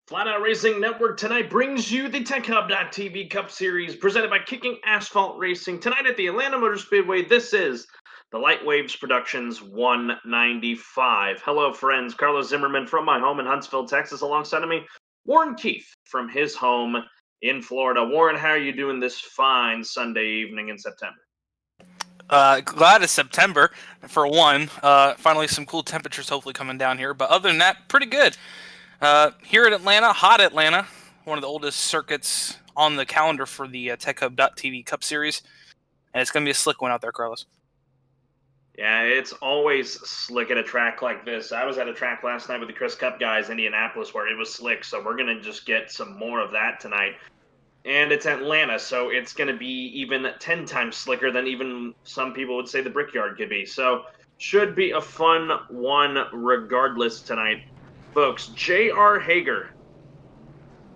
Flatout Racing Network tonight brings you the TechHub.tv Cup Series presented by Kicking Asphalt Racing. Tonight at the Atlanta Motor Speedway, this is the Light Waves Productions 195. Hello, friends. Carlos Zimmerman from my home in Huntsville, Texas. Alongside of me, Warren Keith from his home in Florida. Warren, how are you doing this fine Sunday evening in September? Glad it's September, for one. Finally, some cool temperatures hopefully coming down here. But other than that, pretty good. Here in Atlanta, hot Atlanta, one of the oldest circuits on the calendar for the TechHub.tv Cup Series. And it's going to be a slick one out there, Carlos. Yeah, it's always slick at a track like this. I was at a track last night with the Chris Cup guys, Indianapolis, where it was slick. So we're going to just get some more of that tonight. And it's Atlanta, so it's going to be even 10 times slicker than even some people would say the Brickyard could be. So should be a fun one regardless tonight. Folks, J.R. Hager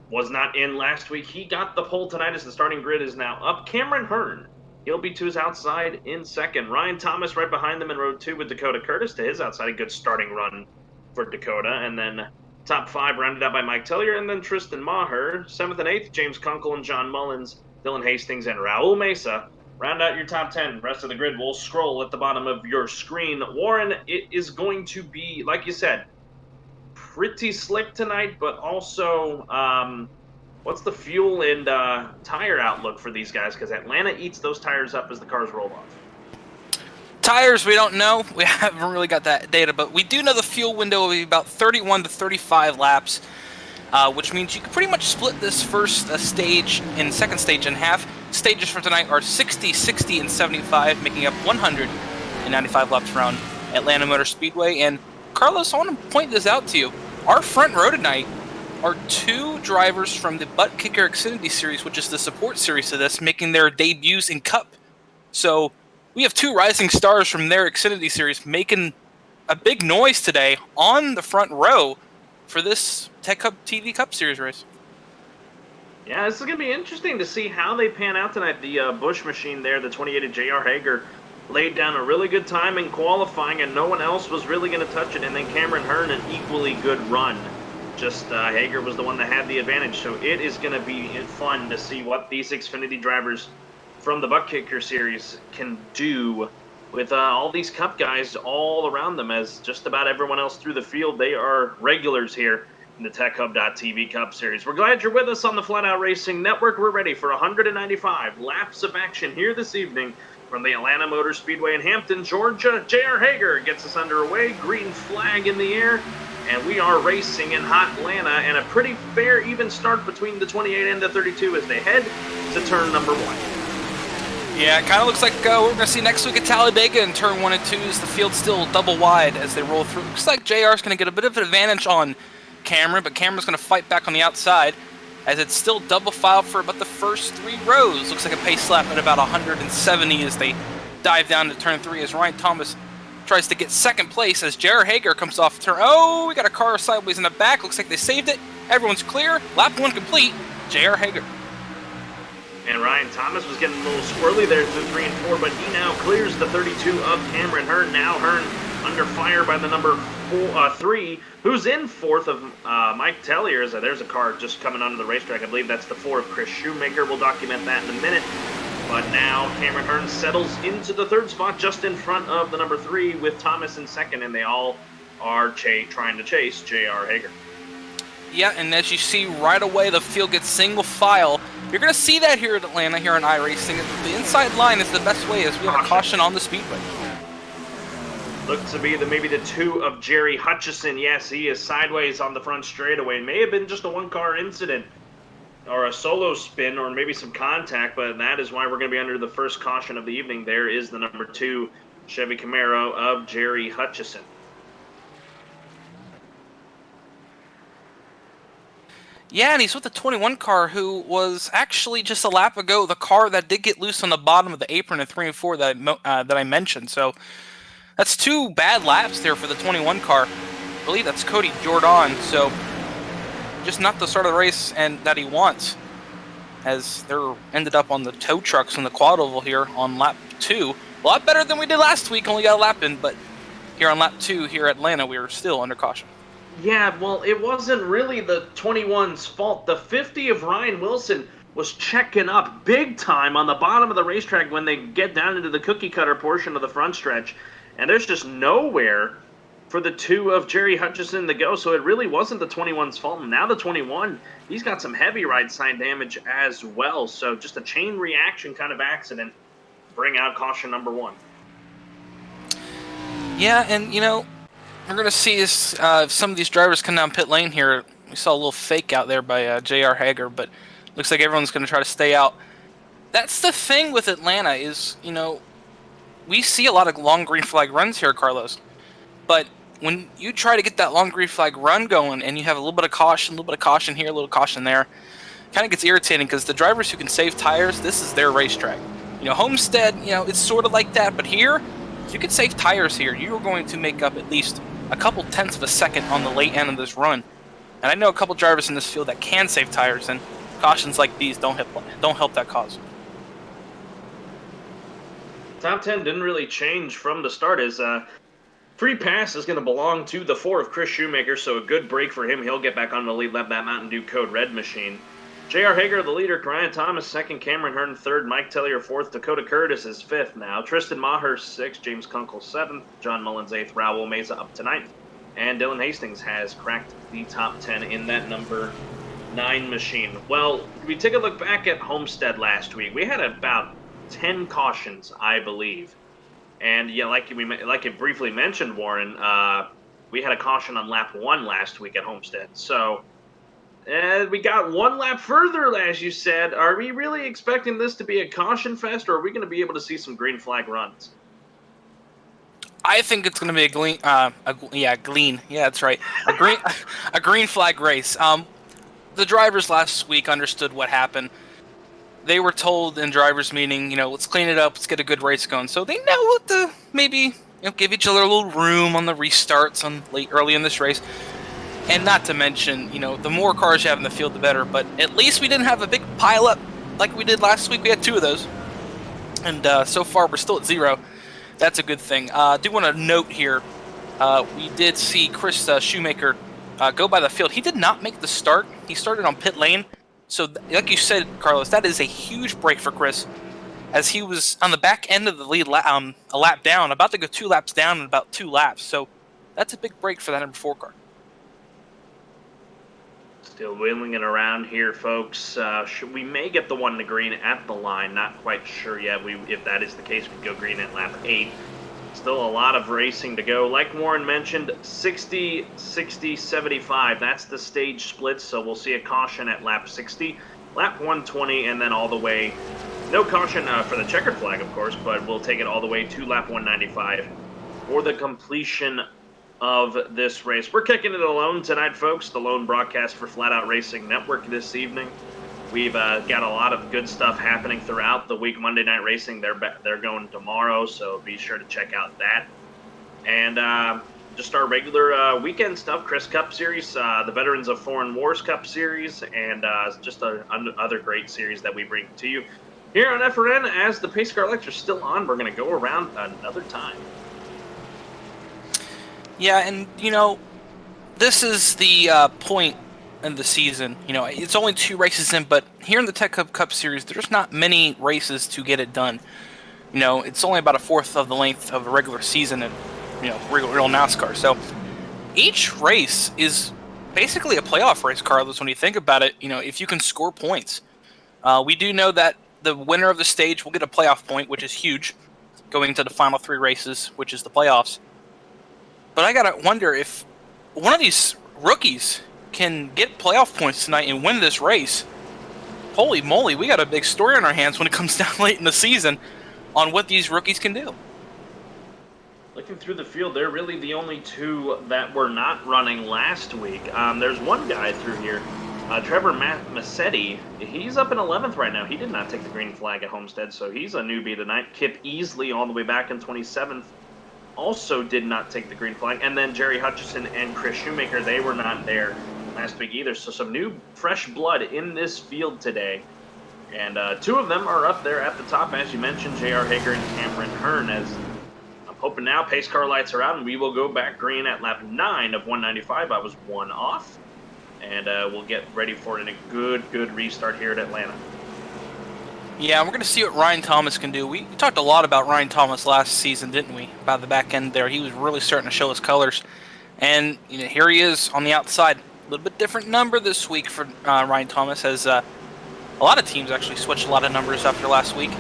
was not in last week. He got the pole tonight as the starting grid is now up. Cameron Hearn, he'll be to his outside in second. Ryan Thomas right behind them in row 2 with Dakota Curtis to his outside. A good starting run for Dakota. And then top 5 rounded out by Mike Tellier, and then Tristan Maher. 7th and 8th, James Kunkel and John Mullins, Dylan Hastings, and Raul Mesa. Round out your top 10. Rest of the grid will scroll at the bottom of your screen. Warren, it is going to be, like you said, pretty slick tonight, but also what's the fuel and tire outlook for these guys? Because Atlanta eats those tires up as the cars roll off. Tires, we don't know. We haven't really got that data, but we do know the fuel window will be about 31 to 35 laps, which means you can pretty much split this first stage and second stage in half. Stages for tonight are 60, 60, and 75, making up 195 laps around Atlanta Motor Speedway. And Carlos, I want to point this out to you. Our front row tonight are 2 drivers from the Butt Kicker Xfinity Series, which is the support series of this, making their debuts in Cup. So we have 2 rising stars from their Xfinity Series making a big noise today on the front row for this Tech Hub TV Cup Series race. Yeah, this is going to be interesting to see how they pan out tonight. The Bush machine there, the 28 of J.R. Hager, laid down a really good time in qualifying, and no one else was really going to touch it. And then Cameron Hearn, an equally good run. Just Hager was the one that had the advantage. So it is going to be fun to see what these Xfinity drivers from the Butt Kicker Series can do with all these Cup guys all around them, as just about everyone else through the field, they are regulars here in the TechHub.tv Cup Series. We're glad you're with us on the Flatout Racing Network. We're ready for 195 laps of action here this evening from the Atlanta Motor Speedway in Hampton, Georgia. J.R. Hager gets us underway, green flag in the air, and we are racing in hot Atlanta, and a pretty fair, even start between the 28 and the 32 as they head to turn number 1. Yeah, it kind of looks like what we're going to see next week at Talladega in turn 1 and 2 is the field still double wide as they roll through. Looks like JR is going to get a bit of an advantage on Cameron, but Cameron's going to fight back on the outside as it's still double file for about the first 3 rows. Looks like a pace lap at about 170 as they dive down to turn 3 as Ryan Thomas tries to get second place as J.R. Hager comes off turn. Oh, we got a car sideways in the back. Looks like they saved it. Everyone's clear. Lap 1 complete. J.R. Hager. And Ryan Thomas was getting a little squirrely there through 3 and 4, but he now clears the 32 of Cameron Hearn. Now Hearn under fire by the number 3, who's in 4th of Mike Tellier. There's a car just coming onto the racetrack. I believe that's the 4 of Chris Shoemaker. We'll document that in a minute. But now Cameron Hearn settles into the 3rd spot just in front of the number 3 with Thomas in 2nd, and they all are trying to chase J.R. Hager. Yeah, and as you see right away, the field gets single file. You're going to see that here at Atlanta, here in iRacing. The inside line is the best way as we have a caution on the speedway. Looks to be maybe the 2 of Jerry Hutchison. Yes, he is sideways on the front straightaway. It may have been just a one-car incident or a solo spin or maybe some contact, but that is why we're going to be under the first caution of the evening. There is the number 2 Chevy Camaro of Jerry Hutchison. Yeah, and he's with the 21 car, who was actually just a lap ago the car that did get loose on the bottom of the apron in 3 and 4 that I mentioned. So that's 2 bad laps there for the 21 car. I believe that's Cody Jordan. So just not the start of the race and that he wants, as they're ended up on the tow trucks on the quad oval here on lap 2. A lot better than we did last week. Only got a lap in, but here on lap 2 here at Atlanta, we were still under caution. Yeah, well, it wasn't really the 21's fault. The 50 of Ryan Wilson was checking up big time on the bottom of the racetrack when they get down into the cookie cutter portion of the front stretch. And there's just nowhere for the 2 of Jerry Hutchison to go. So it really wasn't the 21's fault. And now the 21, he's got some heavy right side damage as well. So just a chain reaction kind of accident. Bring out caution number 1. Yeah, and, we're going to see if some of these drivers come down pit lane here. We saw a little fake out there by J.R. Hager, but looks like everyone's going to try to stay out. That's the thing with Atlanta is, we see a lot of long green flag runs here, Carlos. But when you try to get that long green flag run going and you have a little bit of caution here, a little caution there, kind of gets irritating because the drivers who can save tires, this is their racetrack. Homestead, it's sort of like that, but here, if you could save tires here, you're going to make up at least a couple tenths of a second on the late end of this run. And I know a couple drivers in this field that can save tires, and cautions like these don't help that cause. Top 10 didn't really change from the start, as free pass is going to belong to the 4 of Chris Shoemaker, so a good break for him. He'll get back on the lead lap, that Mountain Dew Code Red machine. J.R. Hager, the leader. Ryan Thomas, 2nd. Cameron Hearn, 3rd. Mike Tellier, 4th. Dakota Curtis is 5th now. Tristan Maher, 6th. James Kunkel, 7th. John Mullins, 8th. Raul Meza up to 9th. And Dylan Hastings has cracked the top 10 in that number 9 machine. Well, if we take a look back at Homestead last week, we had about 10 cautions, I believe. And yeah, like you briefly mentioned, Warren, we had a caution on lap 1 last week at Homestead. So we got 1 lap further, as you said. Are we really expecting this to be a caution fest, or are we going to be able to see some green flag runs? I think it's going to be glean. Yeah, that's right. A green flag race. The drivers last week understood what happened. They were told in drivers' meeting, let's clean it up, let's get a good race going. So they know what to maybe give each other a little room on the restarts early in this race. And not to mention, the more cars you have in the field, the better. But at least we didn't have a big pileup like we did last week. We had 2 of those. And so far, we're still at 0. That's a good thing. I do want to note here, we did see Chris Shoemaker go by the field. He did not make the start. He started on pit lane. So, like you said, Carlos, that is a huge break for Chris, as he was on the back end of the lead, a lap down, about to go 2 laps down in about 2 laps. So that's a big break for that number 4 car. Still wheeling it around here, folks. We may get the one to green at the line. Not quite sure yet. If that is the case, we go green at lap 8. Still a lot of racing to go. Like Warren mentioned, 60, 60, 75. That's the stage split, so we'll see a caution at lap 60, lap 120, and then all the way. No caution for the checkered flag, of course, but we'll take it all the way to lap 195 for the completion of this race. We're kicking it alone tonight, folks. The lone broadcast for Flatout Racing Network this evening. We've got a lot of good stuff happening throughout the week. Monday Night Racing, they're going tomorrow, so be sure to check out that. And just our regular weekend stuff, Chris Cup Series, the Veterans of Foreign Wars Cup Series, and just other great series that we bring to you. Here on FRN, as the pace car lecture is still on, we're going to go around another time. Yeah, and, this is the point in the season. It's only 2 races in, but here in the Tech Cup Series, there's not many races to get it done. It's only about 1/4 of the length of a regular season in, real NASCAR. So each race is basically a playoff race, Carlos, when you think about it, if you can score points. We do know that the winner of the stage will get a playoff point, which is huge, going to the final 3 races, which is the playoffs. But I gotta wonder if one of these rookies can get playoff points tonight and win this race. Holy moly, we got a big story on our hands when it comes down late in the season on what these rookies can do. Looking through the field, they're really the only 2 that were not running last week. There's one guy through here, Trevor Massetti. He's up in 11th right now. He did not take the green flag at Homestead, so he's a newbie tonight. Kip Easley, all the way back in 27th, also did not take the green flag. And then Jerry Hutchison and Chris Shoemaker, they were not there last week either. So some new, fresh blood in this field today. And 2 of them are up there at the top, as you mentioned, J.R. Hager and Cameron Hearn. As I'm hoping now pace car lights are out, and we will go back green at lap 9 of 195. I was 1 off. And we'll get ready for it in a good restart here at Atlanta. Yeah, we're going to see what Ryan Thomas can do. We talked a lot about Ryan Thomas last season, didn't we? By the back end there, he was really starting to show his colors. And here he is on the outside. A little bit different number this week for Ryan Thomas, as a lot of teams actually switched a lot of numbers after last week,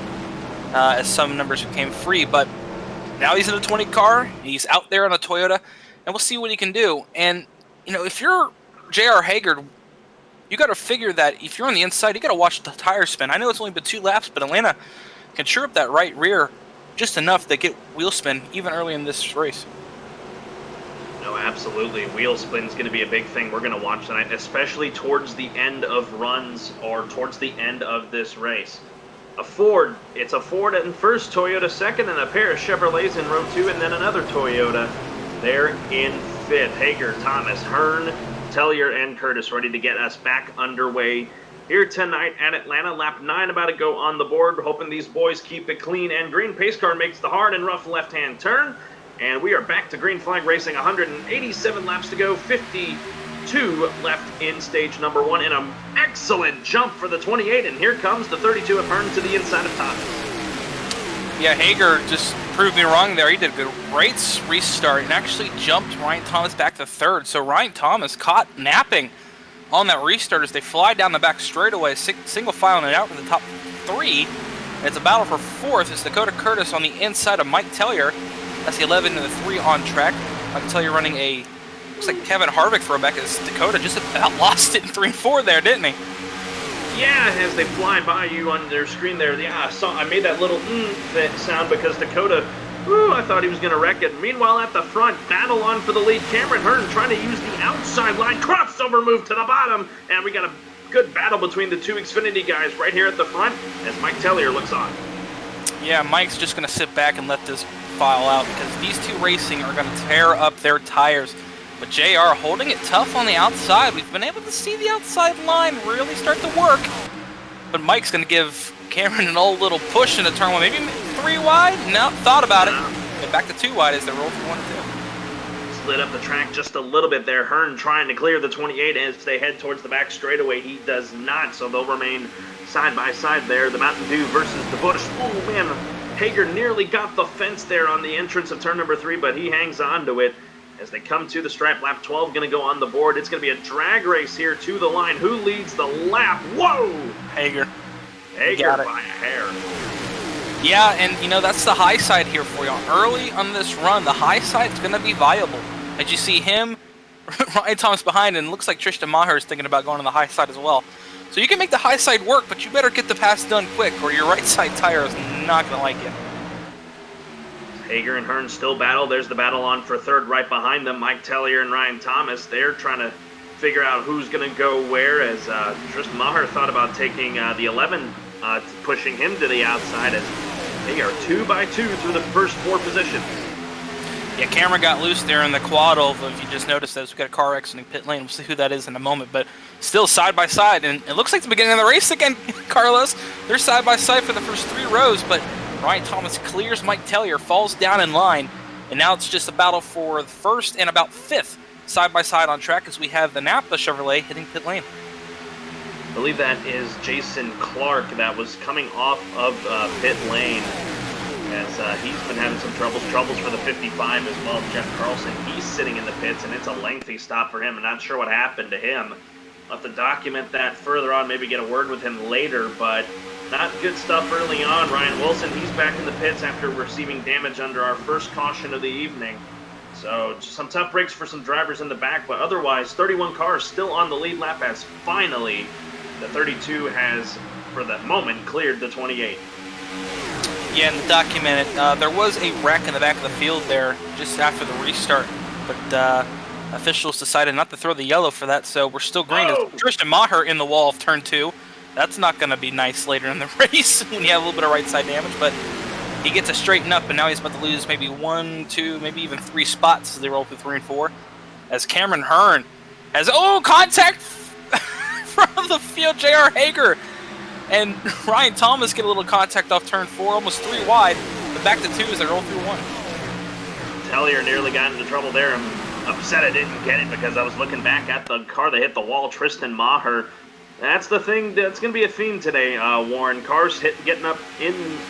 as some numbers became free. But now he's in a 20 car. He's out there on a Toyota, and we'll see what he can do. And, if you're J.R. Hager, you got to figure that if you're on the inside, you got to watch the tire spin. I know it's only been 2 laps, but Atlanta can cheer up that right rear just enough to get wheel spin even early in this race. No, absolutely. Wheel spin is going to be a big thing we're going to watch tonight, especially towards the end of runs or towards the end of this race. It's a Ford in first, Toyota second, and a pair of Chevrolets in row 2, and then another Toyota there in 5th. Hager, Thomas, Hearn, Tellier, and Curtis ready to get us back underway here tonight at Atlanta. Lap 9 about to go on the board. Hoping these boys keep it clean and green. Pace car makes the hard and rough left-hand turn. And we are back to green flag racing. 187 laps to go. 52 left in stage number 1. And an excellent jump for the 28. And here comes the 32 of Hearn to the inside of Thomas. Yeah, Hager just proved me wrong there. He did a good race restart and actually jumped Ryan Thomas back to 3rd. So Ryan Thomas caught napping on that restart as they fly down the back straightaway, single filing it out for the top 3. And it's a battle for 4th. It's Dakota Curtis on the inside of Mike Tellier. That's the 11 and the 3 on track. Mike Tellier running looks like Kevin Harvick for Rebecca. Dakota just about lost it in 3 and 4 there, didn't he? Yeah, as they fly by you on their screen there, yeah, I made that little that sound because Dakota, I thought he was going to wreck it. Meanwhile, at the front, battle on for the lead. Cameron Hearn trying to use the outside line, crossover move to the bottom, and we got a good battle between the 2 Xfinity guys right here at the front as Mike Tellier looks on. Yeah, Mike's just going to sit back and let this file out because these 2 racing are going to tear up their tires. But JR holding it tough on the outside. We've been able to see the outside line really start to work. But Mike's going to give Cameron an old little push into turn 1. Maybe 3 wide? No, thought about it. But back to 2 wide as they roll through 1 and 2. Slid up the track just a little bit there. Hearn trying to clear the 28 as they head towards the back straightaway. He does not, so they'll remain side by side there. The Mountain Dew versus the Busch. Oh, man. Hager nearly got the fence there on the entrance of turn number 3, but he hangs on to it. As they come to the stripe, lap 12 going to go on the board. It's going to be a drag race here to the line. Who leads the lap? Whoa! Hager. Hager by a hair. Yeah, and you know, that's the high side here for you. Early on this run, the high side's going to be viable. As you see him, Ryan Thomas behind, and it looks like Tristan Maher is thinking about going on the high side as well. So you can make the high side work, but you better get the pass done quick, or your right side tire is not going to like it. Hager and Hearn still battle. There's the battle on for third right behind them. Mike Tellier and Ryan Thomas. They're trying to figure out who's going to go where, as Tristan Maher thought about taking the 11, pushing him to the outside, as they are 2 by 2 through the first 4 positions. Yeah, Cameron got loose there in the quad oval. If you just noticed that, we've got a car exiting pit lane. We'll see who that is in a moment, but still side by side, and it looks like the beginning of the race again, Carlos. They're side by side for the first 3 rows, but Ryan Thomas clears Mike Tellier, falls down in line, and now it's just a battle for the first and about 5th side by side on track as we have the Napa Chevrolet hitting pit lane. I believe that is Jason Clark that was coming off of pit lane, as he's been having some troubles for the 55 as well. Jeff Carlson, he's sitting in the pits, and it's a lengthy stop for him. I'm not sure what happened to him. I'll have to document that further on, maybe get a word with him later, but not good stuff early on. Ryan Wilson, he's back in the pits after receiving damage under our first caution of the evening. So some tough breaks for some drivers in the back, but otherwise 31 cars still on the lead lap, as finally the 32 has, for the moment, cleared the 28. Yeah, and documented, there was a wreck in the back of the field there just after the restart, but officials decided not to throw the yellow for that, so we're still green. Oh. Tristan Maher in the wall of turn 2. That's not going to be nice later in the race when you have a little bit of right side damage, but he gets to straighten up, and now he's about to lose maybe 1, 2, maybe even 3 spots as they roll through 3 and 4. As Cameron Hearn has, contact from the field, J.R. Hager. And Ryan Thomas get a little contact off turn 4, almost 3 wide, but back to 2 as they roll through 1. Tellier nearly got into trouble there. I'm upset I didn't get it because I was looking back at the car that hit the wall. Tristan Maher. That's the thing that's going to be a theme today, Warren. Cars getting up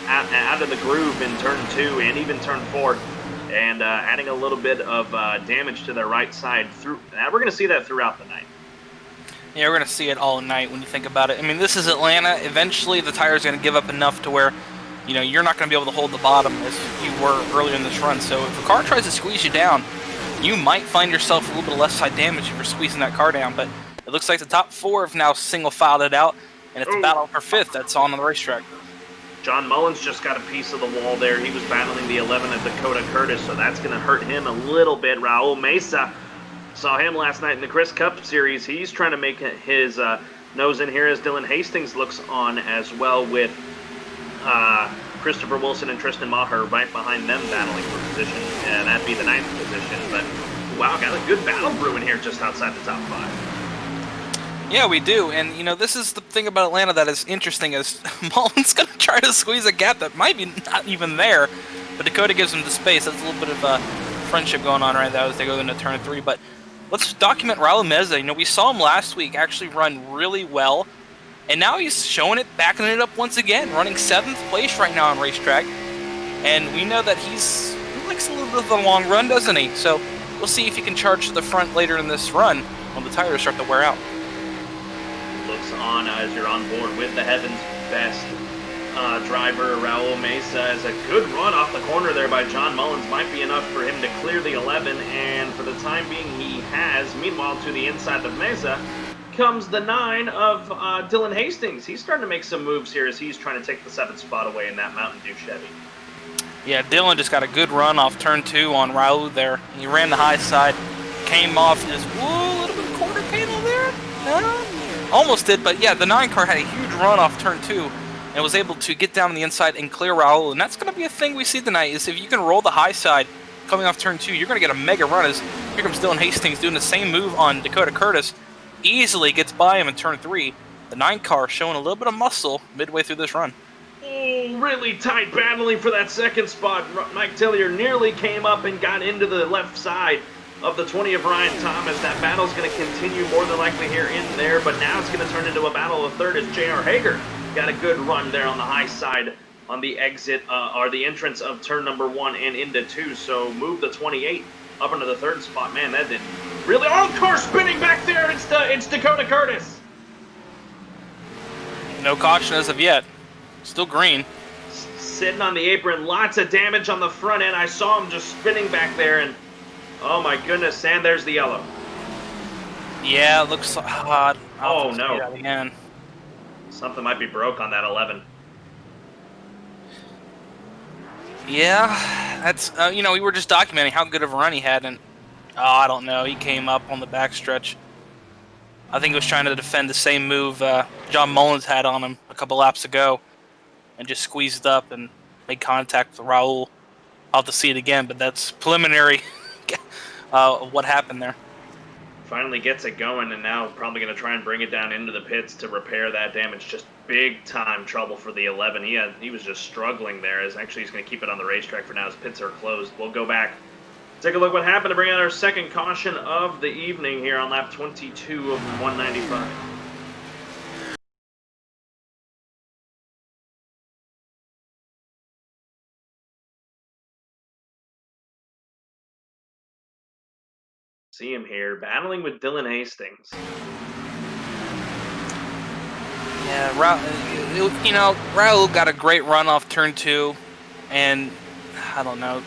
out of the groove in turn 2 and even turn 4, and adding a little bit of damage to their right side. We're going to see that throughout the night. Yeah, we're going to see it all night when you think about it. I mean, this is Atlanta. Eventually, the tire's going to give up enough to where, you know, you're not going to be able to hold the bottom as you were earlier in this run. So if a car tries to squeeze you down, you might find yourself a little bit of left side damage if you're squeezing that car down, but it looks like the top 4 have now single-filed it out, and it's a battle for 5th that's on the racetrack. John Mullins just got a piece of the wall there. He was battling the 11 of Dakota Curtis, so that's going to hurt him a little bit. Raul Mesa, saw him last night in the Chris Cup Series. He's trying to make his nose in here as Dylan Hastings looks on as well, with Christopher Wilson and Tristan Maher right behind them battling for position. And that'd be the 9th position. But, wow, got a good battle brewing here just outside the top 5. Yeah, we do, and you know, this is the thing about Atlanta that is interesting, is Mullins going to try to squeeze a gap that might be not even there, but Dakota gives him the space. That's a little bit of a friendship going on right now as they go into turn 3, but let's document Raul Meza. You know, we saw him last week actually run really well, and now he's showing it, backing it up once again, running 7th place right now on racetrack, and we know that he likes a little bit of the long run, doesn't he? So we'll see if he can charge to the front later in this run when the tires start to wear out. Looks on as you're on board with the Heaven's Best driver, Raul Mesa, as a good run off the corner there by John Mullins might be enough for him to clear the 11, and for the time being he has. Meanwhile, to the inside of Mesa comes the 9 of Dylan Hastings. He's starting to make some moves here as he's trying to take the 7th spot away in that Mountain Dew Chevy. Yeah, Dylan just got a good run off turn 2 on Raul there. He ran the high side, came off his, a little bit of quarter panel there. No? Almost did, but yeah, the 9 car had a huge run off turn 2 and was able to get down on the inside and clear Raul, and that's going to be a thing we see tonight, is if you can roll the high side coming off turn 2, you're going to get a mega run as here comes Dylan Hastings doing the same move on Dakota Curtis. Easily gets by him in turn 3. The 9 car showing a little bit of muscle midway through this run. Oh, really tight battling for that second spot. Mike Tillier nearly came up and got into the left side of the 20 of Ryan Thomas. That battle's going to continue more than likely here in there, but now it's going to turn into a battle of third as J.R. Hager got a good run there on the high side on the exit, or the entrance of turn number 1 and into 2. So move the 28 up into the third spot. Man, that didn't really... Oh, car spinning back there. It's Dakota Curtis. No caution as of yet. Still green. Sitting on the apron. Lots of damage on the front end. I saw him just spinning back there, and oh my goodness, and there's the yellow. Yeah, it looks hot. Oh no. Again. Something might be broke on that 11. Yeah, that's, we were just documenting how good of a run he had, and, I don't know, he came up on the backstretch. I think he was trying to defend the same move John Mullins had on him a couple laps ago, and just squeezed up and made contact with Raul. I'll have to see it again, but that's preliminary of what happened there. Finally gets it going, and now probably going to try and bring it down into the pits to repair that damage. Just big time trouble for the 11. He was just struggling there. As actually he's going to keep it on the racetrack for now as pits are closed. We'll go back, take a look what happened to bring out our second caution of the evening here on lap 22 of 195. See him here battling with Dylan Hastings. Yeah, Raul got a great run off turn 2, and I don't know.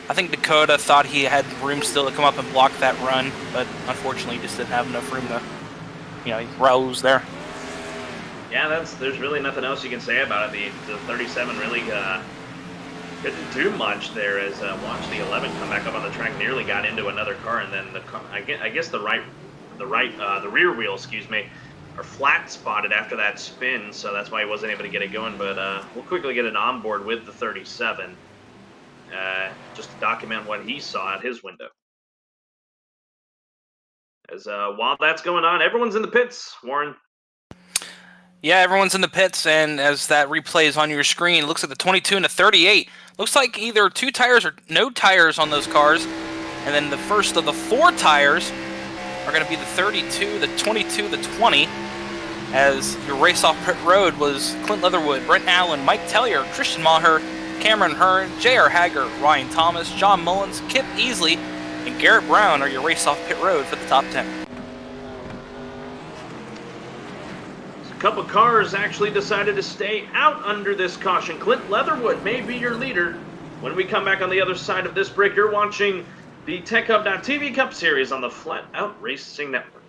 I think Dakota thought he had room still to come up and block that run, but unfortunately he just didn't have enough room to, Raul's there. Yeah, there's really nothing else you can say about it. The 37 really couldn't do much there as watch the 11 come back up on the track, nearly got into another car, and then I guess the rear wheel, excuse me, are flat spotted after that spin, so that's why he wasn't able to get it going. But we'll quickly get an onboard with the 37, just to document what he saw at his window. As while that's going on, everyone's in the pits, Warren. Yeah, everyone's in the pits, and as that replays on your screen, it looks like the 22 and the 38. Looks like either 2 tires or no tires on those cars. And then the first of the 4 tires are going to be the 32, the 22, the 20. As your race off pit road was Clint Leatherwood, Brent Allen, Mike Tellier, Christian Maher, Cameron Hearn, J.R. Hager, Ryan Thomas, John Mullins, Kip Easley, and Garrett Brown are your race off pit road for the top 10. A couple cars actually decided to stay out under this caution. Clint Leatherwood may be your leader. When we come back on the other side of this break, you're watching the TechHub.TV Cup Series on the Flatout Racing Network.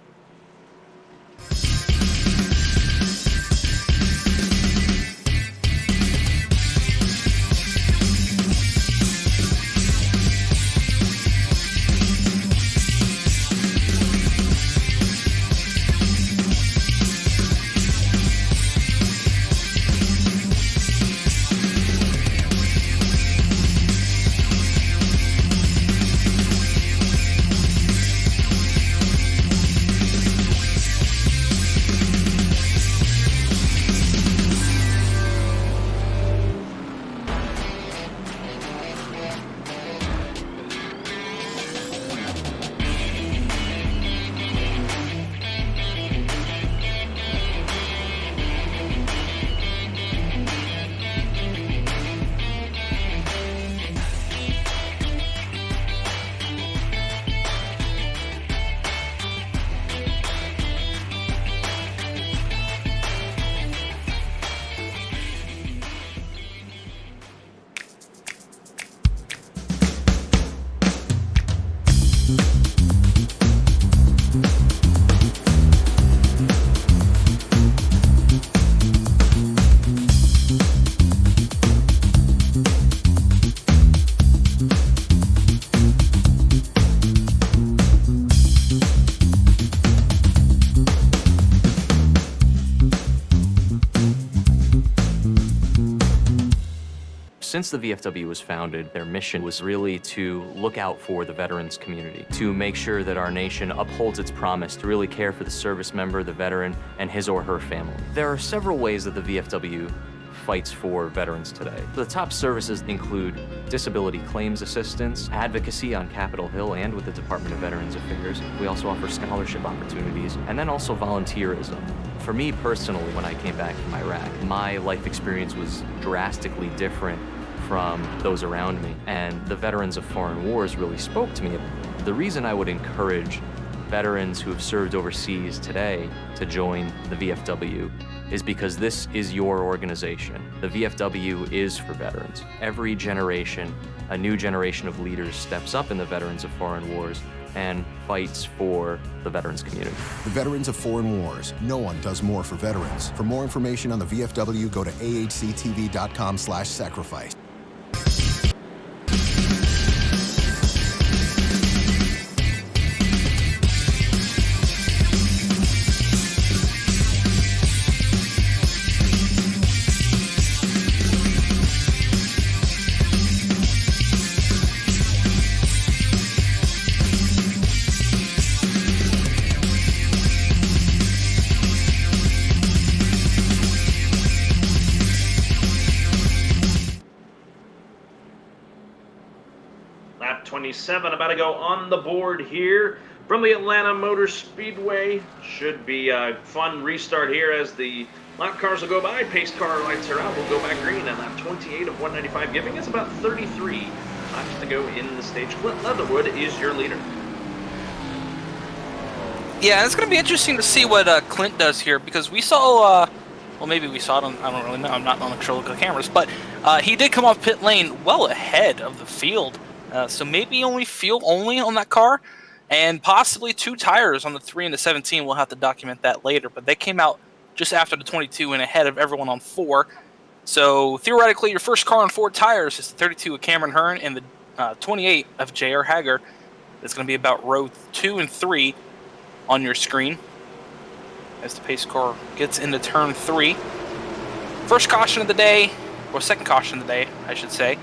Since the VFW was founded, their mission was really to look out for the veterans community, to make sure that our nation upholds its promise to really care for the service member, the veteran, and his or her family. There are several ways that the VFW fights for veterans today. The top services include disability claims assistance, advocacy on Capitol Hill and with the Department of Veterans Affairs. We also offer scholarship opportunities, and then also volunteerism. For me personally, when I came back from Iraq, my life experience was drastically different from those around me, and the veterans of foreign wars really spoke to me. The reason I would encourage veterans who have served overseas today to join the VFW is because this is your organization. The VFW is for veterans. Every generation, a new generation of leaders steps up in the veterans of foreign wars and fights for the veterans community. The Veterans of Foreign Wars. No one does more for veterans. For more information on the VFW, go to ahctv.com/sacrifice. Lap 27 about to go on the board here from the Atlanta Motor Speedway. Should be a fun restart here as the lap cars will go by. Pace car lights are out. We'll go back green at lap 28 of 195, giving us about 33 laps to go in the stage. Clint Leatherwood is your leader. Yeah, it's going to be interesting to see what Clint does here, because we saw, well, maybe we saw it on, I don't really know, I'm not on the control of the cameras, but he did come off pit lane well ahead of the field. So maybe only fuel only on that car, and possibly 2 tires on the 3 and the 17. We'll have to document that later, but they came out just after the 22 and ahead of everyone on 4. So theoretically, your first car on 4 tires is the 32 of Cameron Hearn and the 28 of J.R. Hager. It's going to be about row 2 and 3 on your screen as the pace car gets into turn 3. First caution of the day, or second caution of the day, I should say.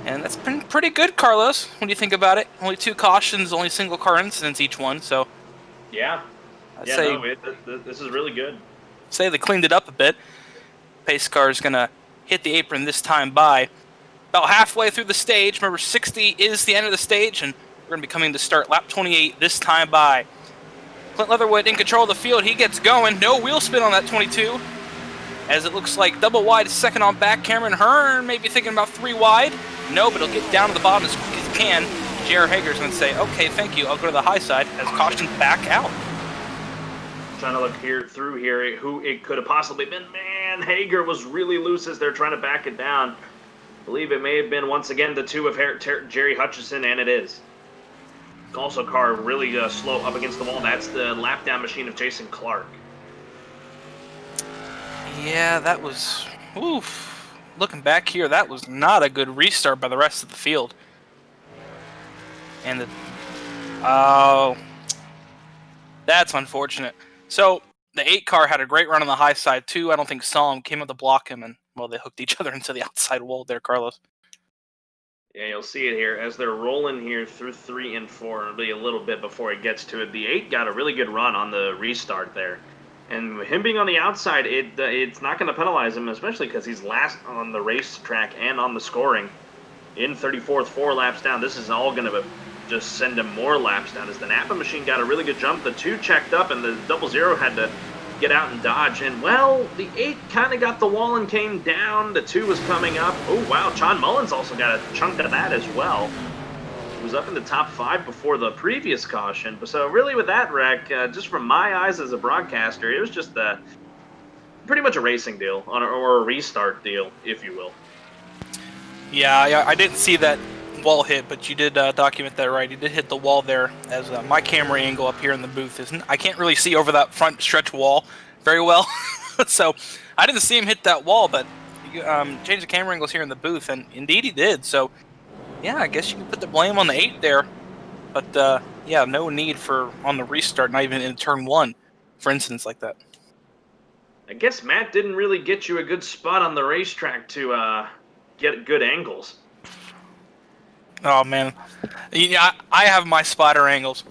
And that's been pretty good, Carlos, when you think about it. Only 2 cautions, only single car incidents each one, so... Yeah. This is really good. Say they cleaned it up a bit. Pace car is going to hit the apron this time by about halfway through the stage. Remember, 60 is the end of the stage, and we're going to be coming to start lap 28 this time by. Clint Leatherwood in control of the field. He gets going. No wheel spin on that 22. As it looks like double wide, second on back. Cameron Hearn maybe thinking about 3 wide. No, but he'll get down to the bottom as quick as he can. J.R. Hager's going to say, okay, thank you. I'll go to the high side as caution back out. Trying to look through here who it could have possibly been. Man, Hager was really loose as they're trying to back it down. I believe it may have been once again the 2 of Jerry Hutchison, and it is. Also, car really slow up against the wall. That's the lap down machine of Jason Clark. Yeah, that was... Oof. Looking back here, that was not a good restart by the rest of the field. And the... Oh... That's unfortunate. So, the 8 car had a great run on the high side, too. I don't think saw him, came up to block him, and, well, they hooked each other into the outside wall there, Carlos. Yeah, you'll see it here. As they're rolling here through 3 and 4, it'll be a little bit before it gets to it. The 8 got a really good run on the restart there. And him being on the outside, it's not going to penalize him, especially because he's last on the racetrack and on the scoring. In 34th, 4 laps down. This is all going to just send him more laps down as the Napa machine got a really good jump. The 2 checked up, and the 00 had to get out and dodge. And, well, the 8 kind of got the wall and came down. The 2 was coming up. Oh, wow, John Mullins also got a chunk of that as well. He was up in the top 5 before the previous caution. So really with that wreck, just from my eyes as a broadcaster, it was just pretty much a racing deal, or a restart deal, if you will. Yeah, I didn't see that wall hit, but you did document that right. He did hit the wall there, as my camera angle up here in the booth isn't. I can't really see over that front stretch wall very well, so I didn't see him hit that wall, but changed the camera angles here in the booth, and indeed he did. So yeah, I guess you can put the blame on the 8 there, but yeah, no need for on the restart, not even in turn 1 for incidents like that. I guess Matt didn't really get you a good spot on the racetrack to get good angles. Oh man, yeah, I have my spotter angles.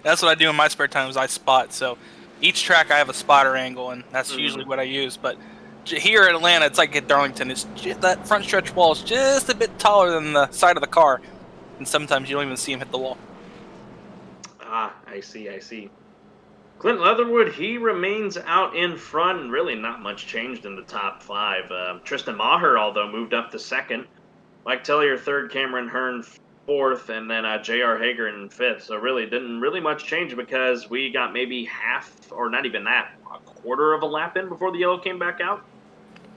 That's what I do in my spare time is I spot. So each track I have a spotter angle, and that's usually what I use. But here in Atlanta, it's like at Darlington. That front stretch wall is just a bit taller than the side of the car, and sometimes you don't even see him hit the wall. Ah, I see. Clint Leatherwood, he remains out in front, and really not much changed in the top 5. Tristan Maher, although, moved up to 2nd. Mike Tellier 3rd, Cameron Hearn 4th, and then J.R. Hager in 5th. So really didn't really much change because we got maybe half, or not even that, a quarter of a lap in before the yellow came back out.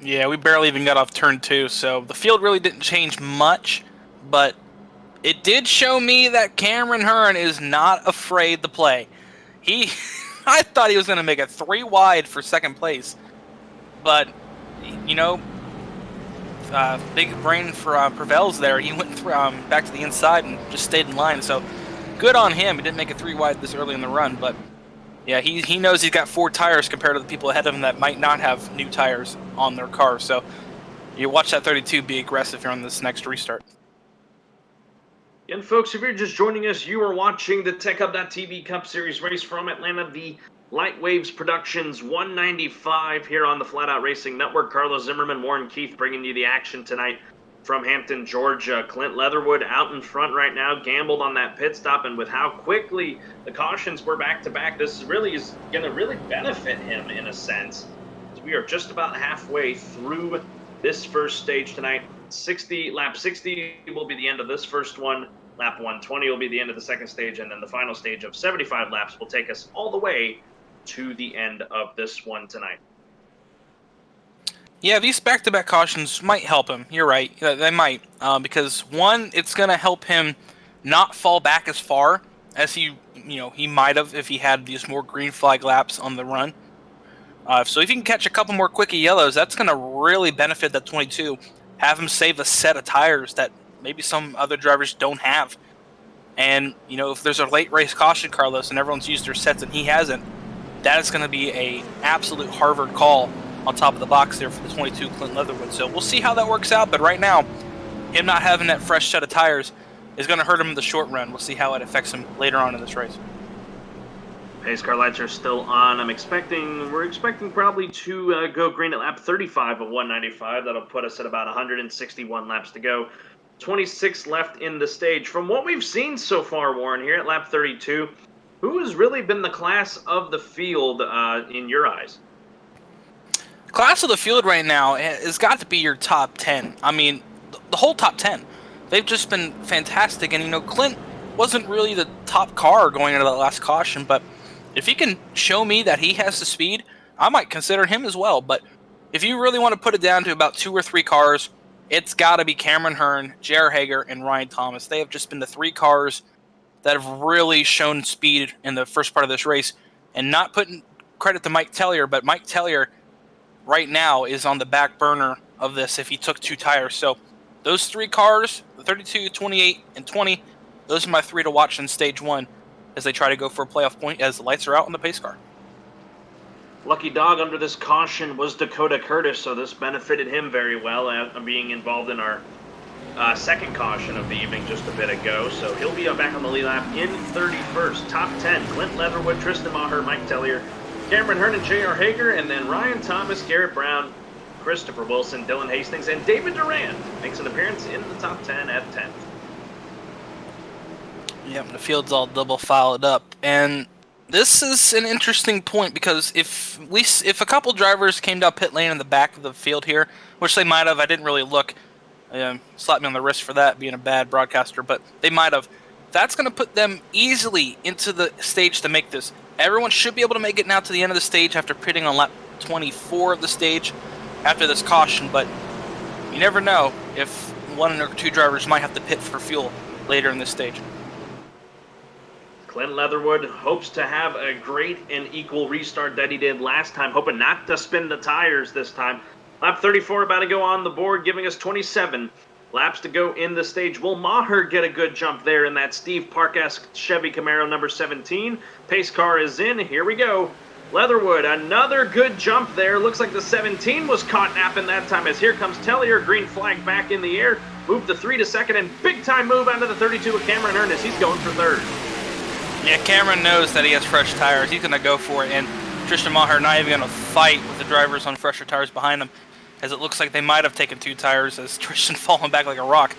Yeah, we barely even got off turn 2, so the field really didn't change much, but it did show me that Cameron Hearn is not afraid to play. I thought he was going to make it 3 wide for 2nd place, but, you know, big brain for prevails there. He went back to the inside and just stayed in line, so good on him. He didn't make it 3 wide this early in the run, but yeah, he knows he's got 4 tires compared to the people ahead of him that might not have new tires on their car, so you watch that 32 be aggressive here on this next restart. And folks, if you're just joining us, you are watching the TechHub.tv Cup Series race from Atlanta, the Light Waves Productions 195 here on the Flatout Racing Network. Carlos Zimmerman, Warren Keith bringing you the action tonight from Hampton, Georgia. Clint Leatherwood out in front right now, gambled on that pit stop, and with how quickly the cautions were back-to-back, this really is going to really benefit him in a sense. We are just about halfway through this first stage tonight. Lap 60 will be the end of this first one. Lap 120 will be the end of the second stage, and then the final stage of 75 laps will take us all the way to the end of this one tonight. Yeah, these back-to-back cautions might help him. You're right. They might. Because, one, it's going to help him not fall back as far as he might have if he had these more green flag laps on the run. So if he can catch a couple more quickie yellows, that's going to really benefit that 22. Have him save a set of tires that maybe some other drivers don't have. And, if there's a late race caution, Carlos, and everyone's used their sets and he hasn't, that is going to be a absolute Harvard call on top of the box there for the 22 Clint Leatherwood. So we'll see how that works out. But right now, him not having that fresh set of tires is going to hurt him in the short run. We'll see how it affects him later on in this race. Pace car lights are still on. We're expecting probably to go green at lap 35 of 195. That'll put us at about 161 laps to go. 26 left in the stage. From what we've seen so far, Warren, here at lap 32, who has really been the class of the field in your eyes? Class of the field right now has got to be your top 10. I mean, the whole top 10. They've just been fantastic. And, Clint wasn't really the top car going into that last caution, but if he can show me that he has the speed, I might consider him as well. But if you really want to put it down to about 2 or 3 cars, it's got to be Cameron Hearn, J.R. Hager, and Ryan Thomas. They have just been the 3 cars that have really shown speed in the first part of this race. And not putting credit to Mike Tellier, but Mike Tellier right now is on the back burner of this if he took 2 tires. So those 3 cars, the 32, 28, and 20, those are my 3 to watch in stage 1 as they try to go for a playoff point as the lights are out on the pace car. Lucky dog under this caution was Dakota Curtis, so this benefited him very well being involved in our second caution of the evening just a bit ago. So he'll be back on the lead lap in 31st. Top 10, Clint Leatherwood, Tristan Maher, Mike Tellier, Cameron Hearn, and J.R. Hager, and then Ryan Thomas, Garrett Brown, Christopher Wilson, Dylan Hastings, and David Durant makes an appearance in the top 10 at 10th. Yep, the field's all double filed up, and this is an interesting point because if a couple drivers came down pit lane in the back of the field here, which they might have, I didn't really look, slapped me on the wrist for that, being a bad broadcaster, but they might have. That's going to put them easily into the stage to make this. Everyone should be able to make it now to the end of the stage after pitting on lap 24 of the stage after this caution, but you never know if 1 or 2 drivers might have to pit for fuel later in this stage. Clint Leatherwood hopes to have a great and equal restart that he did last time, hoping not to spin the tires this time. Lap 34 about to go on the board, giving us 27 laps to go in the stage. Will Maher get a good jump there in that Steve Park-esque Chevy Camaro number 17? Pace car is in. Here we go. Leatherwood, another good jump there. Looks like the 17 was caught napping that time as here comes Tellier. Green flag back in the air. Move the 3 to second and big time move onto the 32 of Cameron Ernest. He's going for third. Yeah, Cameron knows that he has fresh tires. He's going to go for it, and Tristan Maher not even going to fight with the drivers on fresher tires behind him, as it looks like they might have taken 2 tires as Tristan falling back like a rock.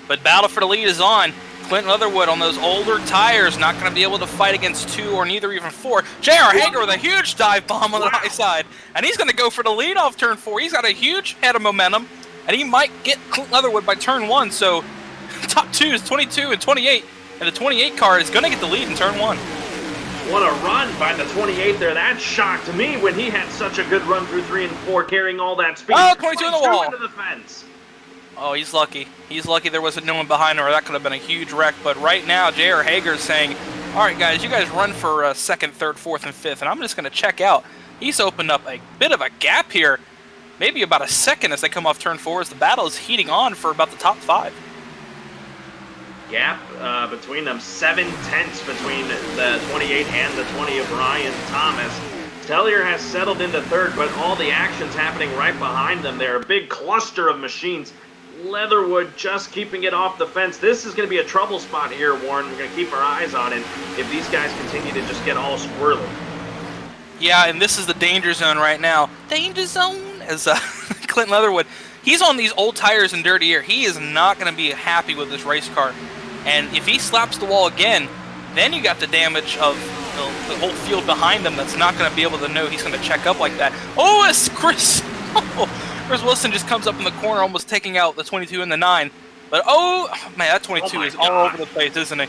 But battle for the lead is on. Clint Leatherwood on those older tires, not going to be able to fight against 2 or neither even 4. J.R. Hager with a huge dive bomb on the high side, and he's going to go for the lead off turn 4. He's got a huge head of momentum, and he might get Clint Leatherwood by turn 1, so top 2 is 22 and 28, and the 28 car is going to get the lead in turn 1. What a run by the 28 there. That shocked me when he had such a good run through 3 and 4, carrying all that speed. Oh, 22 in the wall. Into the fence. Oh, he's lucky. He's lucky there wasn't no one behind him, or that could have been a huge wreck. But right now, J.R. Hager is saying, all right, guys, you guys run for 2nd, 3rd, 4th, and 5th, and I'm just going to check out. He's opened up a bit of a gap here, maybe about a second as they come off turn 4, as the battle is heating on for about the top 5. Gap between them, 7/10 between the 28 and the 20 of Ryan Thomas. Tellier has settled into 3rd, but all the action's happening right behind them. They're a big cluster of machines. Leatherwood just keeping it off the fence. This is going to be a trouble spot here, Warren. We're going to keep our eyes on it if these guys continue to just get all squirrely. Yeah, and this is the danger zone right now. Danger zone, as Clint Leatherwood. He's on these old tires in dirty air. He is not going to be happy with this race car. And if he slaps the wall again, then you got the damage of the whole field behind him that's not going to be able to know he's going to check up like that. Oh, it's Chris. Chris Wilson just comes up in the corner, almost taking out the 22 and the 9. But, oh, man, that 22 is all over the place, isn't he?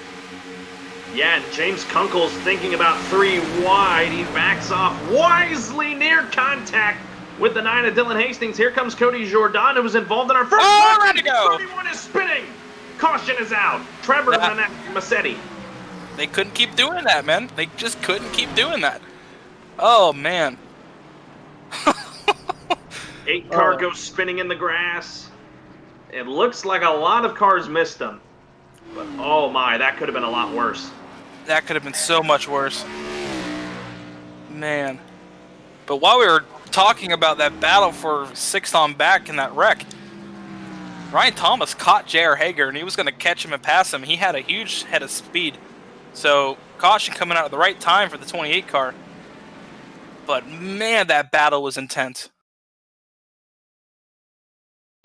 Yeah, and James Kunkel's thinking about 3 wide. He backs off wisely near contact with the 9 of Dylan Hastings. Here comes Cody Jordan, who was involved in our first. Oh, ready to go! 31 is spinning. Caution is out. Trevor Massetti. They couldn't keep doing that, man. They just couldn't keep doing that. Oh, man. 8 car goes spinning in the grass. It looks like a lot of cars missed them. But, oh my, that could have been a lot worse. That could have been so much worse. Man. But while we were talking about that battle for 6th on back in that wreck, Ryan Thomas caught J.R. Hager, and he was going to catch him and pass him. He had a huge head of speed. So, caution coming out at the right time for the 28 car. But, man, that battle was intense.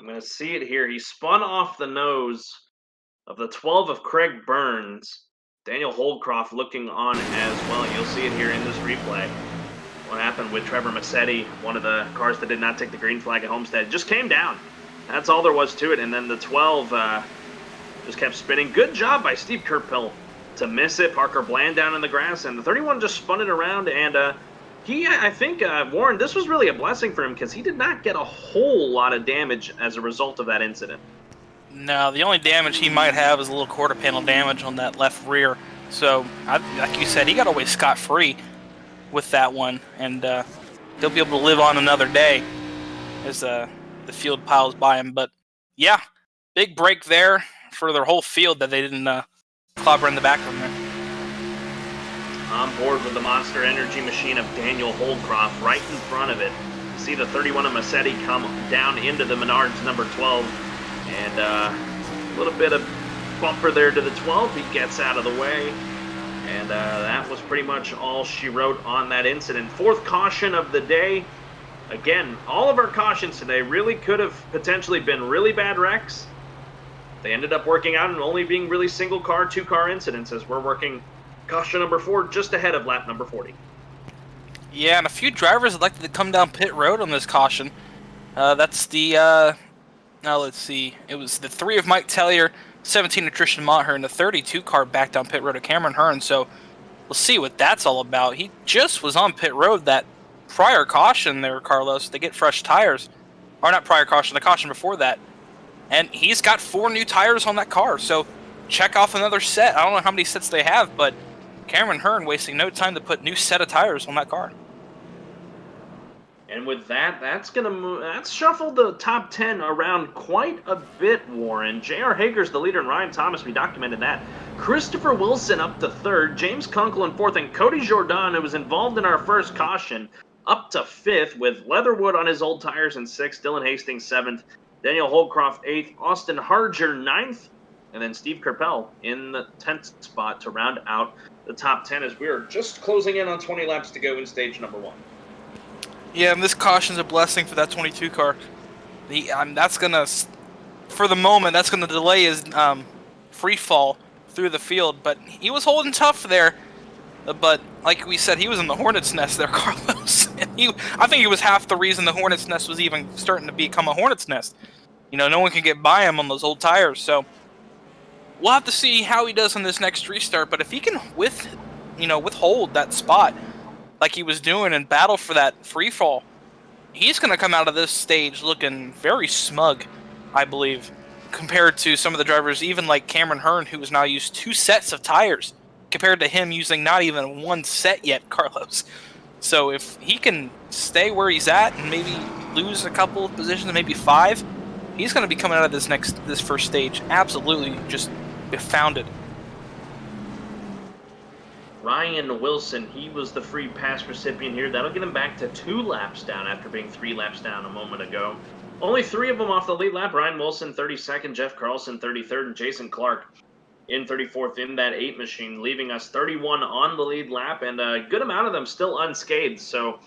I'm going to see it here. He spun off the nose of the 12 of Craig Burns. Daniel Holdcroft looking on as well. You'll see it here in this replay. What happened with Trevor Massetti, one of the cars that did not take the green flag at Homestead, just came down. That's all there was to it. And then the 12 just kept spinning. Good job by Steve Kerpill to miss it. Parker Bland down in the grass. And the 31 just spun it around. And I think, Warren, this was really a blessing for him because he did not get a whole lot of damage as a result of that incident. No, the only damage he might have is a little quarter panel damage on that left rear. So, like you said, he got away scot-free with that one. And he'll be able to live on another day as the field piles by him. But, yeah, big break there for their whole field that they didn't clobber in the back of them there. On board with the Monster Energy machine of Daniel Holdcroft right in front of it. You see the 31 of Massetti come down into the Menards number 12. And a little bit of bumper there to the 12. He gets out of the way. And that was pretty much all she wrote on that incident. 4th caution of the day. Again, all of our cautions today really could have potentially been really bad wrecks. They ended up working out and only being really single car, 2 car incidents as we're working caution number 4 just ahead of lap number 40. Yeah, and a few drivers elected to come down pit road on this caution. That's the, now let's see, it was the 3 of Mike Tellier, 17 of Tristan Maher, and the 32 car back down pit road of Cameron Hearn. So we'll see what that's all about. He just was on pit road that prior caution there, Carlos, to get fresh tires. Or not prior caution, the caution before that. And he's got 4 new tires on that car, so check off another set. I don't know how many sets they have, but Cameron Hearn wasting no time to put new set of tires on that car. And with that, that's shuffled the top 10 around quite a bit, Warren. J.R. Hager's the leader, and Ryan Thomas, we documented that. Christopher Wilson up to third, James Kunkel in fourth, and Cody Jourdan, who was involved in our first caution, up to fifth, with Leatherwood on his old tires in sixth, Dylan Hastings seventh, Daniel Holcroft eighth, Austin Harger ninth, and then Steve Kerpel in the 10th spot to round out the top 10 as we are just closing in on 20 laps to go in stage number 1. Yeah, and this caution's a blessing for that 22 car. That's gonna, for the moment, that's gonna delay his free fall through the field. But he was holding tough there. But like we said, he was in the hornet's nest there, Carlos. And I think he was half the reason the hornet's nest was even starting to become a hornet's nest. You know, no one can get by him on those old tires. So we'll have to see how he does on this next restart. But if he can withhold that spot like he was doing and battle for that free fall, he's going to come out of this stage looking very smug, I believe, compared to some of the drivers, even like Cameron Hearn, who has now used 2 sets of tires, compared to him using not even 1 set yet, Carlos. So if he can stay where he's at and maybe lose a couple of positions, maybe 5, he's going to be coming out of this first stage absolutely just befounded. Ryan Wilson, he was the free pass recipient here. That'll get him back to 2 laps down after being 3 laps down a moment ago. Only 3 of them off the lead lap. Ryan Wilson, 32nd, Jeff Carlson, 33rd, and Jason Clark in 34th in that 8 machine, leaving us 31 on the lead lap, and a good amount of them still unscathed. So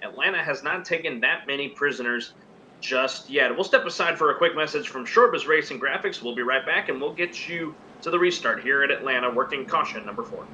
Atlanta has not taken that many prisoners just yet. We'll step aside for a quick message from Shorbus Racing Graphics. We'll be right back, and we'll get you to the restart here at Atlanta, working caution number 4.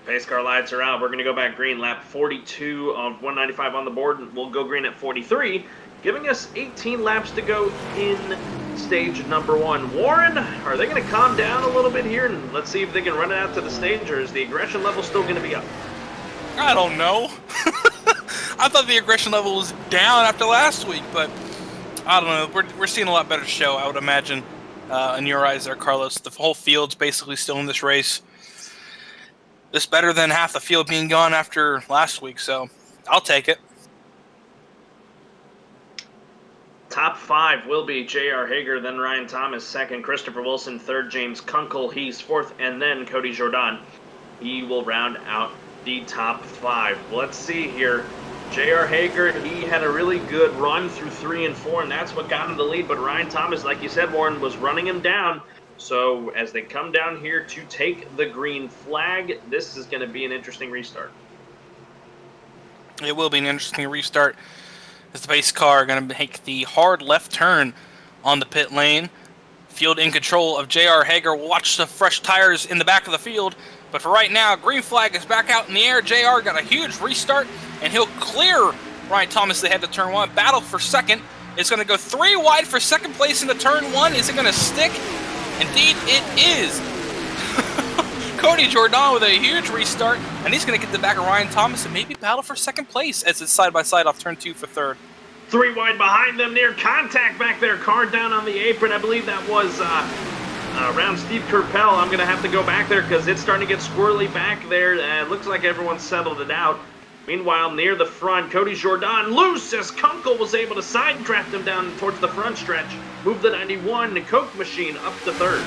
Pace car lights are out. We're going to go back green. Lap 42 of 195 on the board. We'll go green at 43, giving us 18 laps to go in stage number 1. Warren, are they going to calm down a little bit here? And let's see if they can run it out to the stage, or is the aggression level still going to be up? I don't know. I thought the aggression level was down after last week, but I don't know. We're seeing a lot better show, I would imagine, in your eyes there, Carlos. The whole field's basically still in this race. This better than half the field being gone after last week, so I'll take it. Top 5 will be J.R. Hager, then Ryan Thomas, second, Christopher Wilson, third, James Kunkel, he's fourth, and then Cody Jourdan. He will round out the top 5. Let's see here. J.R. Hager, he had a really good run through 3 and 4, and that's what got him the lead, but Ryan Thomas, like you said, Warren, was running him down. So as they come down here to take the green flag, this is going to be an interesting restart. It will be an interesting restart as the pace car going to make the hard left turn on the pit lane. Field in control of J.R. Hager. Watch the fresh tires in the back of the field. But for right now, green flag is back out in the air. J.R. got a huge restart, and he'll clear Ryan Thomas ahead to turn 1. Battle for second. It's going to go 3 wide for second place into turn 1. Is it going to stick? Indeed, it is. Cody Jourdan with a huge restart, and he's going to get the back of Ryan Thomas and maybe battle for second place as it's side-by-side off turn 2 for third. 3 wide behind them, near contact back there. Car down on the apron. I believe that was around Steve Kerpel. I'm going to have to go back there because it's starting to get squirrely back there. It looks like everyone's settled it out. Meanwhile, near the front, Cody Jourdan loose as Kunkel was able to side draft him down towards the front stretch. Move the 91, the Coke machine up to third.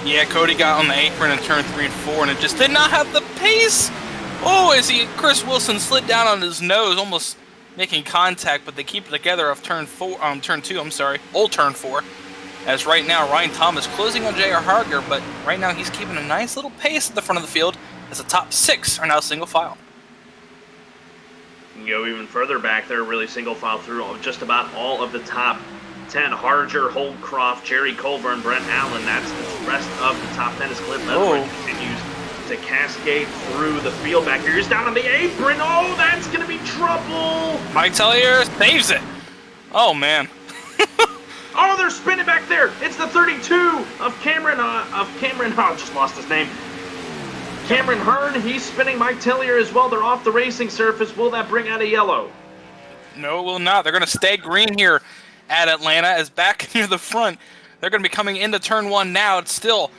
Yeah, Cody got on the apron in turn 3 and 4, and it just did not have the pace. Oh, as Chris Wilson slid down on his nose, almost making contact, but they keep it together off turn 2, old turn 4. As right now, Ryan Thomas closing on J.R. Hager, but right now he's keeping a nice little pace at the front of the field as the top 6 are now single file. You go even further back there, really single file through just about all of the top 10. Harger, Holdcroft, Jerry Colburn, Brent Allen. That's the rest of the top 10 as Clint Leatherwood continues to cascade through the field back here. He's down on the apron. Oh, that's going to be trouble. Mike Tellier saves it. Oh, man. Oh, they're spinning back there. It's the 32 of Cameron. Oh, just lost his name. Cameron Hearn. He's spinning Mike Tellier as well. They're off the racing surface. Will that bring out a yellow? No, it will not. They're going to stay green here at Atlanta as back near the front. They're going to be coming into turn one now. It's still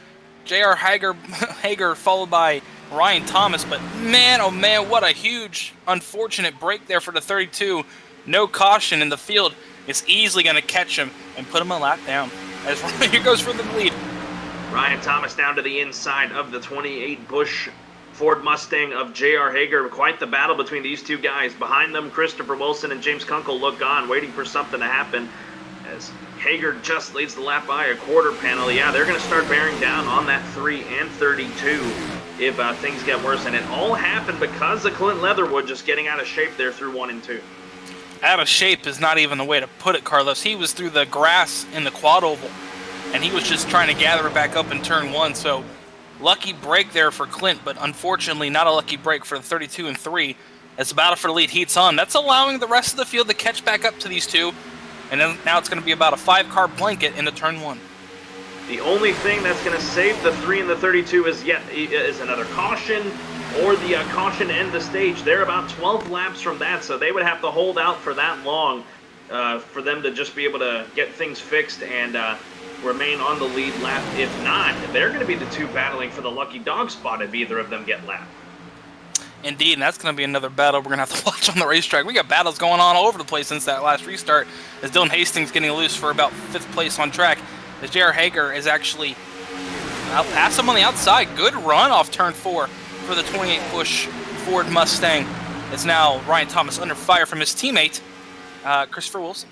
J.R. Hager followed by Ryan Thomas. But man, oh man, what a huge, unfortunate break there for the 32. No caution in the field. Is easily going to catch him and put him a lap down. As here goes for the lead. Ryan Thomas down to the inside of the 28 Busch Ford Mustang of J.R. Hager. Quite the battle between these two guys. Behind them, Christopher Wilson and James Kunkel look on, waiting for something to happen. As Hager just leads the lap by a quarter panel. Yeah, they're going to start bearing down on that 3 and 32 if things get worse. And it all happened because of Clint Leatherwood just getting out of shape there through 1 and 2. Out of shape is not even the way to put it, Carlos. He was through the grass in the quad oval, and he was just trying to gather it back up in turn 1. So lucky break there for Clint, but unfortunately not a lucky break for the 32 and 3 as the battle for the lead heats on. That's allowing the rest of the field to catch back up to these two, and then now it's going to be about a 5-car blanket into turn 1. The only thing that's going to save the 3 and the 32 is another caution, or the caution end the stage. They're about 12 laps from that, so they would have to hold out for that long for them to just be able to get things fixed and remain on the lead lap. If not, they're going to be the two battling for the lucky dog spot if either of them get lapped. Indeed, and that's going to be another battle we're going to have to watch on the racetrack. We got battles going on all over the place since that last restart, as Dylan Hastings getting loose for about 5th place on track, as J.R. Hager is actually out past him on the outside. Good run off turn 4 for the 28 Busch Ford Mustang. It's now Ryan Thomas under fire from his teammate, Christopher Wilson.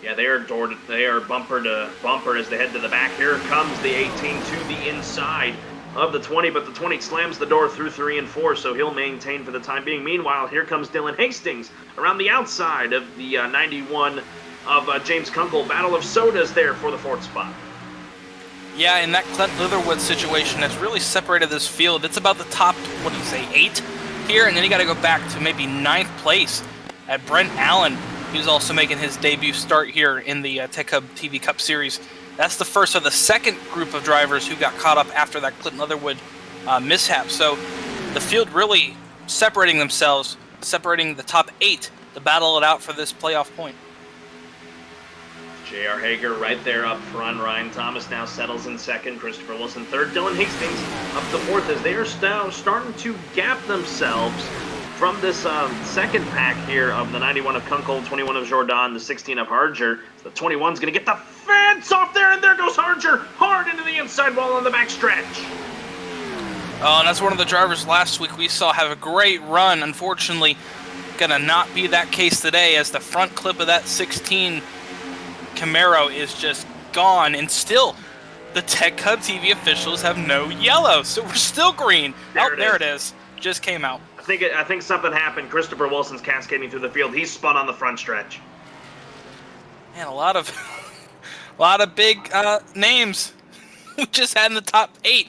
Yeah, they are bumper to bumper as they head to the back. Here comes the 18 to the inside of the 20, but the 20 slams the door through 3 and 4, so he'll maintain for the time being. Meanwhile, here comes Dylan Hastings around the outside of the 91 of James Kunkel. Battle of sodas there for the 4th spot. Yeah, in that Clint Leatherwood situation that's really separated this field. It's about the top, 8 here, and then you got to go back to maybe 9th place at Brent Allen. He was also making his debut start here in the Tech Hub TV Cup Series. That's the first of the second group of drivers who got caught up after that Clint Leatherwood mishap. So the field really separating themselves, separating the top 8 to battle it out for this playoff point. J.R. Hager right there up front. Ryan Thomas now settles in 2nd. Christopher Wilson 3rd. Dylan Hastings up to 4th as they are now starting to gap themselves from this 2nd pack here of the 91 of Kunkel, 21 of Jourdan, the 16 of Harger. The 21's going to get the fence off there, and there goes Harger hard into the inside wall on the back stretch. Oh, and that's one of the drivers last week we saw have a great run. Unfortunately, going to not be that case today as the front clip of that 16 Camaro is just gone, and still the Tech Hub TV officials have no yellow, so we're still green. There it is. Just came out. I think something happened. Christopher Wilson's cascading through the field. He's spun on the front stretch. Man, a lot of big names we just had in the top 8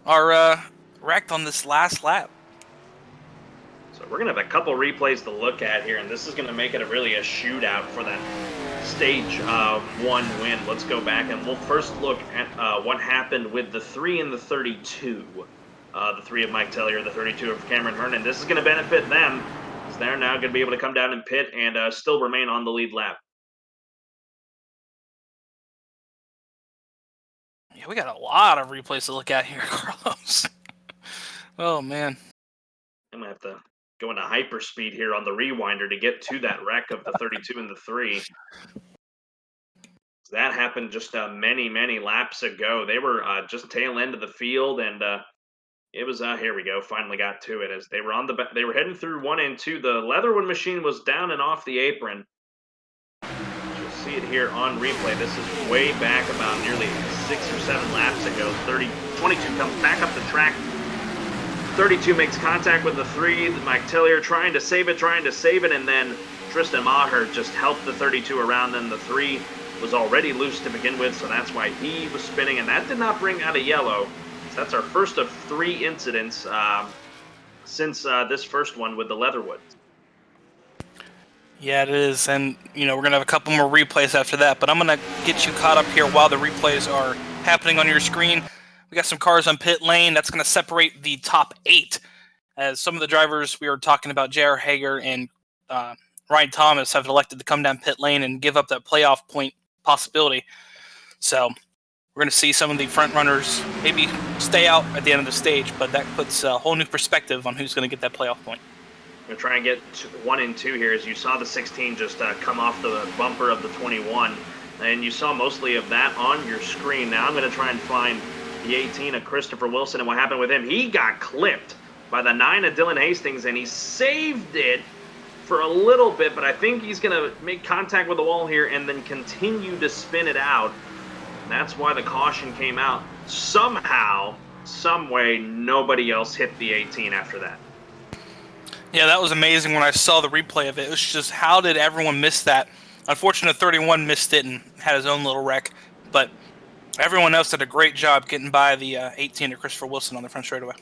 are wrecked on this last lap. So we're gonna have a couple replays to look at here, and this is gonna make it a shootout for that stage 1 win. Let's go back and we'll first look at what happened with the 3 and the 32. The 3 of Mike Tellier, the 32 of Cameron Hearn, and this is going to benefit them because they're now going to be able to come down and pit and still remain on the lead lap. Yeah, we got a lot of replays to look at here, Carlos. Oh, man. I'm going to have to go into hyperspeed here on the rewinder to get to that wreck of the 32 and the 3. That happened just many laps ago. They were just tail end of the field, and it was here we go. Finally got to it as they were they were heading through 1 and 2. The Leatherwood machine was down and off the apron. You'll see it here on replay. This is way back about nearly 6 or 7 laps ago. 22 comes back up the track. 32 makes contact with the 3. Mike Tellier trying to save it, and then Tristan Maher just helped the 32 around. Then the 3 was already loose to begin with, so that's why he was spinning, and that did not bring out a yellow. So that's our first of 3 incidents since this first one with the Leatherwoods. Yeah, it is, and we're going to have a couple more replays after that, but I'm going to get you caught up here while the replays are happening on your screen. We got some cars on pit lane. That's going to separate the top 8, as some of the drivers we were talking about, J.R. Hager and Ryan Thomas, have elected to come down pit lane and give up that playoff point possibility. So we're going to see some of the front runners maybe stay out at the end of the stage, but that puts a whole new perspective on who's going to get that playoff point. We're trying to get 1 and 2 here. As you saw the 16 just come off the bumper of the 21, and you saw mostly of that on your screen. Now I'm going to try and find the 18 of Christopher Wilson, and what happened with him. He got clipped by the 9 of Dylan Hastings, and he saved it for a little bit, but I think he's going to make contact with the wall here and then continue to spin it out. And that's why the caution came out. Somehow, some way, nobody else hit the 18 after that. Yeah, that was amazing when I saw the replay of it. It was just, how did everyone miss that? Unfortunately, 31 missed it and had his own little wreck, but everyone else did a great job getting by the 18 of Christopher Wilson on the front straightaway.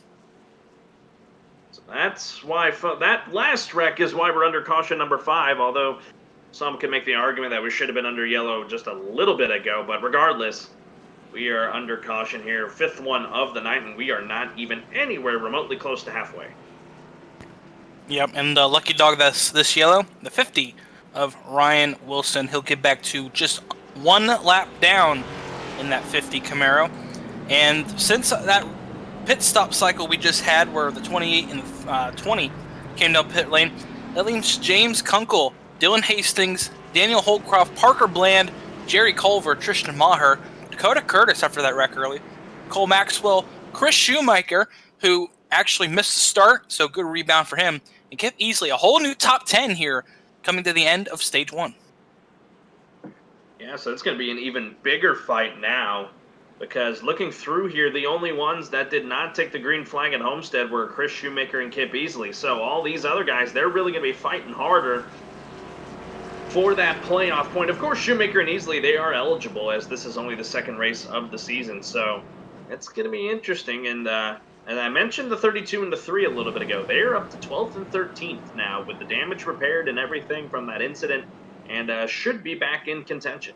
So that's why that last wreck is why we're under caution number 5, although some can make the argument that we should have been under yellow just a little bit ago, but regardless, we are under caution here. 5th one of the night, and we are not even anywhere remotely close to halfway. Yep, and the lucky dog that's this yellow, the 50 of Ryan Wilson. He'll get back to just 1 lap down in that 50 Camaro. And since that pit stop cycle we just had where the 28 and 20 came down pit lane, that leaves James Kunkel, Dylan Hastings, Daniel Holcroft, Parker Bland, Jerry Culver, Tristan Maher, Dakota Curtis after that wreck early, Cole Maxwell, Chris Shoemaker, who actually missed the start, so good rebound for him, and Kip Easley, a whole new top 10 here coming to the end of stage 1. Yeah, so it's going to be an even bigger fight now, because looking through here, the only ones that did not take the green flag at Homestead were Chris Shoemaker and Kip Easley. So all these other guys, they're really going to be fighting harder for that playoff point. Of course, Shoemaker and Easley, they are eligible, as this is only the 2nd race of the season. So it's going to be interesting. And I mentioned the 32 and the 3 a little bit ago. They're up to 12th and 13th now with the damage repaired and everything from that incident, and should be back in contention.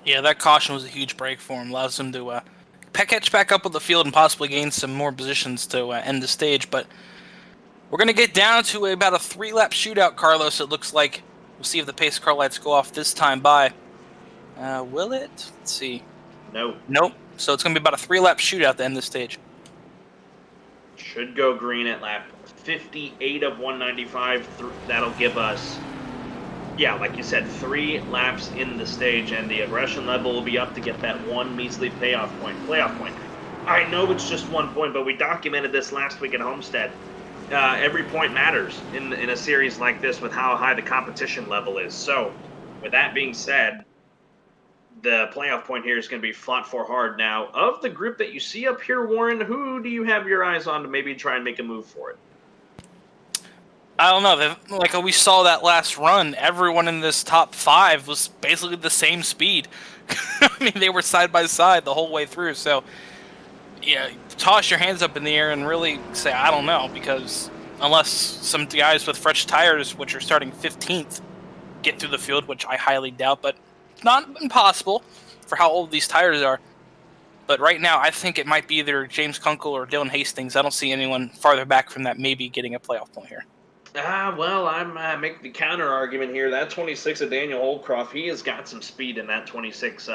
Yeah, that caution was a huge break for him. Allows him to catch back up with the field and possibly gain some more positions to end the stage. But we're going to get down to about a 3-lap shootout, Carlos, it looks like. We'll see if the pace car lights go off this time by. Will it? Let's see. No. Nope. So it's going to be about a 3-lap shootout to end the stage. Should go green at lap 58 of 195. That'll give us, yeah, like you said, 3 laps in the stage, and the aggression level will be up to get that 1 measly playoff point. I know it's just 1 point, but we documented this last week at Homestead. Every point matters in a series like this with how high the competition level is. So, with that being said, the playoff point here is going to be fought for hard. Now, of the group that you see up here, Warren, who do you have your eyes on to maybe try and make a move for it? I don't know. Like we saw that last run, everyone in this top 5 was basically the same speed. I mean, they were side by side the whole way through. So, yeah, toss your hands up in the air and really say, I don't know, because unless some guys with fresh tires, which are starting 15th, get through the field, which I highly doubt, but not impossible for how old these tires are. But right now, I think it might be either James Kunkel or Dylan Hastings. I don't see anyone farther back from that maybe getting a playoff point here. Well, I'm making the counter argument here. That 26 of Daniel Holcroft, he has got some speed in that 26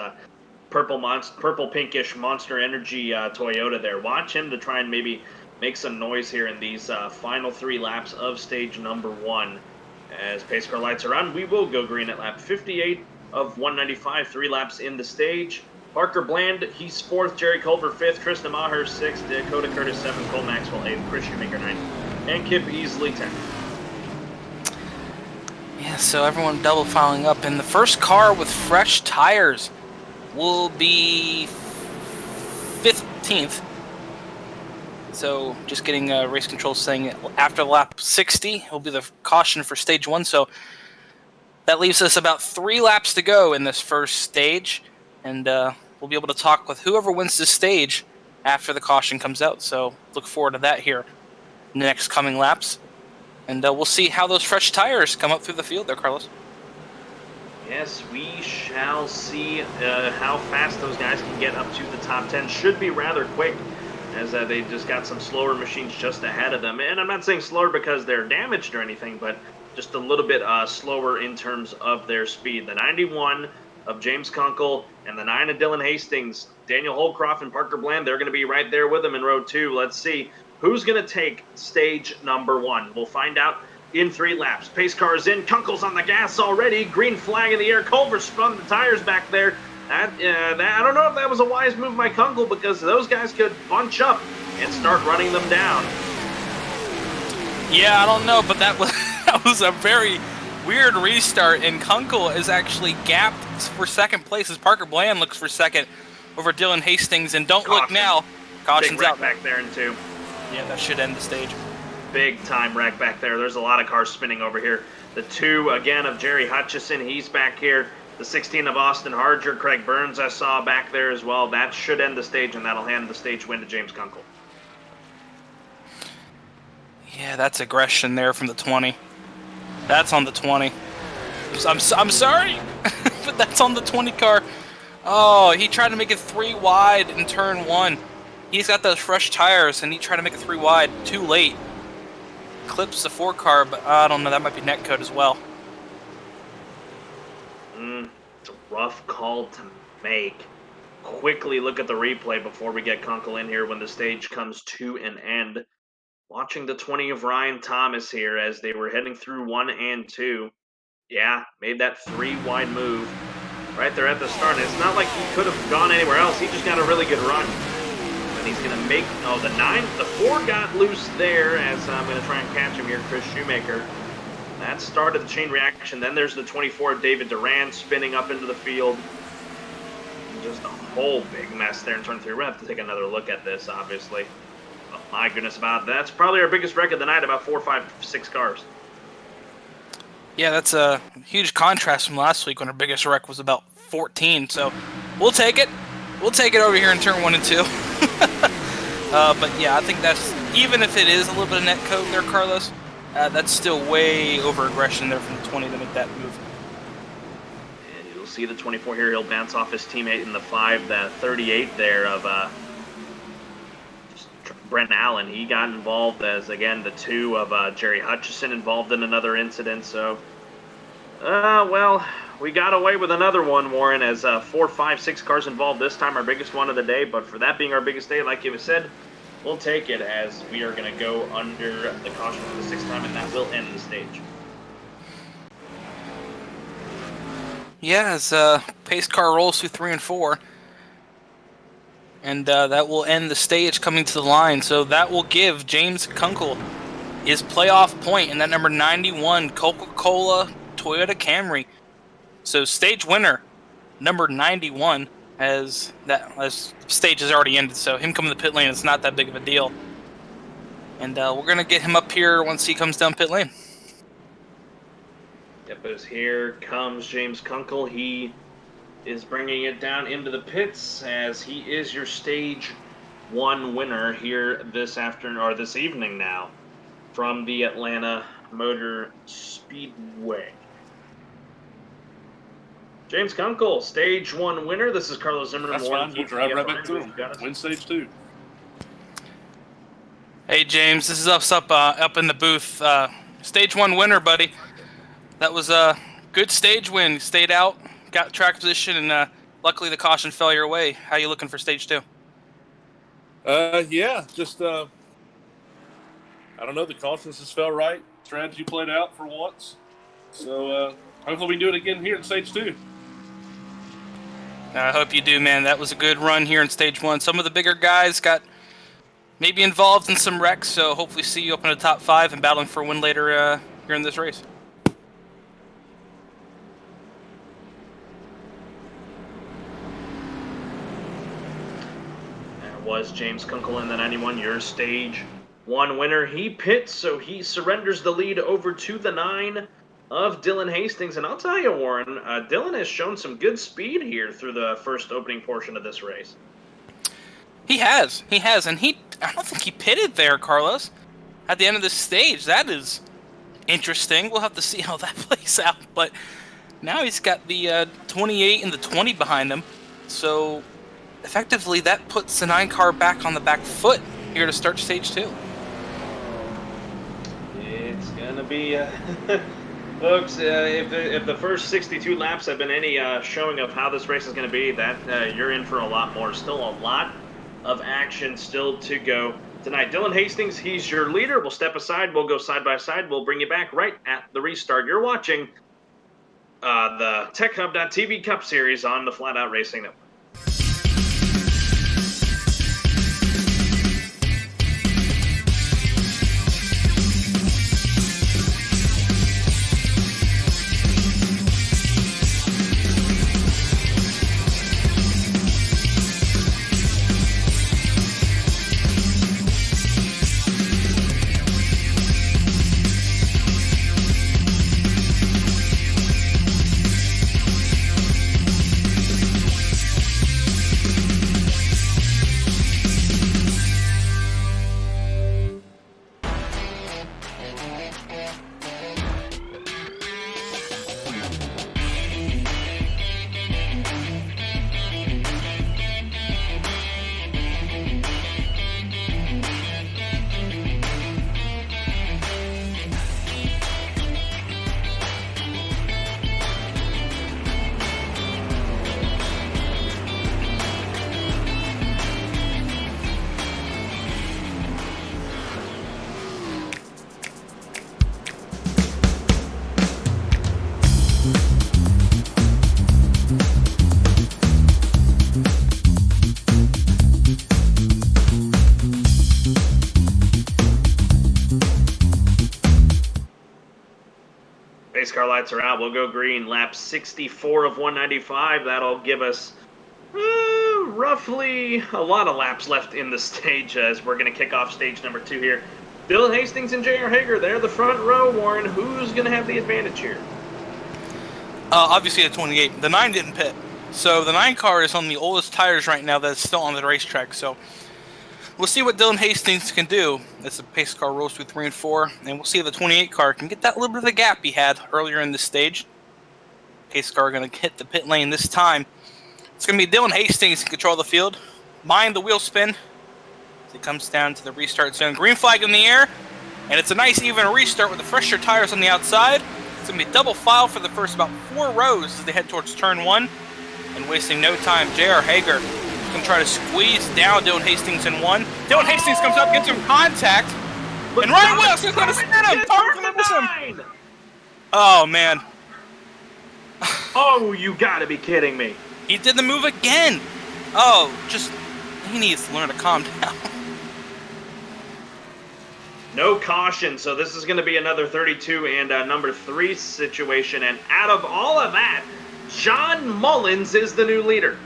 purple pinkish Monster Energy Toyota there. Watch him to try and maybe make some noise here in these final 3 laps of stage number 1. As pace car lights are on, we will go green at lap 58 of 195, 3 laps in the stage. Parker Bland, he's 4th, Jerry Culver 5th, Tristan Maher 6th, Dakota Curtis 7th, Cole Maxwell 8th, Chris Shoemaker 9th, and Kip Easley 10th. Yeah, so everyone double filing up, and the first car with fresh tires will be 15th. So just getting race control saying after lap 60 will be the caution for stage 1. So That leaves us about 3 laps to go in this first stage, and we'll be able to talk with whoever wins this stage after the caution comes out. So look forward to that here in the next coming laps, and we'll see how those fresh tires come up through the field there, Carlos. Yes, we shall see how fast those guys can get up to the top 10. Should be rather quick, as they just got some slower machines just ahead of them. And I'm not saying slower because they're damaged or anything, but just a little bit slower in terms of their speed. The 91 of James Kunkel and the 9 of Dylan Hastings, Daniel Holcroft and Parker Bland, they're going to be right there with them in row 2. Let's see who's going to take stage number 1. We'll find out in 3 laps. Pace car is in. Kunkel's on the gas already. Green flag in the air. Culver spun the tires back there. I don't know if that was a wise move by Kunkel, because those guys could bunch up and start running them down. Yeah, I don't know, but that was a very weird restart, and Kunkel is actually gapped for second place as Parker Bland looks for second over Dylan Hastings. And don't look now. Caution's big wreck out back there in 2. Yeah, that should end the stage. Big time wreck back there. There's a lot of cars spinning over here. The 2 again of Jerry Hutchison, he's back here. The 16 of Austin Harger, Craig Burns I saw back there as well. That should end the stage, and that'll hand the stage win to James Kunkel. Yeah, that's aggression there from the 20. That's on the 20. I'm sorry, but that's on the 20 car. Oh, he tried to make it 3 wide in turn 1. He's got those fresh tires, and he tried to make it 3 wide too late. Clips the 4 car, but I don't know, that might be netcode as well. It's a rough call to make. Quickly look at the replay before we get Kunkel in here when the stage comes to an end. Watching the 20 of Ryan Thomas here as they were heading through 1 and 2. Yeah, made that 3 wide move right there at the start. And it's not like he could have gone anywhere else. He just got a really good run. And he's going to make, the 4 got loose there as I'm going to try and catch him here, Chris Shoemaker. That started the chain reaction. Then there's the 24 of David Duran spinning up into the field. Just a whole big mess there in turn 3. We're going to have to take another look at this, obviously. Oh, my goodness, that's probably our biggest wreck of the night, about 4, 5, 6 cars. Yeah, that's a huge contrast from last week when our biggest wreck was about 14. So we'll take it. We'll take it over here in turn 1 and 2. But yeah, I think that's, even if it is a little bit of net code there, Carlos, that's still way over aggression there from the 20 to make that move. And you'll see the 24 here. He'll bounce off his teammate in the 5, the 38 there of Brent Allen. He got involved as, again, the 2 of Jerry Hutchison involved in another incident. So, well, we got away with another one, Warren, as 4, 5, 6 cars involved this time, our biggest one of the day. But for that being our biggest day, like you said, we'll take it as we are going to go under the caution for the 6th time, and that will end the stage. Yeah, as pace car rolls through 3 and 4. And that will end the stage coming to the line. So that will give James Kunkel his playoff point in that number 91 Coca-Cola Toyota Camry. So stage winner, number 91, as stage has already ended. So him coming to the pit lane is not that big of a deal. And we're going to get him up here once he comes down pit lane. Yep, as here comes James Kunkel. He is bringing it down into the pits as he is your stage 1 winner here this afternoon, or this evening now, from the Atlanta Motor Speedway. James Kunkel, stage 1 winner. This is Carlos Zimmerman. That's fine. We'll drive right back through him. Win stage 2. Hey James, this is us up in the booth. Stage 1 winner, buddy. That was a good stage win. Stayed out, got track position, and luckily the caution fell your way. How you looking for stage 2? Yeah, just I don't know. The cautions just felt right. Strategy played out for once. So hopefully we can do it again here in stage 2. I hope you do, man. That was a good run here in stage 1. Some of the bigger guys got maybe involved in some wrecks, so hopefully see you up in the top 5 and battling for a win later here in this race. Was James Kunkel in the 91, your stage 1 winner. He pits, so he surrenders the lead over to the 9 of Dylan Hastings. And I'll tell you, Warren, Dylan has shown some good speed here through the first opening portion of this race. He has, and I don't think he pitted there, Carlos, at the end of this stage. That is interesting. We'll have to see how that plays out, but now he's got the 28 and the 20 behind him, so effectively that puts the 9 car back on the back foot here to start stage 2. It's gonna be, folks. If the first 62 laps have been any showing of how this race is gonna be, that you're in for a lot more. Still a lot of action still to go tonight. Dylan Hastings, he's your leader. We'll step aside. We'll go side by side. We'll bring you back right at the restart. You're watching the TechHub.tv Cup Series on the Flatout Racing Network. Pace car lights are out. We'll go green. Lap 64 of 195. That'll give us roughly a lot of laps left in the stage as we're going to kick off stage number 2 here. Dylan Hastings and J.R. Hager, they're the front row. Warren, who's going to have the advantage here? Obviously the 28. The 9 didn't pit. So the 9 car is on the oldest tires right now that's still on the racetrack. So we'll see what Dylan Hastings can do as the pace car rolls through 3 and 4. And we'll see if the 28 car can get that little bit of the gap he had earlier in this stage. Pace car going to hit the pit lane this time. It's going to be Dylan Hastings in control of the field. Mind the wheel spin as it comes down to the restart zone. Green flag in the air. And it's a nice even restart with the fresher tires on the outside. It's going to be double file for the first about 4 rows as they head towards turn 1. And wasting no time, J.R. Hager going to try to squeeze down Dylan Hastings in 1. Dylan Hastings comes up, gets him contact. And Ryan Wilson's going to spin him. Thomas going to miss him. Oh, man. Oh, you got to be kidding me. He did the move again. Oh, he needs to learn to calm down. No caution, so this is going to be another 32 and number 3 situation. And out of all of that, John Mullins is the new leader.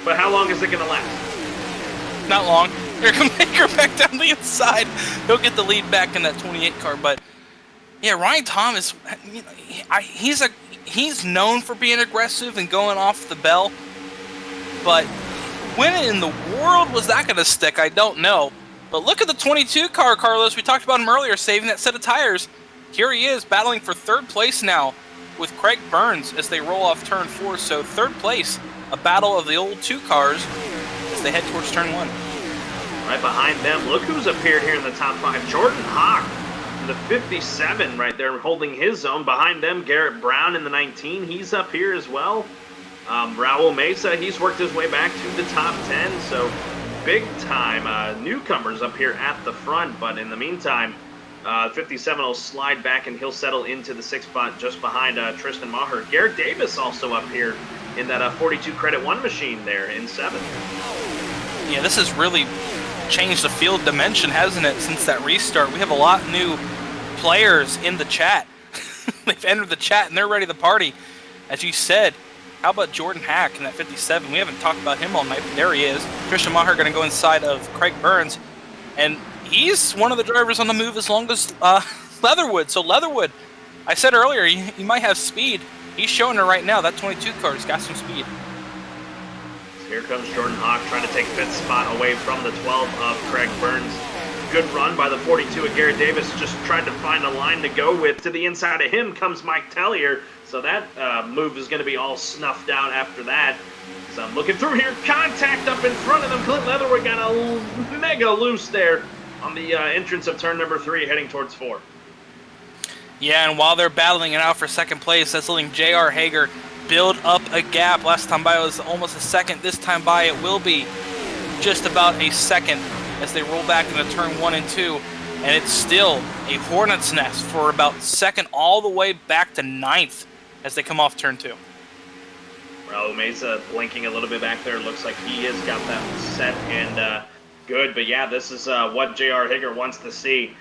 But how long is it going to last? Not long. Here comes Hager back down the inside. He'll get the lead back in that 28 car. But yeah, Ryan Thomas, he's known for being aggressive and going off the bell. But when in the world was that going to stick? I don't know. But look at the 22 car, Carlos. We talked about him earlier, saving that set of tires. Here he is, battling for 3rd place now with Craig Burns as they roll off turn 4. So 3rd place, a battle of the old 2 cars as they head towards turn 1. Right behind them, look who's appeared here in the top 5. Jordan Hawk, the 57 right there, holding his zone. Behind them, Garrett Brown in the 19. He's up here as well. Raul Mesa, he's worked his way back to the top 10. So big time newcomers up here at the front. But in the meantime, 57 will slide back and he'll settle into the 6th spot just behind Tristan Maher. Garrett Davis also up here in that 42 Credit 1 machine there in 7th. Yeah, this has really changed the field dimension, hasn't it, since that restart? We have a lot of new players in the chat. They've entered the chat and they're ready to party. As you said, how about Jordan Hack in that 57? We haven't talked about him all night, but there he is. Tristan Maher going to go inside of Craig Burns. And he's one of the drivers on the move as long as Leatherwood. So Leatherwood I said earlier, he might have speed. He's showing it right now. That 22 car's got some speed. Here comes Jordan Hawk trying to take fifth spot away from the 12 of Craig Burns. Good run by the 42 of Garrett Davis. Just tried to find a line to go with. To the inside of him comes Mike Tellier. So that move is going to be all snuffed out after that. So I'm looking through here. Contact up in front of them. Clint Leatherwood got a mega loose there on the entrance of turn number 3 heading towards 4. Yeah, and while they're battling it out for second place, that's letting J.R. Hager build up a gap. Last time by it was almost a second. This time by it will be just about a second as they roll back into turn 1 and 2. And it's still a hornet's nest for about second all the way back to 9th as they come off turn 2. Raul Mesa blinking a little bit back there. Looks like he has got that set and good. But yeah, this is what J.R. Hager wants to see.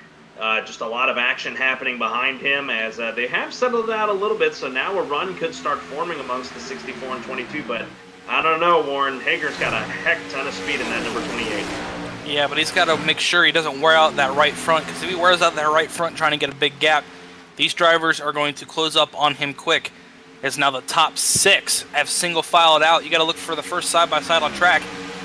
Just a lot of action happening behind him as they have settled out a little bit. So now a run could start forming amongst the 64 and 22. But I don't know, Warren. Hager's got a heck ton of speed in that number 28. Yeah, but he's got to make sure he doesn't wear out that right front, because if he wears out that right front trying to get a big gap, these drivers are going to close up on him quick. As now the top 6 have single filed out. You got to look for the first side-by-side on track.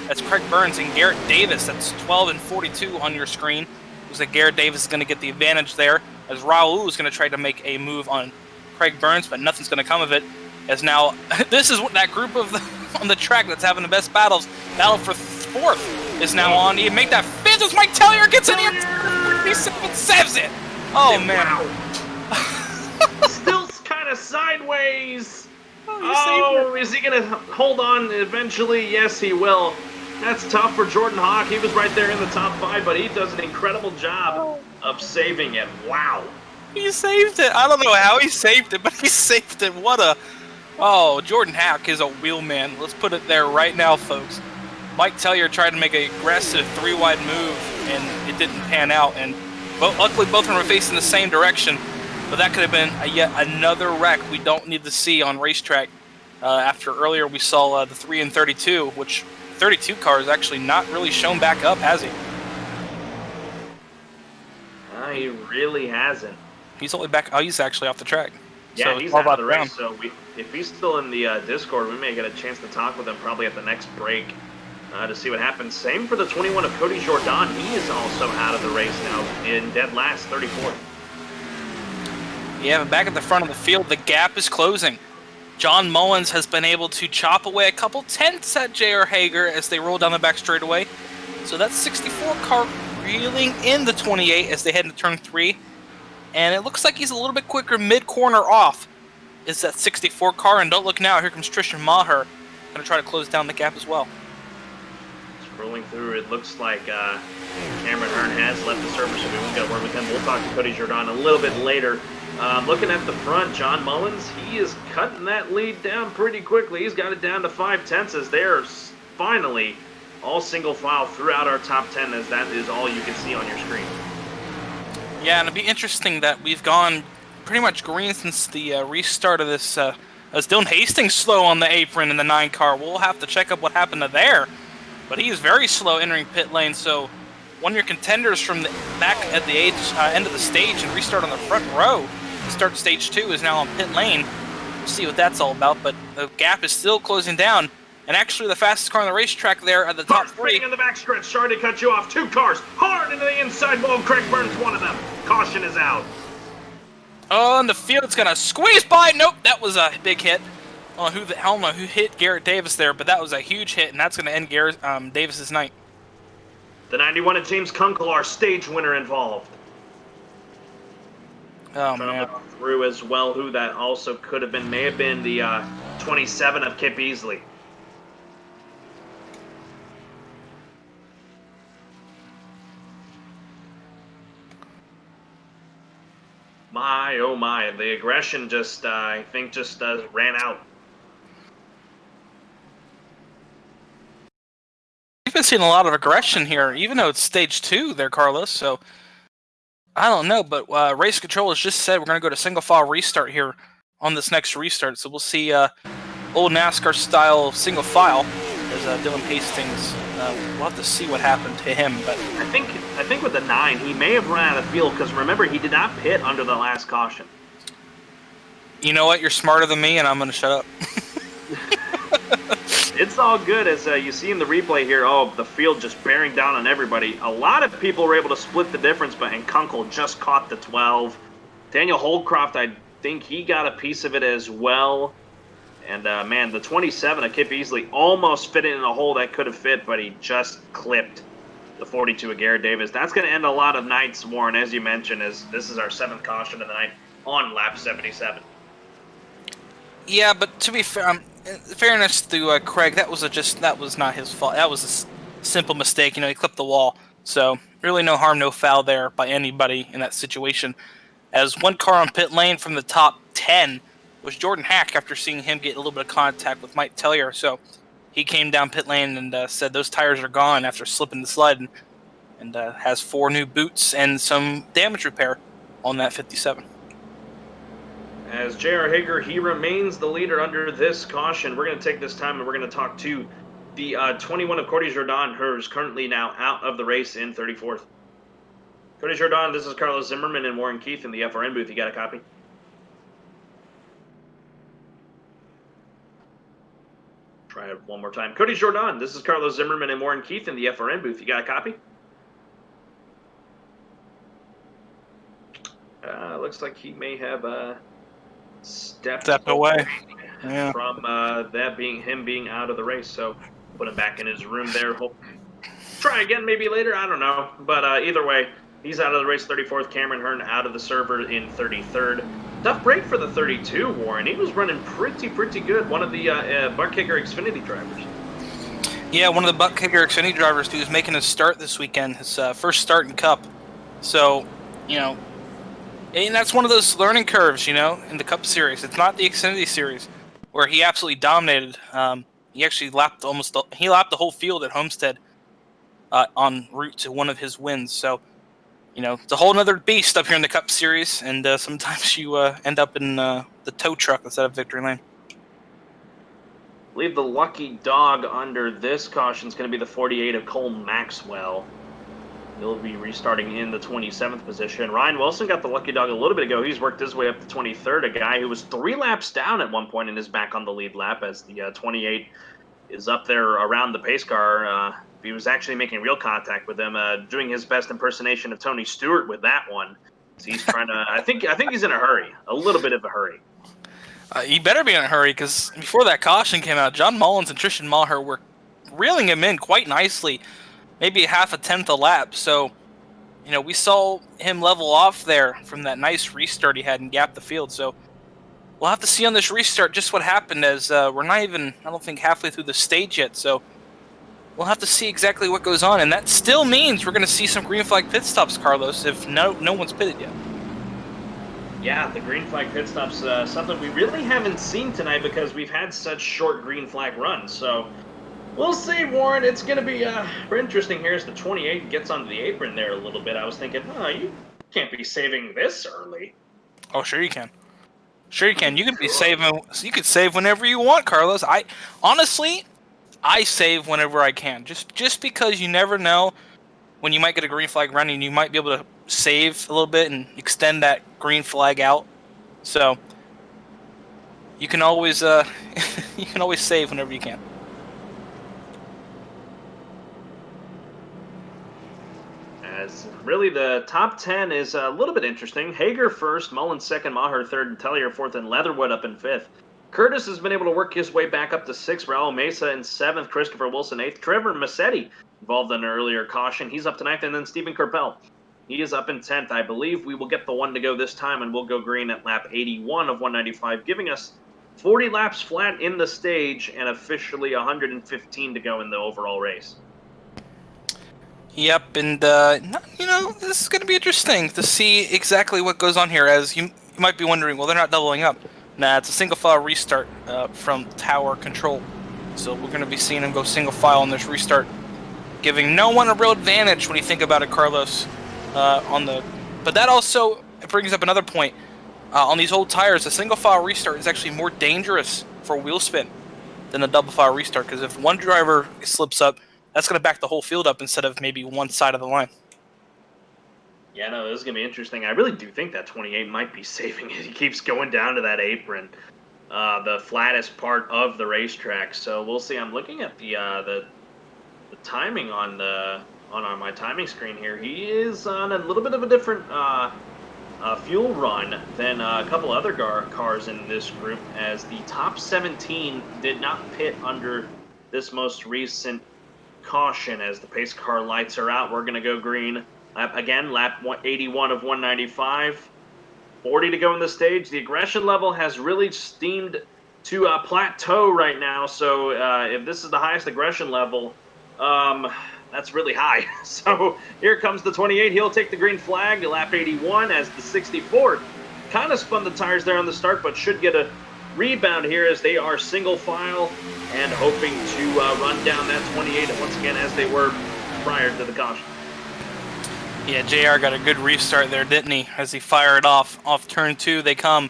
That's Craig Burns and Garrett Davis. That's 12 and 42 on your screen. Looks like Garrett Davis is going to get the advantage there, as Raul is going to try to make a move on Craig Burns, but nothing's going to come of it. As now, this is what that group of on the track that's having the best battles. Battle for 4th is now on. You make that 5th as Mike Tellier gets in here. He saves it. Oh, man. Wow. Still kind of sideways. Oh, is he going to hold on eventually? Yes, he will. That's tough for Jordan Hawk. He was right there in the top 5, but he does an incredible job of saving it. Wow. He saved it. I don't know how he saved it, but he saved it. What a... Oh, Jordan Hawk is a wheelman. Let's put it there right now, folks. Mike Tellier tried to make an aggressive 3-wide move, and it didn't pan out. And luckily, both of them are facing the same direction. But that could have been yet another wreck we don't need to see on racetrack. After earlier we saw the 3 and 32, which 32 car is actually not really shown back up, has he? He really hasn't. He's only back. Oh, he's actually off the track. Yeah, so he's out of the race. So if he's still in the Discord, we may get a chance to talk with him probably at the next break to see what happens. Same for the 21 of Cody Jordan. He is also out of the race now in dead last, 34th. Yeah, but back at the front of the field, the gap is closing. John Mullins has been able to chop away a couple tenths at J.R. Hager as they roll down the back straightaway. So that's 64 car reeling in the 28 as they head into turn 3. And it looks like he's a little bit quicker mid-corner off is that 64 car. And don't look now, here comes Tristan Maher. Going to try to close down the gap as well. Scrolling through, it looks like Cameron Hearn has left the service, so we won't get a word with him. We'll talk to Cody Jordan a little bit later. Looking at the front, John Mullins, he is cutting that lead down pretty quickly. He's got it down to 5/10 as they're finally all single file throughout our top 10, as that is all you can see on your screen. Yeah, and it'd be interesting that we've gone pretty much green since the restart of this. As Dylan Hastings slow on the apron in the 9 car. We'll have to check up what happened to there. But he is very slow entering pit lane, so one of your contenders from the back at the end of the stage and restart on the front row to start stage 2 is now on pit lane. We'll see what that's all about, but the gap is still closing down. And actually the fastest car on the racetrack there at the top 3. In the backstretch, sorry to cut you off. 2 cars, hard into the inside wall. Craig Burns, one of them. Caution is out. Oh, and the field's going to squeeze by. Nope, that was a big hit. I don't know who hit Garrett Davis there, but that was a huge hit, and that's going to end Davis's night. The 91 of James Kunkel, our stage winner, involved. Oh, Trying man. to look through as well who that also could have been. May have been the 27 of Kip Easley. My, oh my, the aggression just, I think, just ran out. We've been seeing a lot of aggression here, even though it's stage 2 there, Carlos, so I don't know, but Race Control has just said we're going to go to single file restart here on this next restart, so we'll see old NASCAR style single file as Dylan Hastings, we'll have to see what happened to him, but I think with the 9, he may have run out of fuel, because remember, he did not pit under the last caution. You know what? You're smarter than me, and I'm going to shut up. It's all good, as you see in the replay here. Oh, the field just bearing down on everybody. A lot of people were able to split the difference, and Kunkel just caught the 12. Daniel Holdcroft, I think he got a piece of it as well. And, man, the 27 of Kip Easley almost fit in a hole that could have fit, but he just clipped the 42 of Garrett Davis. That's going to end a lot of nights, Warren, as you mentioned, as this is our 7th caution of the night on lap 77. Yeah, but to be fair, fairness to Craig, that was not his fault. That was a simple mistake. He clipped the wall. So really, no harm, no foul there by anybody in that situation. As one car on pit lane from the top 10 was Jordan Hack, after seeing him get a little bit of contact with Mike Tellier. So he came down pit lane and said those tires are gone after slipping the sled, and has 4 new boots and some damage repair on that 57. As J.R. Hager, he remains the leader under this caution. We're going to take this time and we're going to talk to the 21 of Cody Jordan, who's currently now out of the race in 34th. Cody Jordan, this is Carlos Zimmerman and Warren Keith in the FRN booth. You got a copy? Try it one more time. Cody Jordan, this is Carlos Zimmerman and Warren Keith in the FRN booth. You got a copy? Looks like he may have stepped away from that being him being out of the race. So put him back in his room there. Try again maybe later. I don't know. But either way, he's out of the race. 34th. Cameron Hearn out of the server in 33rd. Tough break for the 32, Warren. He was running pretty good. One of the butt kicker Xfinity drivers. Yeah, one of the butt kicker Xfinity drivers who's making his start this weekend. His first start in Cup. So, and that's one of those learning curves, in the Cup Series. It's not the Xfinity Series, where he absolutely dominated. He actually lapped the whole field at Homestead en route to one of his wins. So, it's a whole other beast up here in the Cup Series, and sometimes you end up in the tow truck instead of victory lane. I believe the lucky dog under this caution is going to be the 48 of Cole Maxwell. He'll be restarting in the 27th position. Ryan Wilson got the lucky dog a little bit ago. He's worked his way up to 23rd, a guy who was 3 laps down at one point and is back on the lead lap, as the 28 is up there around the pace car. He was actually making real contact with him, doing his best impersonation of Tony Stewart with that one. So he's trying to. I think he's in a hurry, a little bit of a hurry. He better be in a hurry, because before that caution came out, John Mullins and Tristan Maher were reeling him in quite nicely. Maybe half a tenth a lap. So, we saw him level off there from that nice restart he had and gap the field. So, we'll have to see on this restart just what happened, as we're not even, I don't think, halfway through the stage yet. So, we'll have to see exactly what goes on. And that still means we're going to see some green flag pit stops, Carlos, if no one's pitted yet. Yeah, the green flag pit stops, something we really haven't seen tonight because we've had such short green flag runs. So, we'll see, Warren. It's going to be interesting here as the 28 gets onto the apron there a little bit. I was thinking, you can't be saving this early. Oh, sure you can. Sure you can. You can be saving. You could save whenever you want, Carlos. Honestly, I save whenever I can. Just because you never know when you might get a green flag running, you might be able to save a little bit and extend that green flag out. So you can always save whenever you can. As really the top 10 is a little bit interesting. Hager first, Mullins second, Maher third, and Tellier fourth, and Leatherwood up in fifth. Curtis has been able to work his way back up to 6th. Raul Mesa in 7th. Christopher Wilson 8th. Trevor Massetti involved in an earlier caution. He's up to 9th. And then Stephen Kerpel. He is up in 10th. I believe we will get the one to go this time, and we'll go green at lap 81 of 195, giving us 40 laps flat in the stage and officially 115 to go in the overall race. Yep, and this is going to be interesting to see exactly what goes on here, as you might be wondering, well, they're not doubling up. Nah, it's a single file restart from tower control. So we're going to be seeing him go single file on this restart, giving no one a real advantage when you think about it, Carlos. But that also brings up another point. On these old tires, a single file restart is actually more dangerous for wheel spin than a double file restart, because if one driver slips up, that's going to back the whole field up instead of maybe one side of the line. Yeah, no, this is going to be interesting. I really do think that 28 might be saving it. He keeps going down to that apron, the flattest part of the racetrack. So we'll see. I'm looking at the timing on my timing screen here. He is on a little bit of a different fuel run than a couple other cars in this group, as the top 17 did not pit under this most recent caution. As the pace car lights are out, we're going to go green. Lap 81 of 195. 40 to go in the stage. The aggression level has really steamed to a plateau right now, so if this is the highest aggression level, that's really high. So here comes the 28. He'll take the green flag, lap 81, as the 64 kind of spun the tires there on the start, but should get a rebound here as they are single file and hoping to run down that 28 once again as they were prior to the caution. Yeah, JR got a good restart there, didn't he? As he fired off turn 2, they come,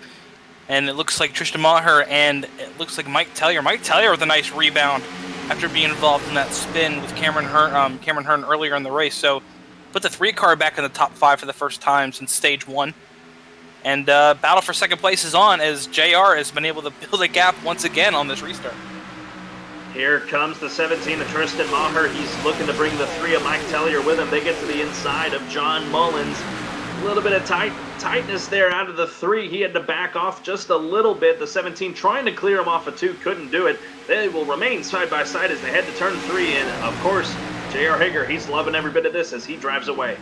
and it looks like Tristan Maher and it looks like Mike Tellier. Mike Tellier with a nice rebound after being involved in that spin with Cameron Hearn earlier in the race. So put the 3 car back in the top 5 for the first time since stage 1. And battle for second place is on as JR has been able to build a gap once again on this restart. Here comes the 17 of Tristan Maher. He's looking to bring the 3 of Mike Tellier with him. They get to the inside of John Mullins. A little bit of tightness there out of the 3. He had to back off just a little bit. The 17 trying to clear him off of 2, couldn't do it. They will remain side by side as they head to turn 3. And, of course, J.R. Hager, he's loving every bit of this as he drives away.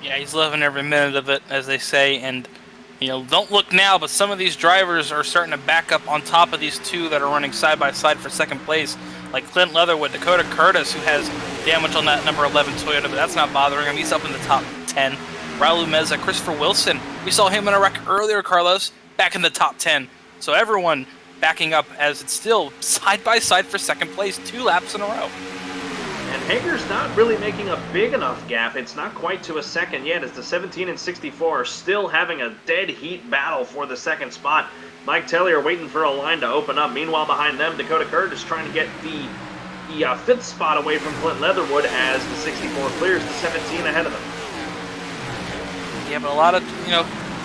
Yeah, he's loving every minute of it, as they say. And, you know, don't look now, but some of these drivers are starting to back up on top of these 2 that are running side by side for second place, like Clint Leatherwood, Dakota Curtis, who has damage on that number 11 Toyota, but that's not bothering him. He's up in the top 10. Raul Meza, Christopher Wilson, we saw him in a wreck earlier, Carlos, back in the top 10. So everyone backing up as it's still side by side for second place, 2 laps in a row. And Hager's not really making a big enough gap. It's not quite to a second yet, as the 17 and 64 are still having a dead heat battle for the second spot. Mike Tellier waiting for a line to open up. Meanwhile, behind them, Dakota Curtis trying to get the 5th spot away from Clint Leatherwood as the 64 clears the 17 ahead of them. Yeah, but a lot of,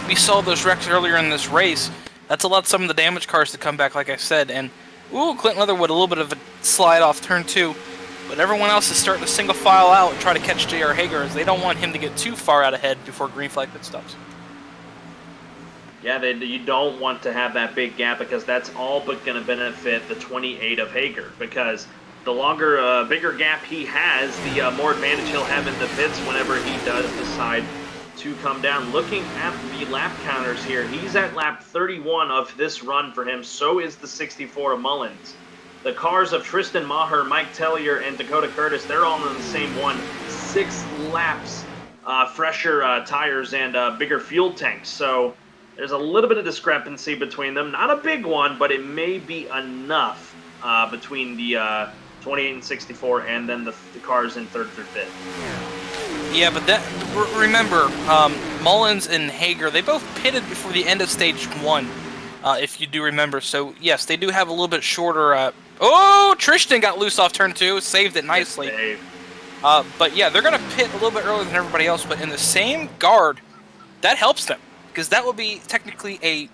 we saw those wrecks earlier in this race. That's a lot of some of the damage cars to come back, like I said. And, Clint Leatherwood, a little bit of a slide off turn 2. But everyone else is starting to single file out and try to catch J.R. Hager, as they don't want him to get too far out ahead before green flag pit stops. Yeah, you don't want to have that big gap, because that's all but going to benefit the 28 of Hager, because the longer, bigger gap he has, the more advantage he'll have in the pits whenever he does decide to come down. Looking at the lap counters here, he's at lap 31 of this run for him. So is the 64 of Mullins. The cars of Tristan Maher, Mike Tellier, and Dakota Curtis, they're all in the same one. 6 laps, fresher tires and bigger fuel tanks. So there's a little bit of discrepancy between them. Not a big one, but it may be enough between the 28 and 64 and then the cars in 3rd through 5th. Yeah, but remember, Mullins and Hager, they both pitted before the end of stage 1, if you do remember. So, yes, they do have a little bit shorter... Tristan got loose off turn 2, saved it nicely. But, yeah, they're going to pit a little bit earlier than everybody else, but in the same guard, that helps them, because that would be technically a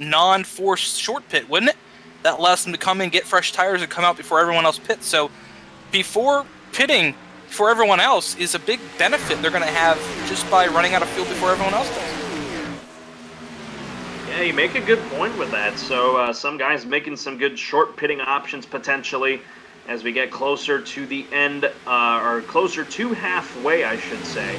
non-forced short pit, wouldn't it? That allows them to come in, get fresh tires, and come out before everyone else pits. So, before pitting... for everyone else is a big benefit they're going to have just by running out of fuel before everyone else does. Yeah, you make a good point with that. So some guys making some good short pitting options potentially as we get closer to the end, or closer to halfway, I should say.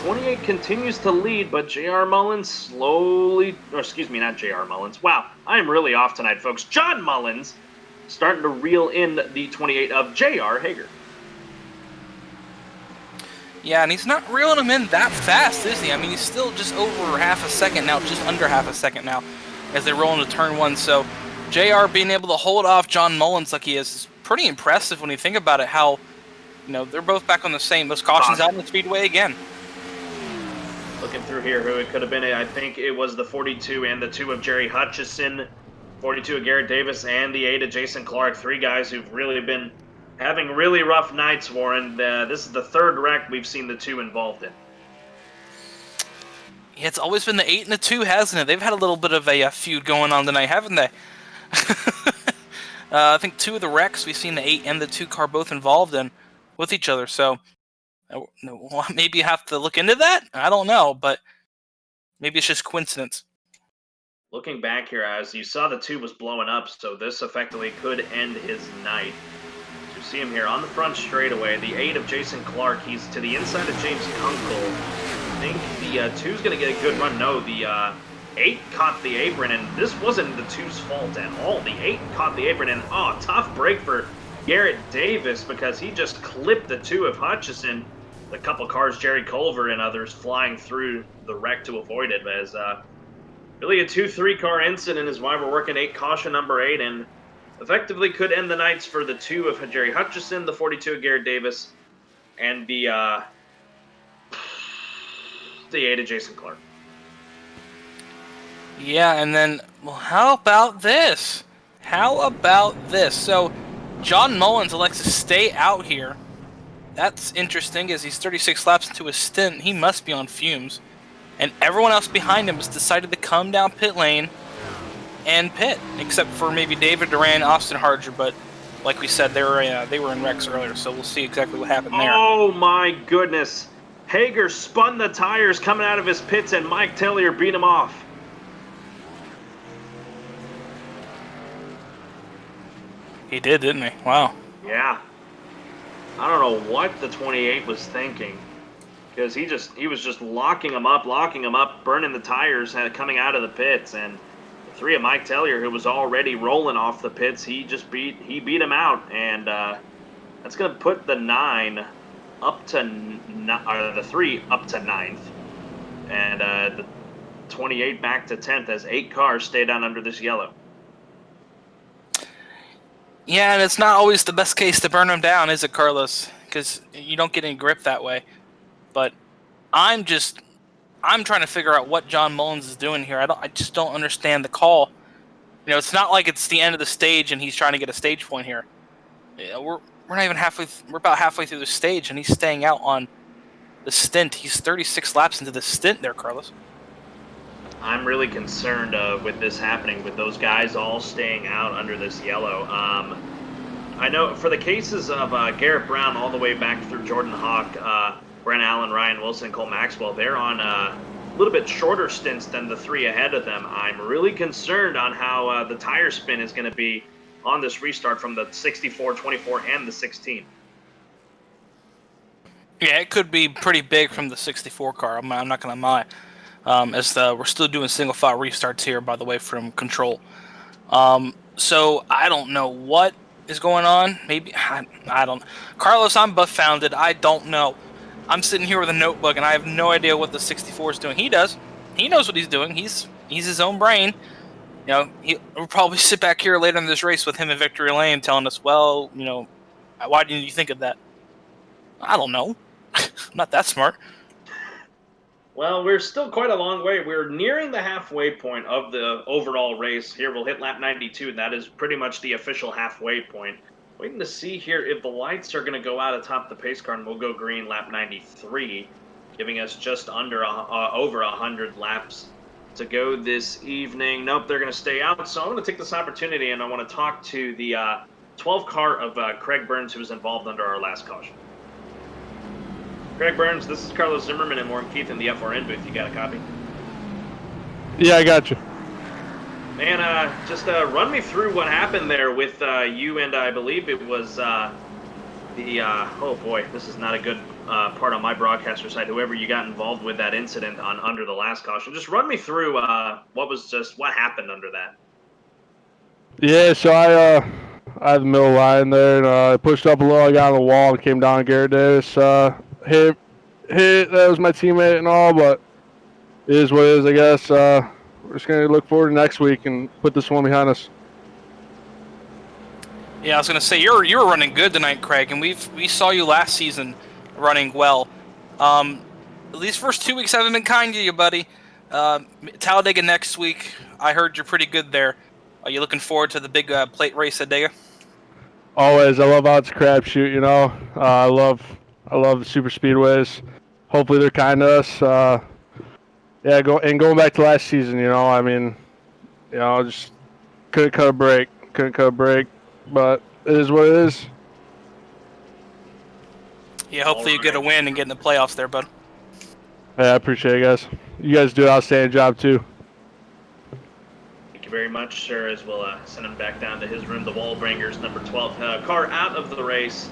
28 continues to lead, but J.R. Mullins slowly, or excuse me, not J.R. Mullins. Wow, I'm really off tonight, folks. John Mullins starting to reel in the 28 of J.R. Hager. Yeah, and he's not reeling him in that fast, is he? I mean, he's still just over half a second now, just under half a second now, as they roll into turn 1. So, JR being able to hold off John Mullins like he is pretty impressive when you think about it, how, they're both back on the same. Those cautions out in the speedway again. Looking through here, who it could have been, I think it was the 42 and the 2 of Jerry Hutchison, 42 of Garrett Davis, and the 8 of Jason Clark. 3 guys who've really been having really rough nights, Warren. This is the 3rd wreck we've seen the 2 involved in. Yeah, it's always been the 8 and the 2, hasn't it? They've had a little bit of a feud going on tonight, haven't they? I think 2 of the wrecks we've seen the 8 and the 2 car both involved in with each other. So maybe you have to look into that. I don't know, but maybe it's just coincidence. Looking back here, as you saw, the 2 was blowing up, so this effectively could end his night. You see him here on the front straightaway. The 8 of Jason Clark, he's to the inside of James Kunkel. I think the 2's going to get a good run. No, the 8 caught the apron, and this wasn't the 2's fault at all. The 8 caught the apron, and tough break for Garrett Davis because he just clipped the 2 of Hutchison. A couple cars, Jerry Culver and others, flying through the wreck to avoid it. As really a 2-3 car incident is why we're working 8 caution number 8, and effectively could end the nights for the 2 of Jerry Hutchison, the 42 of Garrett Davis, and the 8 of Jason Clark. Yeah, and then, well, how about this? How about this? So, John Mullins elects to stay out here. That's interesting, as he's 36 laps into his stint. He must be on fumes. And everyone else behind him has decided to come down pit lane and pit, except for maybe David Duran, Austin Harger, but like we said, they were in wrecks earlier, so we'll see exactly what happened there. Oh my goodness. Hager spun the tires coming out of his pits, and Mike Tellier beat him off. He did, didn't he? Wow. Yeah. I don't know what the 28 was thinking, because he was just locking him up, burning the tires coming out of the pits, and the 3 of Mike Tellier, who was already rolling off the pits, he beat him out, and that's going to put the 9 up to the 3 up to 9th, and the 28 back to 10th as 8 cars stay down under this yellow. Yeah, and it's not always the best case to burn them down, is it, Carlos? Because you don't get any grip that way. But I'm trying to figure out what John Mullins is doing here. I just don't understand the call. You know, it's not like it's the end of the stage and he's trying to get a stage point here. We're not even halfway. We're about halfway through the stage and he's staying out on the stint. He's 36 laps into the stint there, Carlos. I'm really concerned with this happening, with those guys all staying out under this yellow. I know for the cases of Garrett Brown all the way back through Jordan Hawk, Brent Allen, Ryan Wilson, Cole Maxwell, they're on a little bit shorter stints than the 3 ahead of them. I'm really concerned on how the tire spin is going to be on this restart from the 64, 24, and the 16. Yeah, it could be pretty big from the 64 car. I'm not going to lie. We're still doing single file restarts here, by the way, from Control. So I don't know what is going on. Maybe I don't. Carlos, I'm buff-founded. I don't know. I'm sitting here with a notebook, and I have no idea what the 64 is doing. He does. He knows what he's doing. He's his own brain. You know, we'll probably sit back here later in this race with him in victory lane, telling us, well, you know, why didn't you think of that? I don't know. I'm not that smart. Well, we're still quite a long way. We're nearing the halfway point of the overall race. Here we'll hit lap 92, and that is pretty much the official halfway point. Waiting to see here if the lights are going to go out atop the pace car, and we'll go green lap 93, giving us just under over 100 laps to go this evening. Nope, they're going to stay out. So I'm going to take this opportunity, and I want to talk to the 12 car of Craig Burns, who was involved under our last caution. Craig Burns, this is Carlos Zimmerman and Warren Keith in the FRN booth. You got a copy? Yeah, I got you. Man, just run me through what happened there with you and I believe it was oh boy, this is not a good part on my broadcaster side. Whoever you got involved with that incident on under the last caution, just run me through what happened under that. Yeah, so I had the middle line there, and I pushed up a little. I got on the wall and came down. Garrett Davis hit. That was my teammate and all, but it is what it is, I guess. We're just gonna look forward to next week and put this one behind us. Yeah, I was gonna say you were running good tonight, Craig, and we saw you last season running well. These first 2 weeks haven't been kind to you, buddy. Talladega next week. I heard you're pretty good there. Are you looking forward to the big plate race at Dega? Always. I love how it's a crapshoot. You know, I love the super speedways. Hopefully they're kind to us. Yeah, going back to last season, I mean, just couldn't cut a break. But it is what it is. Yeah, hopefully you get a win and get in the playoffs there, bud. Yeah, I appreciate it, guys. You guys do an outstanding job, too. Thank you very much, sir, as we'll send him back down to his room. The Wallbringers, number 12 car out of the race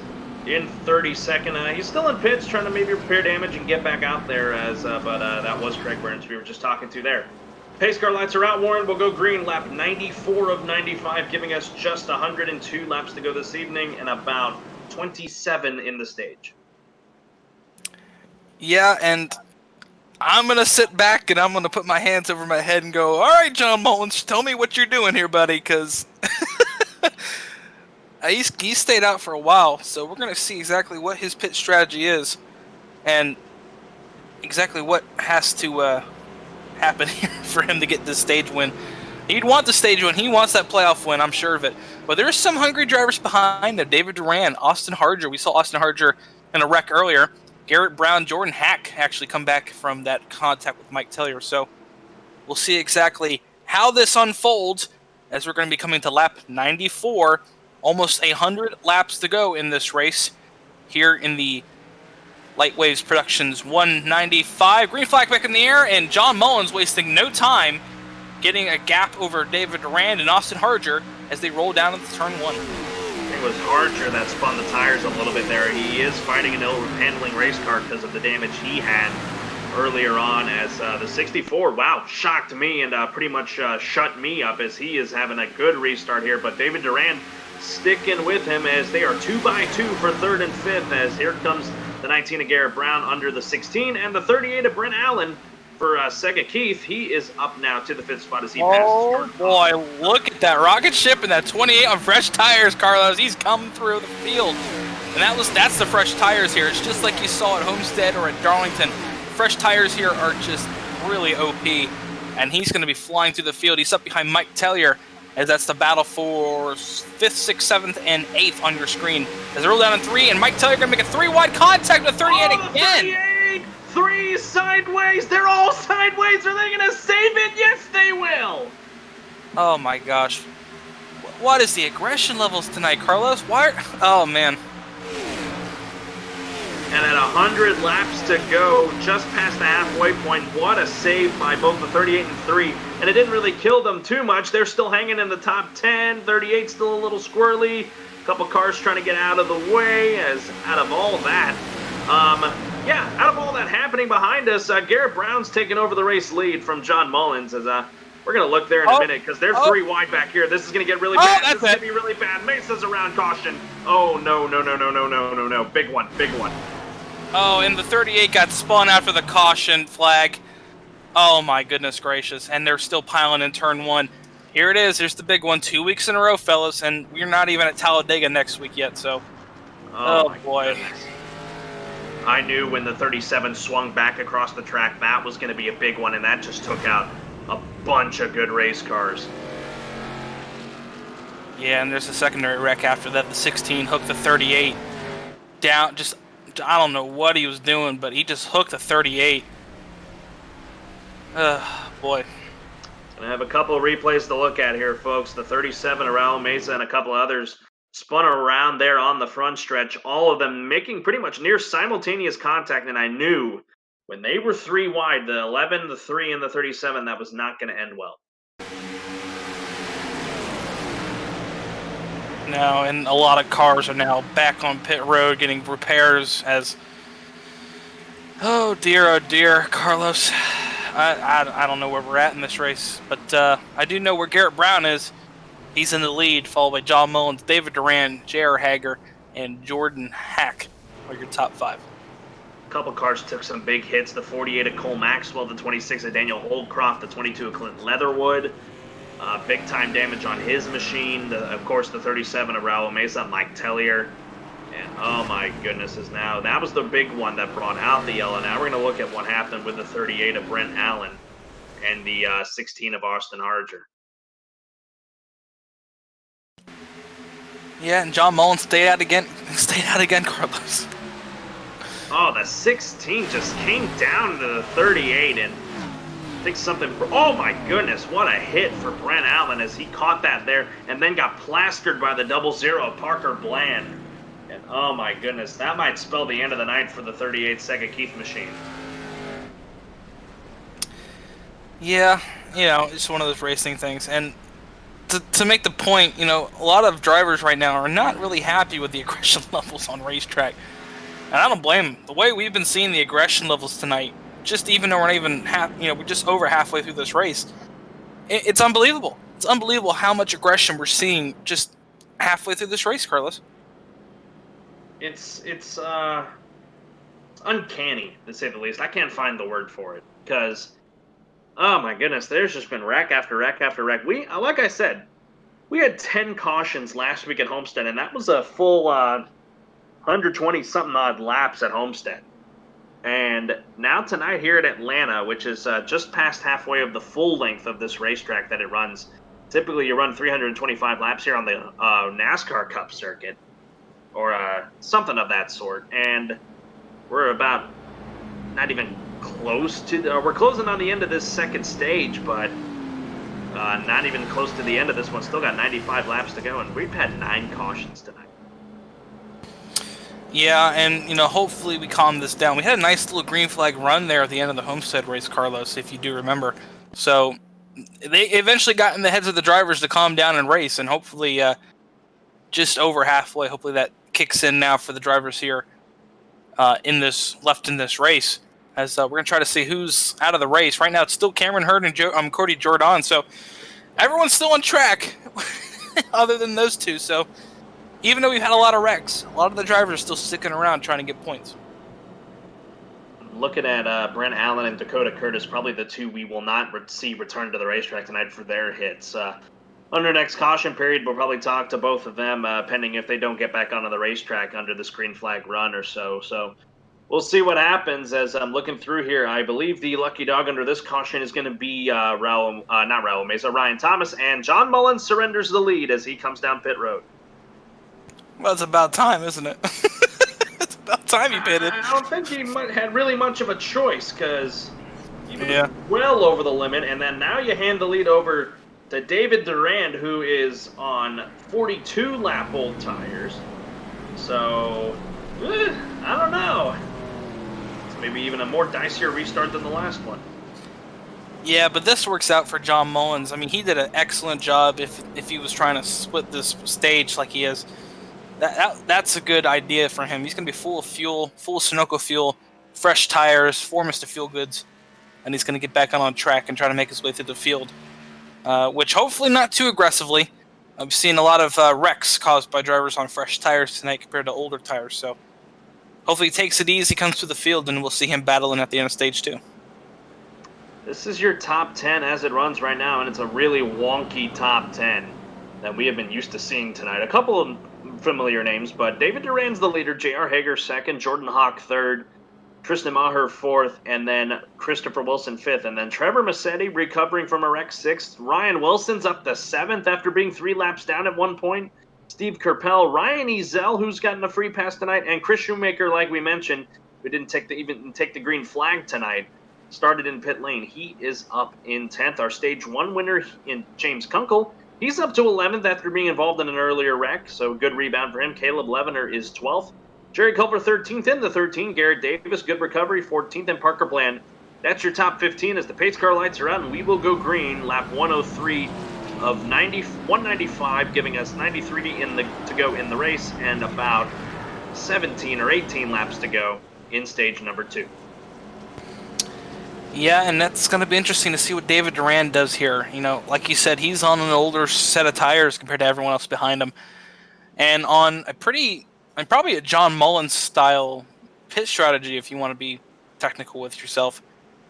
in 32nd. He's still in pits, trying to maybe repair damage and get back out there, but that was Craig Burns we were just talking to there. Pace car lights are out, Warren. We'll go green, lap 94 of 95, giving us just 102 laps to go this evening and about 27 in the stage. Yeah, and I'm going to sit back and I'm going to put my hands over my head and go, all right, John Mullins, tell me what you're doing here, buddy, because he stayed out for a while, so we're going to see exactly what his pit strategy is and exactly what has to happen here for him to get this stage win. He'd want the stage win. He wants that playoff win, I'm sure of it. But there's some hungry drivers behind them. David Duran, Austin Harger. We saw Austin Harger in a wreck earlier. Garrett Brown, Jordan Hack actually come back from that contact with Mike Tellier. So we'll see exactly how this unfolds as we're going to be coming to lap 94. Almost 100 laps to go in this race here in the Light Waves Productions 195. Green flag back in the air, and John Mullins wasting no time getting a gap over David Durand and Austin Harger as they roll down into turn 1. It was Harger that spun the tires a little bit there. He is fighting an ill-handling race car because of the damage he had earlier on as the 64, wow, shocked me and pretty much shut me up as he is having a good restart here. But David Durand sticking with him as they are 2x2 for 3rd and 5th as here comes the 19 of Garrett Brown under the 16 and the 38 of Brent Allen for Sega Keith. He is up now to the 5th spot as he passes. Oh boy, look at that rocket ship and that 28 on fresh tires, Carlos. He's coming through the field. And that's the fresh tires here. It's just like you saw at Homestead or at Darlington. Fresh tires here are just really OP. And he's going to be flying through the field. He's up behind Mike Tellier as that's the battle for 5th, 6th, 7th, and 8th on your screen. As they roll down in 3, and Mike Tellier going to make a 3-wide contact with 38 again. 38! 3 sideways! They're all sideways! Are they going to save it? Yes, they will! Oh my gosh. What is the aggression levels tonight, Carlos? Why? Oh man. And at 100 laps to go, just past the halfway point, what a save by both the 38 and 3. And it didn't really kill them too much. They're still hanging in the top 10. 38 still a little squirrely. A couple cars trying to get out of the way as out of all that. Out of all that happening behind us, Garrett Brown's taking over the race lead from John Mullins as we're going to look there in a minute because they're 3 wide back here. This is going to get really bad. This is going to be really bad. Mesa's around, caution. Oh, no. Big one. Oh, and the 38 got spun out for the caution flag. Oh my goodness gracious. And they're still piling in turn 1. Here it is. Here's the big one. 2 weeks in a row, fellas. And we're not even at Talladega next week yet, so. Oh boy. Goodness. I knew when the 37 swung back across the track, that was going to be a big one, and that just took out a bunch of good race cars. Yeah, and there's a secondary wreck after that. The 16 hooked the 38 down. I don't know what he was doing, but he just hooked the 38. Boy. Gonna have a couple of replays to look at here, folks. The 37, Raul Mesa, and a couple of others spun around there on the front stretch, all of them making pretty much near simultaneous contact, and I knew when they were 3 wide, the 11, the 3, and the 37, that was not going to end well. No, and a lot of cars are now back on pit road getting repairs as... Oh dear, Carlos. I don't know where we're at in this race, but I do know where Garrett Brown is. He's in the lead, followed by John Mullins, David Duran, J.R. Hager, and Jordan Hack are your top 5. A couple cars took some big hits. The 48 of Cole Maxwell, the 26 of Daniel Holdcroft, the 22 of Clint Leatherwood. Big-time damage on his machine. Of course, the 37 of Raul Mesa, Mike Tellier. And oh my goodness, that was the big one that brought out the yellow. Now we're going to look at what happened with the 38 of Brent Allen and the 16 of Austin Harger. Yeah, and John Mullins stayed out again, Carlos. Oh, the 16 just came down to the 38, and think something. Oh my goodness! What a hit for Brent Allen as he caught that there and then got plastered by the 00 of Parker Bland. And oh my goodness, that might spell the end of the night for the 38 Sega Keith machine. Yeah, it's one of those racing things. And to make the point, a lot of drivers right now are not really happy with the aggression levels on racetrack. And I don't blame them. The way we've been seeing the aggression levels tonight, just even though we're not even we're just over halfway through this race, it's unbelievable. It's unbelievable how much aggression we're seeing just halfway through this race, Carlos. It's uncanny, to say the least. I can't find the word for it because, oh my goodness, there's just been wreck after wreck after wreck. Like I said, we had 10 cautions last week at Homestead, and that was a full 120-something odd laps at Homestead. And now tonight here at Atlanta, which is just past halfway of the full length of this racetrack that it runs. Typically, you run 325 laps here on the NASCAR Cup circuit, or something of that sort. And we're about not even close to we're closing on the end of this second stage, but not even close to the end of this one. Still got 95 laps to go, and we've had 9 cautions tonight. Yeah, and hopefully we calm this down. We had a nice little green flag run there at the end of the Homestead race, Carlos, if you do remember. So they eventually got in the heads of the drivers to calm down and race, and hopefully just over halfway, hopefully that kicks in now for the drivers here in this race. As we're going to try to see who's out of the race. Right now it's still Cameron Hurd and Cody Jordan, so everyone's still on track other than those two. So even though we've had a lot of wrecks, a lot of the drivers are still sticking around trying to get points. Looking at Brent Allen and Dakota Curtis, probably the two we will not see return to the racetrack tonight for their hits. Under next caution period, we'll probably talk to both of them, pending if they don't get back onto the racetrack under this green flag run or so. So we'll see what happens. As I'm looking through here, I believe the lucky dog under this caution is going to be Ryan Thomas, and John Mullins surrenders the lead as he comes down pit road. Well, it's about time, isn't it? It's about time he pitted. I don't think he had really much of a choice, because he was well over the limit, and then now you hand the lead over to David Durand, who is on 42-lap old tires. So, I don't know. It's maybe even a more dicier restart than the last one. Yeah, but this works out for John Mullins. I mean, he did an excellent job if he was trying to split this stage like he is. That's a good idea for him. He's going to be full of fuel, full of Sunoco fuel, fresh tires, 4 Mr. Fuel Goods, and he's going to get back on track and try to make his way through the field, which hopefully not too aggressively. I've seen a lot of wrecks caused by drivers on fresh tires tonight compared to older tires, so hopefully he takes it easy, comes through the field, and we'll see him battling at the end of stage 2. This is your top 10 as it runs right now, and it's a really wonky top 10 that we have been used to seeing tonight. A couple of familiar names, but David Durand's the leader, J.R. Hager second, Jordan Hawk third, Tristan Maher fourth, and then Christopher Wilson fifth, and then Trevor Massetti recovering from a wreck sixth. Ryan Wilson's up to seventh after being 3 laps down at one point. Steve Kerpel, Ryan Ezel, who's gotten a free pass tonight, and Chris Shoemaker, like we mentioned, who didn't even take the green flag tonight, started in pit lane. He is up in 10th. Our stage 1 winner in James Kunkel, he's up to 11th after being involved in an earlier wreck, so good rebound for him. Caleb Levener is 12th. Jerry Culver 13th in the 13. Garrett Davis, good recovery, 14th. And Parker Bland. That's your top 15 as the pace car lights are out, and we will go green. Lap 103 of 195, giving us 93 to go in the race, and about 17 or 18 laps to go in stage number 2. Yeah, and that's going to be interesting to see what David Durand does here. Like you said, he's on an older set of tires compared to everyone else behind him. And on probably a John Mullins style pit strategy if you want to be technical with yourself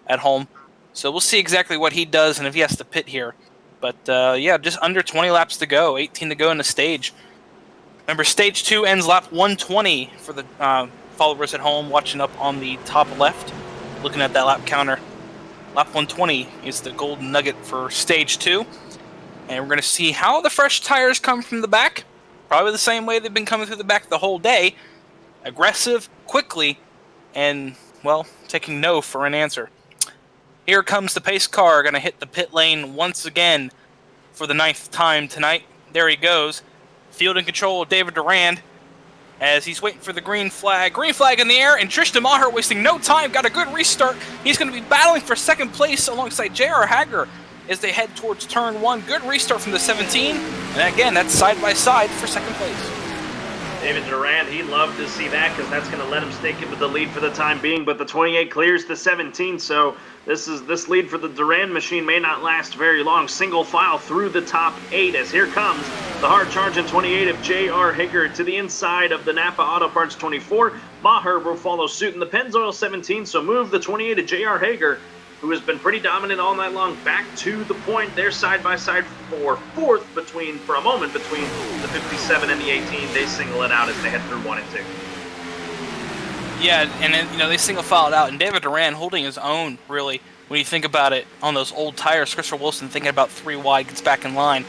at home. So we'll see exactly what he does and if he has to pit here. But just under 20 laps to go, 18 to go in the stage. Remember, stage 2 ends lap 120 for the followers at home watching up on the top left, looking at that lap counter. Lap 120 is the golden nugget for stage 2. And we're going to see how the fresh tires come from the back. Probably the same way they've been coming through the back the whole day. Aggressive, quickly, and, taking no for an answer. Here comes the pace car, going to hit the pit lane once again for the 9th time tonight. There he goes. Field and control of David Durand as he's waiting for the green flag. Green flag in the air, and Tristan Maher wasting no time. Got a good restart. He's going to be battling for second place alongside J.R. Hager as they head towards turn 1. Good restart from the 17. And again, that's side by side for second place. David Durand, he'd love to see that because that's going to let him stay with the lead for the time being. But the 28 clears the 17, so this lead for the Durand machine may not last very long. Single file through the top 8 as here comes the hard charge in 28 of J.R. Hager to the inside of the Napa Auto Parts 24. Maher will follow suit in the Pennzoil 17, so move the 28 of J.R. Hager, who has been pretty dominant all night long, back to the point. They're side by side for 4th for a moment between the 57 and the 18. They single it out as they head through 1 and 2. Yeah, and then, they single filed out, and David Durand holding his own, really, when you think about it, on those old tires. Christopher Wilson thinking about 3 wide, gets back in line.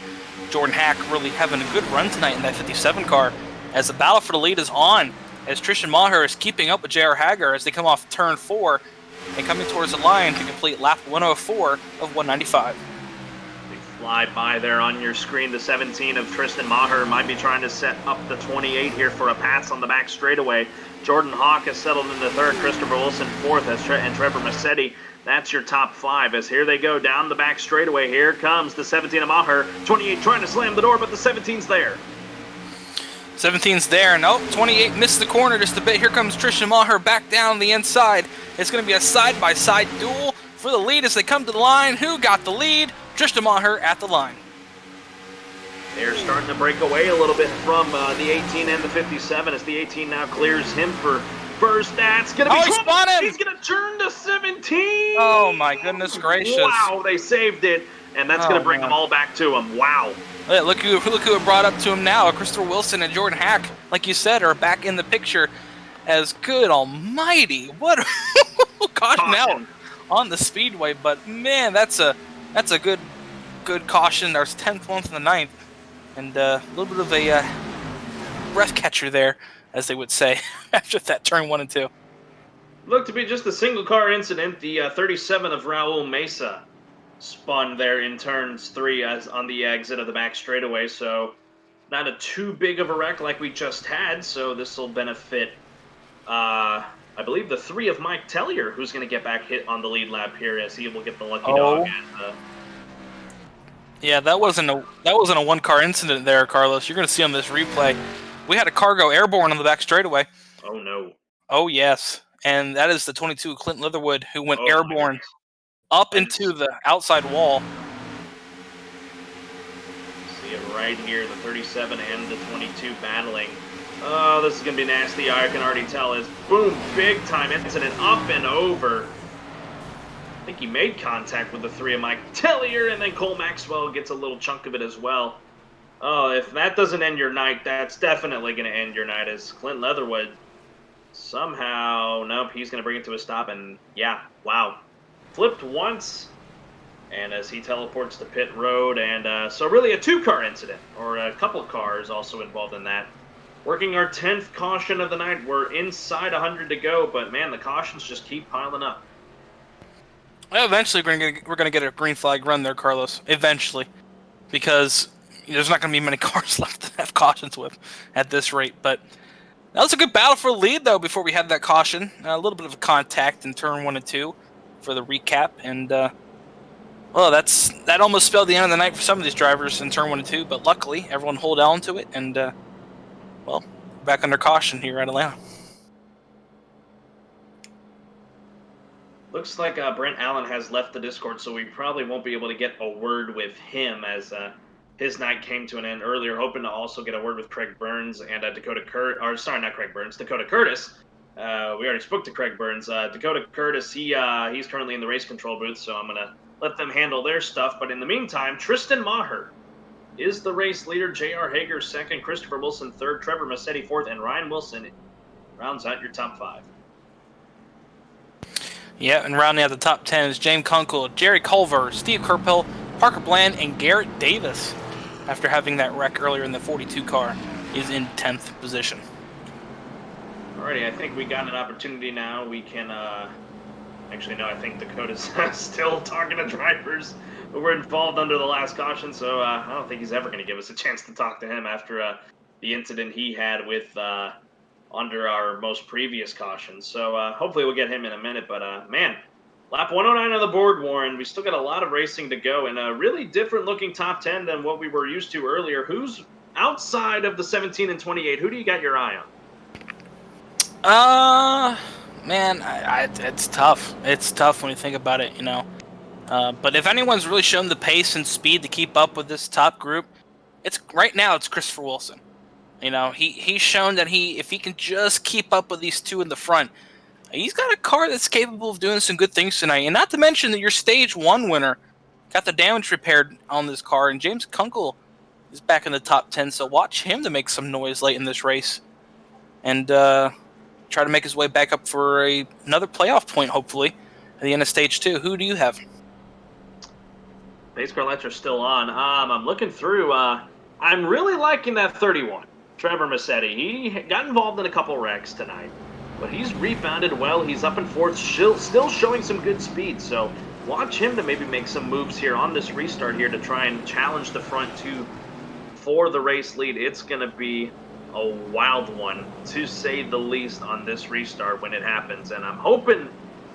Jordan Hack really having a good run tonight in that 57 car as the battle for the lead is on, as Tristan Maher is keeping up with J.R. Hager as they come off turn 4 and coming towards the line to complete lap 104 of 195. They fly by there on your screen. The 17 of Tristan Maher might be trying to set up the 28 here for a pass on the back straightaway. Jordan Hawk has settled into 3rd. Christopher Wilson 4th, and Trevor Massetti. That's your top 5 as here they go down the back straightaway. Here comes the 17 of Maher. 28 trying to slam the door, but the 17's there. 17's there. Nope, 28 missed the corner just a bit. Here comes Tristan Maher back down the inside. It's going to be a side-by-side duel for the lead as they come to the line. Who got the lead? Tristan Maher at the line. They're starting to break away a little bit from the 18 and the 57 as the 18 now clears him for first. That's going to be trouble. He's going to turn to 17. Oh, my goodness gracious. Wow, they saved it, and that's going to bring them all back to him. Wow. Look who it brought up to him now. Christopher Wilson and Jordan Hack, like you said, are back in the picture as good almighty. What a caution out on the speedway. But, man, that's a good caution. There's 10th, 1st, and the 9th. And a little bit of a breath catcher there, as they would say, after that turn 1 and 2. Looked to be just a single car incident. The 37 of Raul Mesa spun there in turns 3 as on the exit of the back straightaway, so not a too big of a wreck like we just had, so this will benefit, I believe, the 3 of Mike Tellier, who's going to get back hit on the lead lap here as he will get the lucky dog. Yeah, that wasn't a one-car incident there, Carlos. You're going to see on this replay. We had a car go airborne on the back straightaway. Oh, no. Oh, yes. And that is the 22 Clint Leatherwood who went airborne up into the outside wall. See it right here, the 37 and the 22 battling. Oh, this is going to be nasty. I can already tell. It's boom, big-time incident, up and over. I think he made contact with the 3 of Mike Tellier, and then Cole Maxwell gets a little chunk of it as well. Oh, if that doesn't end your night, that's definitely going to end your night, as Clint Leatherwood somehow, nope, he's going to bring it to a stop, and yeah, wow. Flipped once, and as he teleports to pit road, and so really a 2-car incident, or a couple cars also involved in that. Working our 10th caution of the night. We're inside 100 to go, but man, the cautions just keep piling up. Well, eventually we're gonna get a green flag run there, Carlos. Eventually, because there's not gonna be many cars left to have cautions with at this rate. But that was a good battle for the lead, though. Before we had that caution, a little bit of a contact in turn 1 and 2 for the recap, and well, that almost spelled the end of the night for some of these drivers in turn 1 and 2. But luckily, everyone held on to it, and well, back under caution here at Atlanta. Looks like Brent Allen has left the Discord, so we probably won't be able to get a word with him as his night came to an end earlier. Hoping to also get a word with Craig Burns and Dakota Curtis. Or sorry, not Craig Burns, Dakota Curtis. We already spoke to Craig Burns. Dakota Curtis, he's currently in the race control booth, so I'm gonna let them handle their stuff. But in the meantime, Tristan Maher is the race leader. J.R. Hager 2nd, Christopher Wilson 3rd, Trevor Massetti 4th, and Ryan Wilson rounds out your top 5. Yeah, and rounding out the top 10 is James Kunkel, Jerry Culver, Steve Kerpel, Parker Bland, and Garrett Davis. After having that wreck earlier in the 42 car, is in 10th position. Alrighty, I think we got an opportunity now. We can Actually, no, I think Dakota's still talking to drivers who were involved under the last caution, so I don't think he's ever going to give us a chance to talk to him after the incident he had with under our most previous caution. So hopefully we'll get him in a minute. But, man, lap 109 on the board, Warren. We still got a lot of racing to go, and a really different-looking top 10 than what we were used to earlier. Who's outside of the 17 and 28? Who do you got your eye on? Man, it's tough. It's tough when you think about it, But if anyone's really shown the pace and speed to keep up with this top group, right now it's Christopher Wilson. He's shown that if he can just keep up with these two in the front, he's got a car that's capable of doing some good things tonight. And not to mention that your Stage 1 winner got the damage repaired on this car, and James Kunkel is back in the top 10, so watch him to make some noise late in this race. And, try to make his way back up for another playoff point, hopefully, at the end of Stage 2. Who do you have? Pace car lights are still on. I'm looking through. I'm really liking that 31, Trevor Massetti. He got involved in a couple wrecks tonight, but he's rebounded well. He's up in fourth, still showing some good speed. So watch him to maybe make some moves here on this restart here to try and challenge the front two for the race lead. It's going to be a wild one, to say the least, on this restart when it happens. And I'm hoping,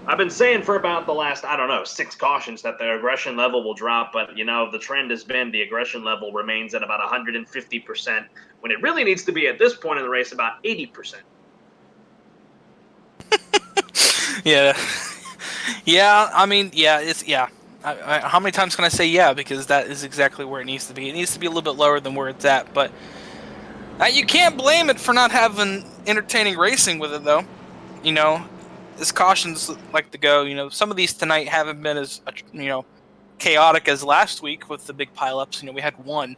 I've been saying for about the last, 6 cautions that the aggression level will drop, but, the trend has been the aggression level remains at about 150%, when it really needs to be, at this point in the race, about 80%. Yeah. Yeah, I mean, yeah, how many times can I say yeah? Because that is exactly where it needs to be. It needs to be a little bit lower than where it's at, but you can't blame it for not having entertaining racing with it, though. As cautions like to go, some of these tonight haven't been as, chaotic as last week with the big pileups. We had one.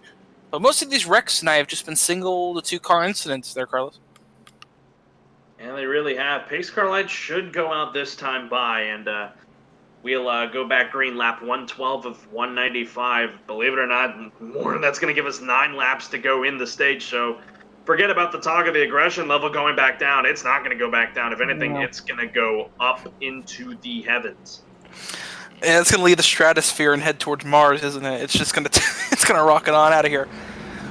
But most of these wrecks tonight have just been single to 2-car incidents there, Carlos. Yeah, they really have. Pace car lights should go out this time by, and we'll go back green lap 112 of 195. Believe it or not, more that's going to give us 9 laps to go in the stage. So forget about the talk of the aggression level going back down. It's not going to go back down. If anything, it's going to go up into the heavens. Yeah, it's going to leave the stratosphere and head towards Mars, isn't it? It's just going to it's going to rocket on out of here.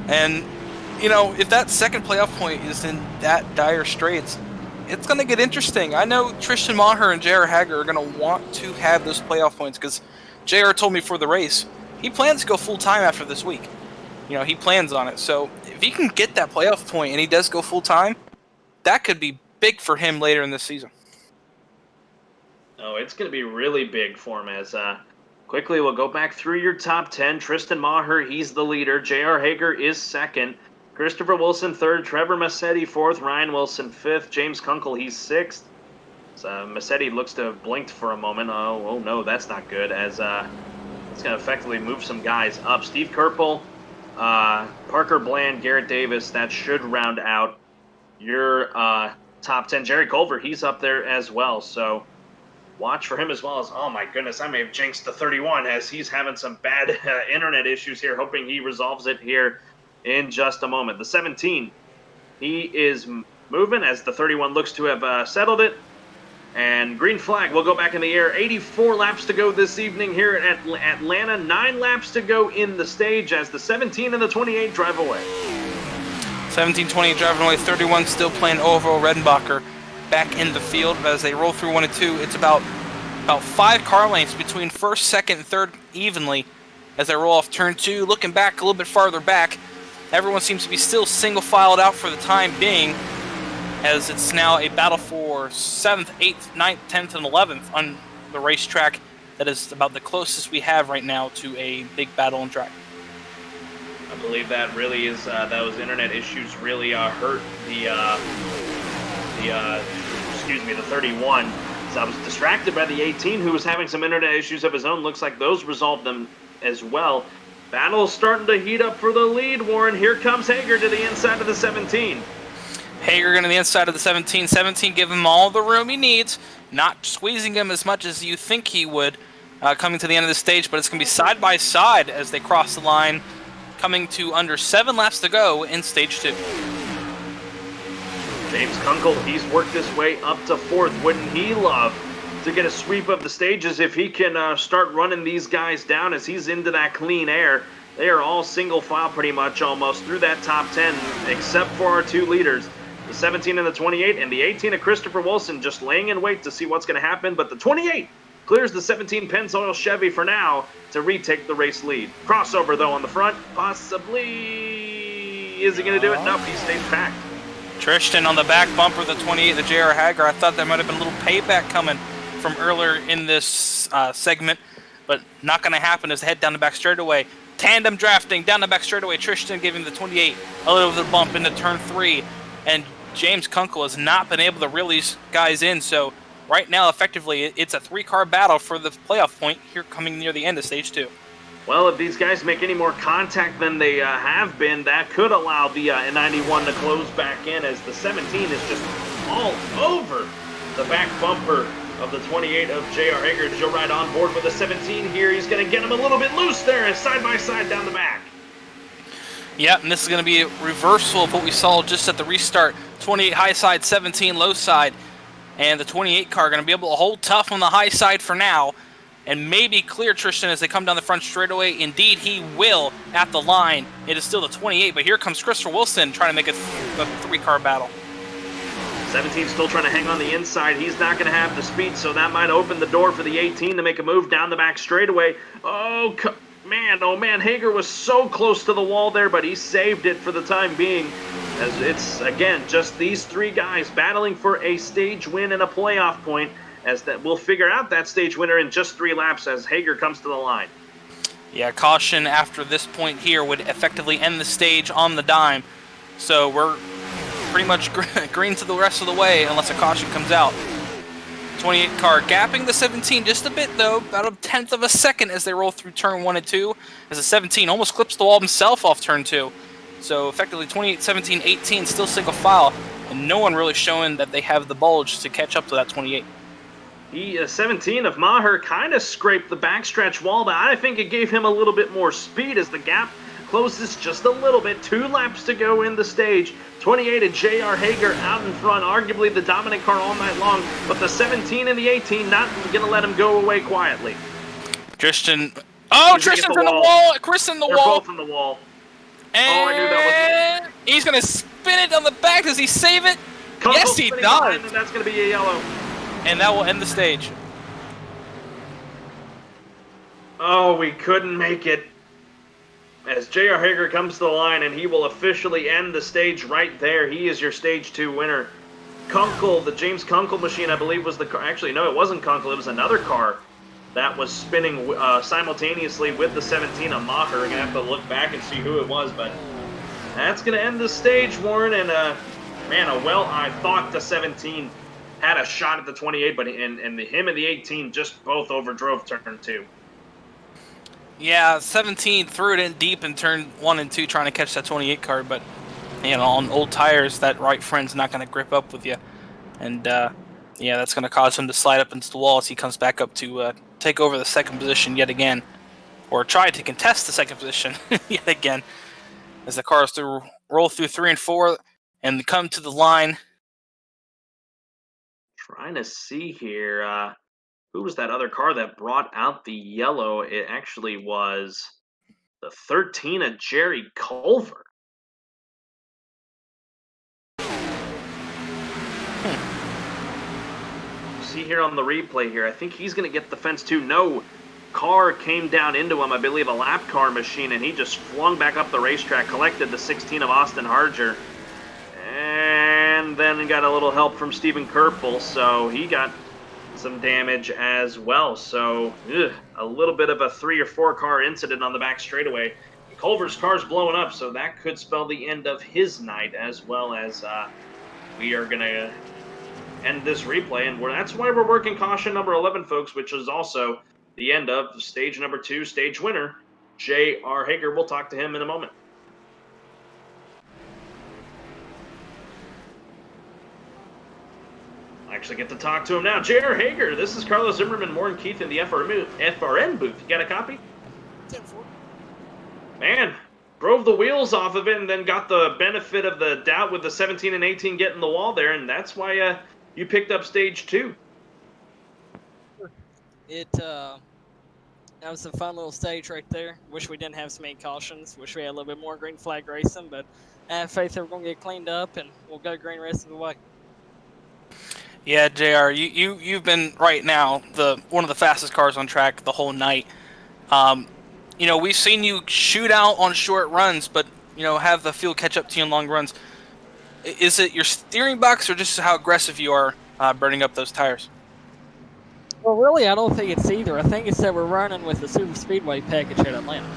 And if that second playoff point is in that dire straits, it's going to get interesting. I know Tristan Maher and J.R. Hager are going to want to have those playoff points because J.R. told me for the race, he plans to go full-time after this week. He plans on it. So if he can get that playoff point and he does go full-time, that could be big for him later in this season. Oh, it's going to be really big for him as quickly we'll go back through your top 10. Tristan Maher, he's the leader. J.R. Hager is second. Christopher Wilson, third. Trevor Massetti, fourth. Ryan Wilson, fifth. James Kunkel, he's sixth. So Massetti looks to have blinked for a moment. Oh no, that's not good, as it's going to effectively move some guys up. Steve Kerpel, Parker Bland, Garrett Davis, that should round out your top 10. Jerry Culver, he's up there as well. So watch for him as well as, oh my goodness, I may have jinxed the 31 as he's having some bad internet issues here, hoping he resolves it here in just a moment. The 17, he is moving as the 31 looks to have settled it. And green flag will go back in the air. 84 laps to go this evening here at Atlanta. 9 laps to go in the stage as the 17 and the 28 drive away. 17, 28 driving away. 31 still playing Ovo Redenbacher back in the field. As they roll through 1 and 2, it's about 5 car lengths between first, second, and third evenly as they roll off turn 2. Looking back a little bit farther back, everyone seems to be still single filed out for the time being, as it's now a battle for 7th, 8th, 9th, 10th, and 11th on the racetrack. That is about the closest we have right now to a big battle on track. I believe that really is those internet issues really hurt the 31. So I was distracted by the 18, who was having some internet issues of his own. Looks like those resolved them as well. Battle's starting to heat up for the lead, Warren. Here comes Hager to the inside of the 17. Hager going to the inside of the 17. 17 give him all the room he needs, not squeezing him as much as you think he would coming to the end of the stage, but it's going to be side by side as they cross the line, coming to under 7 laps to go in stage 2. James Kunkel, he's worked his way up to 4th. Wouldn't he love to get a sweep of the stages if he can start running these guys down as he's into that clean air. They are all single file pretty much almost through that top 10, except for our 2 leaders. The 17 and the 28, and the 18 of Christopher Wilson just laying in wait to see what's going to happen. But the 28 clears the 17 Pennzoil Chevy for now to retake the race lead. Crossover, though, on the front. Possibly. Is he going to do it? Nope, he stays packed. Tristan on the back bumper, the 28, the J.R. Hager. I thought there might have been a little payback coming from earlier in this segment, but not going to happen as they head down the back straightaway. Tandem drafting down the back straightaway. Tristan giving the 28 a little bit of a bump into turn 3, and James Kunkel has not been able to reel these guys in, so right now, effectively, it's a 3-car battle for the playoff point here coming near the end of Stage 2. Well, if these guys make any more contact than they have been, that could allow the 91 to close back in, as the 17 is just all over the back bumper of the 28 of J.R. Hager. Joe Ride on board with the 17 here. He's going to get him a little bit loose there, side by side down the back. Yeah, and this is going to be a reversal of what we saw just at the restart. 28 high side, 17 low side. And the 28 car going to be able to hold tough on the high side for now and maybe clear Tristan as they come down the front straightaway. Indeed, he will at the line. It is still the 28, but here comes Christopher Wilson trying to make a 3-car battle. 17 still trying to hang on the inside. He's not going to have the speed, so that might open the door for the 18 to make a move down the back straightaway. Oh, man, Hager was so close to the wall there, but he saved it for the time being. As it's, again, just these 3 guys battling for a stage win and a playoff point, as that we'll figure out that stage winner in just 3 laps as Hager comes to the line. Yeah, caution after this point here would effectively end the stage on the dime. So we're pretty much green to the rest of the way unless a caution comes out. 28 car gapping the 17 just a bit, though, about a 1/10 of a second as they roll through turn 1 and 2, as the 17 almost clips the wall himself off turn 2. So effectively 28, 17, 18 still single file, and no one really showing that they have the bulge to catch up to that 28. The 17 of Maher kind of scraped the backstretch wall, but I think it gave him a little bit more speed as the gap closes just a little bit. 2 laps to go in the stage. 28 and J.R. Hager out in front, arguably the dominant car all night long, but the 17 and the 18 not going to let him go away quietly. Tristan's in the wall. Chris in the They're wall. Both in the wall. And I knew that was he's going to spin it on the back. Does he save it? Yes, he does. And that's going to be a yellow. And that will end the stage. Oh, we couldn't make it. As J.R. Hager comes to the line, and he will officially end the stage right there. He is your Stage 2 winner. Kunkel, the James Kunkel machine, I believe was the car. Actually, no, it wasn't Kunkel. It was another car that was spinning simultaneously with the 17 of Maher. We're going to have to look back and see who it was, but that's going to end the stage, Warren. And, I thought the 17 had a shot at the 28, but him and the 18 just both overdrove turn 2. Yeah, 17 threw it in deep in turn 1 and 2 trying to catch that 28 car, but on old tires, that right front's not going to grip up with you. And, that's going to cause him to slide up into the wall as he comes back up to take over the second position yet again. Or try to contest the second position yet again. As the cars roll through 3 and 4 and come to the line. Trying to see here. Who was that other car that brought out the yellow? It actually was the 13 of Jerry Culver. See here on the replay here, I think he's going to get the fence too. No, car came down into him, I believe a lap car machine, and he just flung back up the racetrack, collected the 16 of Austin Harger, and then got a little help from Stephen Kerpel, so he got some damage as well. So a little bit of a 3 or 4 car incident on the back straightaway. Culver's car's blowing up, so that could spell the end of his night, as well as we are going to end this replay. And that's why we're working caution number 11, folks, which is also the end of stage number 2, stage winner, J.R. Hager. We'll talk to him in a moment. Actually get to talk to him now. J.R. Hager, this is Carlos Zimmerman, Warren Keith in the FRN booth. You got a copy? 10-4. Man, drove the wheels off of it and then got the benefit of the doubt with the 17 and 18 getting the wall there, and that's why you picked up stage 2. It that was a fun little stage right there. Wish we didn't have so many cautions. Wish we had a little bit more green flag racing, but I have faith that we're gonna get cleaned up and we'll go green rest of the way. Yeah, Jr. You've been right now one of the fastest cars on track the whole night. Um, we've seen you shoot out on short runs, but have the field catch up to you in long runs. Is it your steering box or just how aggressive you are burning up those tires? Well, really, I don't think it's either. I think it's that we're running with the super speedway package at Atlanta.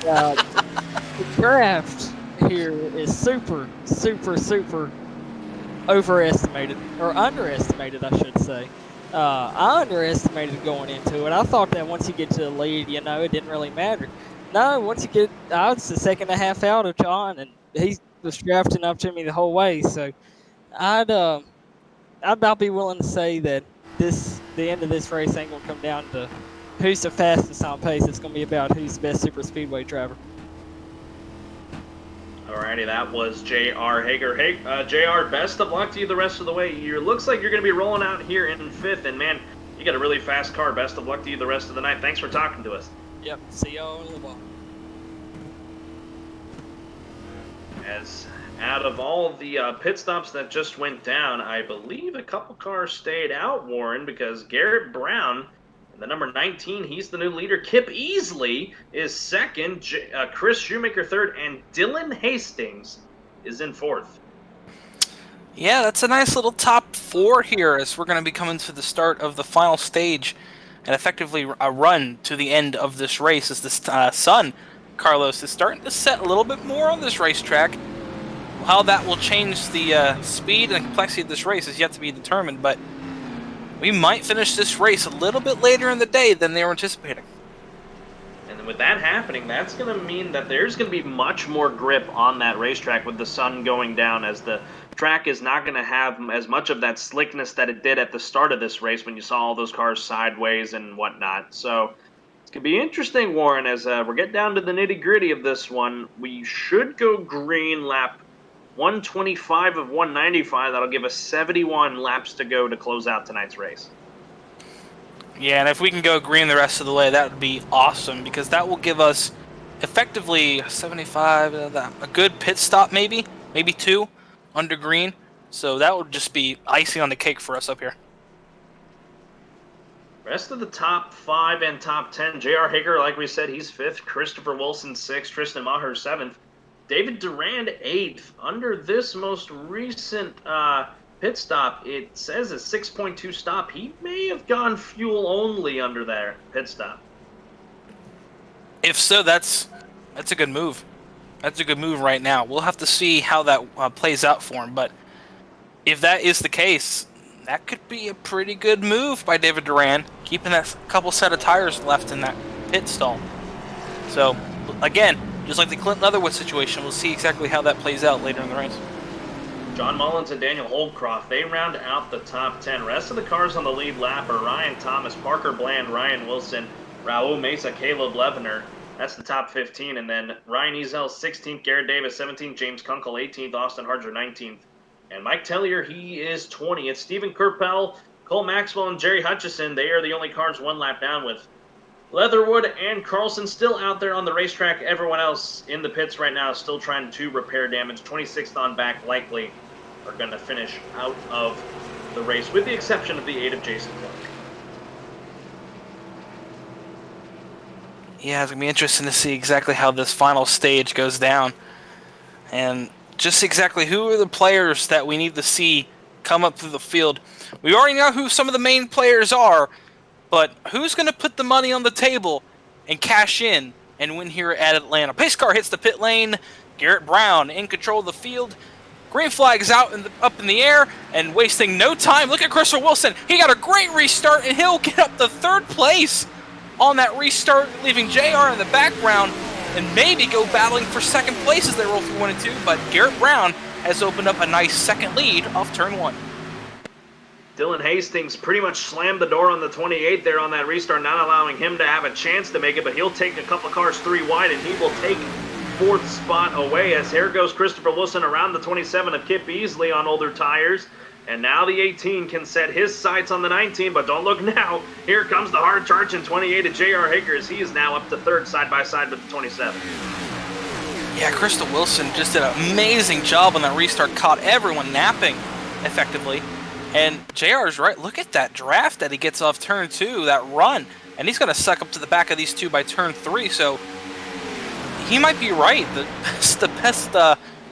The draft here is super, super, super overestimated, or underestimated, I should say. I underestimated going into it. I thought that once you get to the lead, it didn't really matter. No, once you get, I was the second and a half out of John, and he was drafting up to me the whole way. So I'd about be willing to say that the end of this race ain't gonna come down to who's the fastest on pace. It's gonna be about who's the best super speedway driver. Alrighty, that was J.R. Hager. Hey, J.R., best of luck to you the rest of the way. You looks like you're going to be rolling out here in fifth, and man, you got a really fast car. Best of luck to you the rest of the night. Thanks for talking to us. Yep. See y'all in a little while. As out of all of the pit stops that just went down, I believe a couple cars stayed out, Warren, because Garrett Brown, the number 19, he's the new leader. Kip Easley is second, Chris Shoemaker third, and Dylan Hastings is in fourth. Yeah, that's a nice little top four here as we're going to be coming to the start of the final stage and effectively a run to the end of this race as the sun, Carlos, is starting to set a little bit more on this racetrack. How that will change the speed and complexity of this race is yet to be determined, but we might finish this race a little bit later in the day than they were anticipating. And with that happening, that's going to mean that there's going to be much more grip on that racetrack with the sun going down, as the track is not going to have as much of that slickness that it did at the start of this race when you saw all those cars sideways and whatnot. So it's going to be interesting, Warren, as we're getting down to the nitty-gritty of this one. We should go green lap 125 of 195. That'll give us 71 laps to go to close out tonight's race. Yeah, and if we can go green the rest of the way, that would be awesome, because that will give us effectively 75, a good pit stop maybe two under green. So that would just be icing on the cake for us up here. Rest of the top 5 and top 10, J.R. Hager, like we said, he's 5th. Christopher Wilson 6th. Tristan Maher 7th. David Durand 8th. Under this most recent pit stop, it says a 6.2 stop. He may have gone fuel only under there pit stop. If so, that's a good move. That's a good move right now. We'll have to see how that plays out for him. But if that is the case, that could be a pretty good move by David Durand, keeping that couple set of tires left in that pit stall. So, again, just like the Clint Leatherwood situation, we'll see exactly how that plays out later in the race. John Mullins and Daniel Holdcroft, they round out the top 10. Rest of the cars on the lead lap are Ryan Thomas, Parker Bland, Ryan Wilson, Raul Mesa, Caleb Levener. That's the top 15. And then Ryan Ezel, 16th, Garrett Davis, 17th, James Kunkel, 18th, Austin Harger, 19th. And Mike Tellier, he is 20th. Stephen Kerpel, Cole Maxwell, and Jerry Hutchison, they are the only cars one lap down, with Leatherwood and Carlson still out there on the racetrack. Everyone else in the pits right now is still trying to repair damage. 26th on back likely are going to finish out of the race, with the exception of the 8 of Jason Clark. Yeah, it's going to be interesting to see exactly how this final stage goes down. And just exactly who are the players that we need to see come up through the field. We already know who some of the main players are, but who's going to put the money on the table and cash in and win here at Atlanta? Pace car hits the pit lane. Garrett Brown in control of the field. Green flag's out up in the air and wasting no time. Look at Christopher Wilson. He got a great restart, and he'll get up to third place on that restart, leaving JR in the background and maybe go battling for second place as they roll through 1 and 2. But Garrett Brown has opened up a nice second lead off turn 1. Dylan Hastings pretty much slammed the door on the 28 there on that restart, not allowing him to have a chance to make it, but he'll take a couple cars 3 wide, and he will take 4th spot away, as here goes Christopher Wilson around the 27 of Kip Easley on older tires. And now the 18 can set his sights on the 19, but don't look now. Here comes the hard charge in 28 at J.R. Hager as he is now up to third side by side with the 27. Yeah, Crystal Wilson just did an amazing job on that restart, caught everyone napping effectively. And JR's right. Look at that draft that he gets off turn 2, that run. And he's going to suck up to the back of these two by turn 3. So he might be right. The best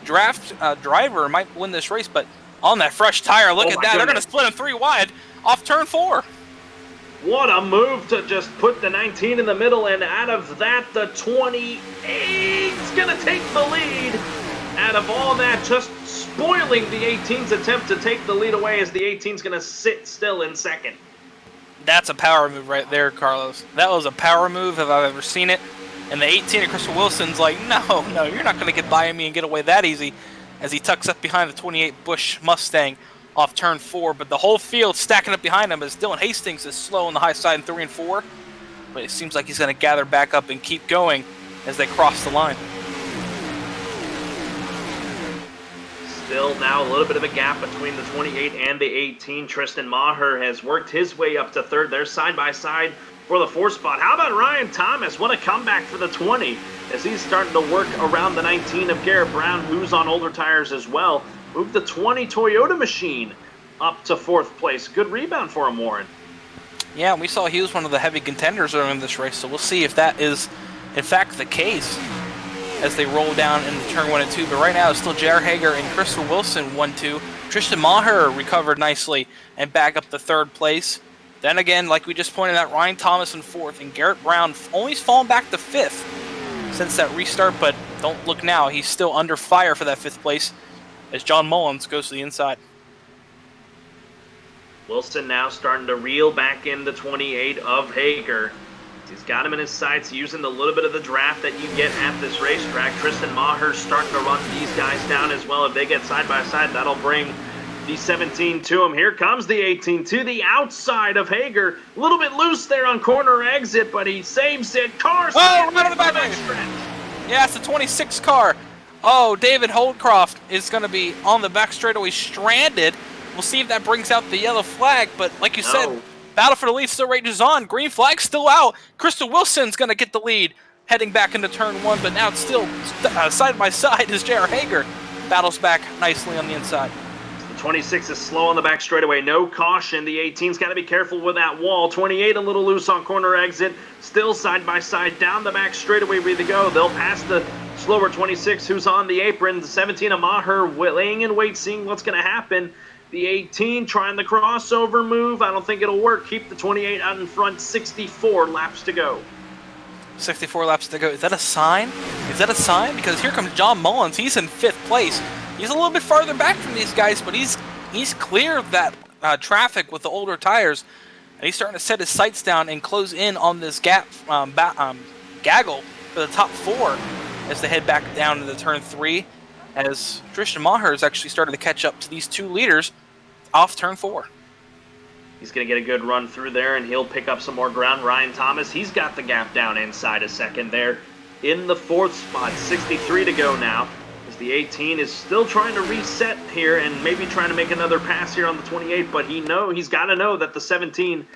draft driver might win this race. But on that fresh tire, look at that. Goodness. They're going to split him 3 wide off turn 4. What a move to just put the 19 in the middle. And out of that, the 28 is going to take the lead. Out of all that, just spoiling the 18's attempt to take the lead away as the 18's going to sit still in second. That's a power move right there, Carlos. That was a power move if I've ever seen it. And the 18 of Crystal Wilson's like, no, you're not going to get by me and get away that easy, as he tucks up behind the 28 Busch Mustang off turn 4. But the whole field stacking up behind him as Dylan Hastings is slow on the high side in 3 and 4. But it seems like he's going to gather back up and keep going as they cross the line. Still now a little bit of a gap between the 28 and the 18. Tristan Maher has worked his way up to third. They're side by side for the 4th spot. How about Ryan Thomas? What a comeback for the 20 as he's starting to work around the 19 of Garrett Brown, who's on older tires as well. Moved the 20 Toyota machine up to 4th place. Good rebound for him, Warren. Yeah, we saw he was one of the heavy contenders in this race, so we'll see if that is in fact the case as they roll down into turn 1 and 2. But right now it's still J.R. Hager and Crystal Wilson 1-2. Tristan Maher recovered nicely and back up to 3rd place. Then again, like we just pointed out, Ryan Thomas in 4th, and Garrett Brown only fallen back to 5th since that restart, but don't look now. He's still under fire for that 5th place as John Mullins goes to the inside. Wilson now starting to reel back in the 28 of Hager. He's got him in his sights using a little bit of the draft that you get at this racetrack. Tristan Maher starting to run these guys down as well. If they get side by side, that'll bring the 17 to him. Here comes the 18 to the outside of Hager. A little bit loose there on corner exit, but he saves it. Carson right on the back stretch. Yeah, it's the 26 car. Oh, David Holdcroft is going to be on the back straightaway stranded. We'll see if that brings out the yellow flag, but like you said, battle for the lead still rages on. Green flag still out. Crystal Wilson's going to get the lead heading back into turn 1, but now it's still side by side as J.R. Hager battles back nicely on the inside. The 26 is slow on the back straightaway. No caution. The 18's got to be careful with that wall. 28 a little loose on corner exit. Still side by side down the back straightaway ready to go. They'll pass the slower 26 who's on the apron. The 17 of Maher laying in wait, seeing what's going to happen. The 18 trying the crossover move. I don't think it'll work. Keep the 28 out in front. 64 laps to go. 64 laps to go. Is that a sign? Is that a sign? Because here comes John Mullins. He's in 5th place. He's a little bit farther back from these guys, but he's clear of that traffic with the older tires. And he's starting to set his sights down and close in on this gap gaggle for the top 4 as they head back down to the turn 3. As Tristan Maher has actually started to catch up to these 2 leaders off turn 4. He's going to get a good run through there, and he'll pick up some more ground. Ryan Thomas, he's got the gap down inside a second there in the 4th spot. 63 to go now as the 18 is still trying to reset here and maybe trying to make another pass here on the 28, but he's got to know that the 17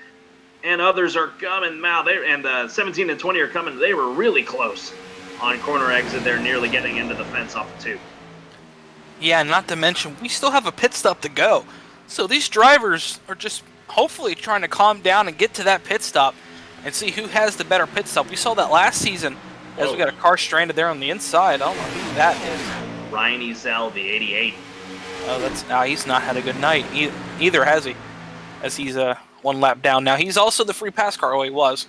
and others are coming. Now, and the 17 and 20 are coming. They were really close on corner exit. They're nearly getting into the fence off the 2. Yeah, not to mention, we still have a pit stop to go. So these drivers are just hopefully trying to calm down and get to that pit stop and see who has the better pit stop. We saw that last season as we got a car stranded there on the inside. I don't know who that is. Ryan Ezel, the 88. Oh, he's not had a good night. Either has he, as he's 1 lap down. Now, he's also the free pass car. Oh, he was.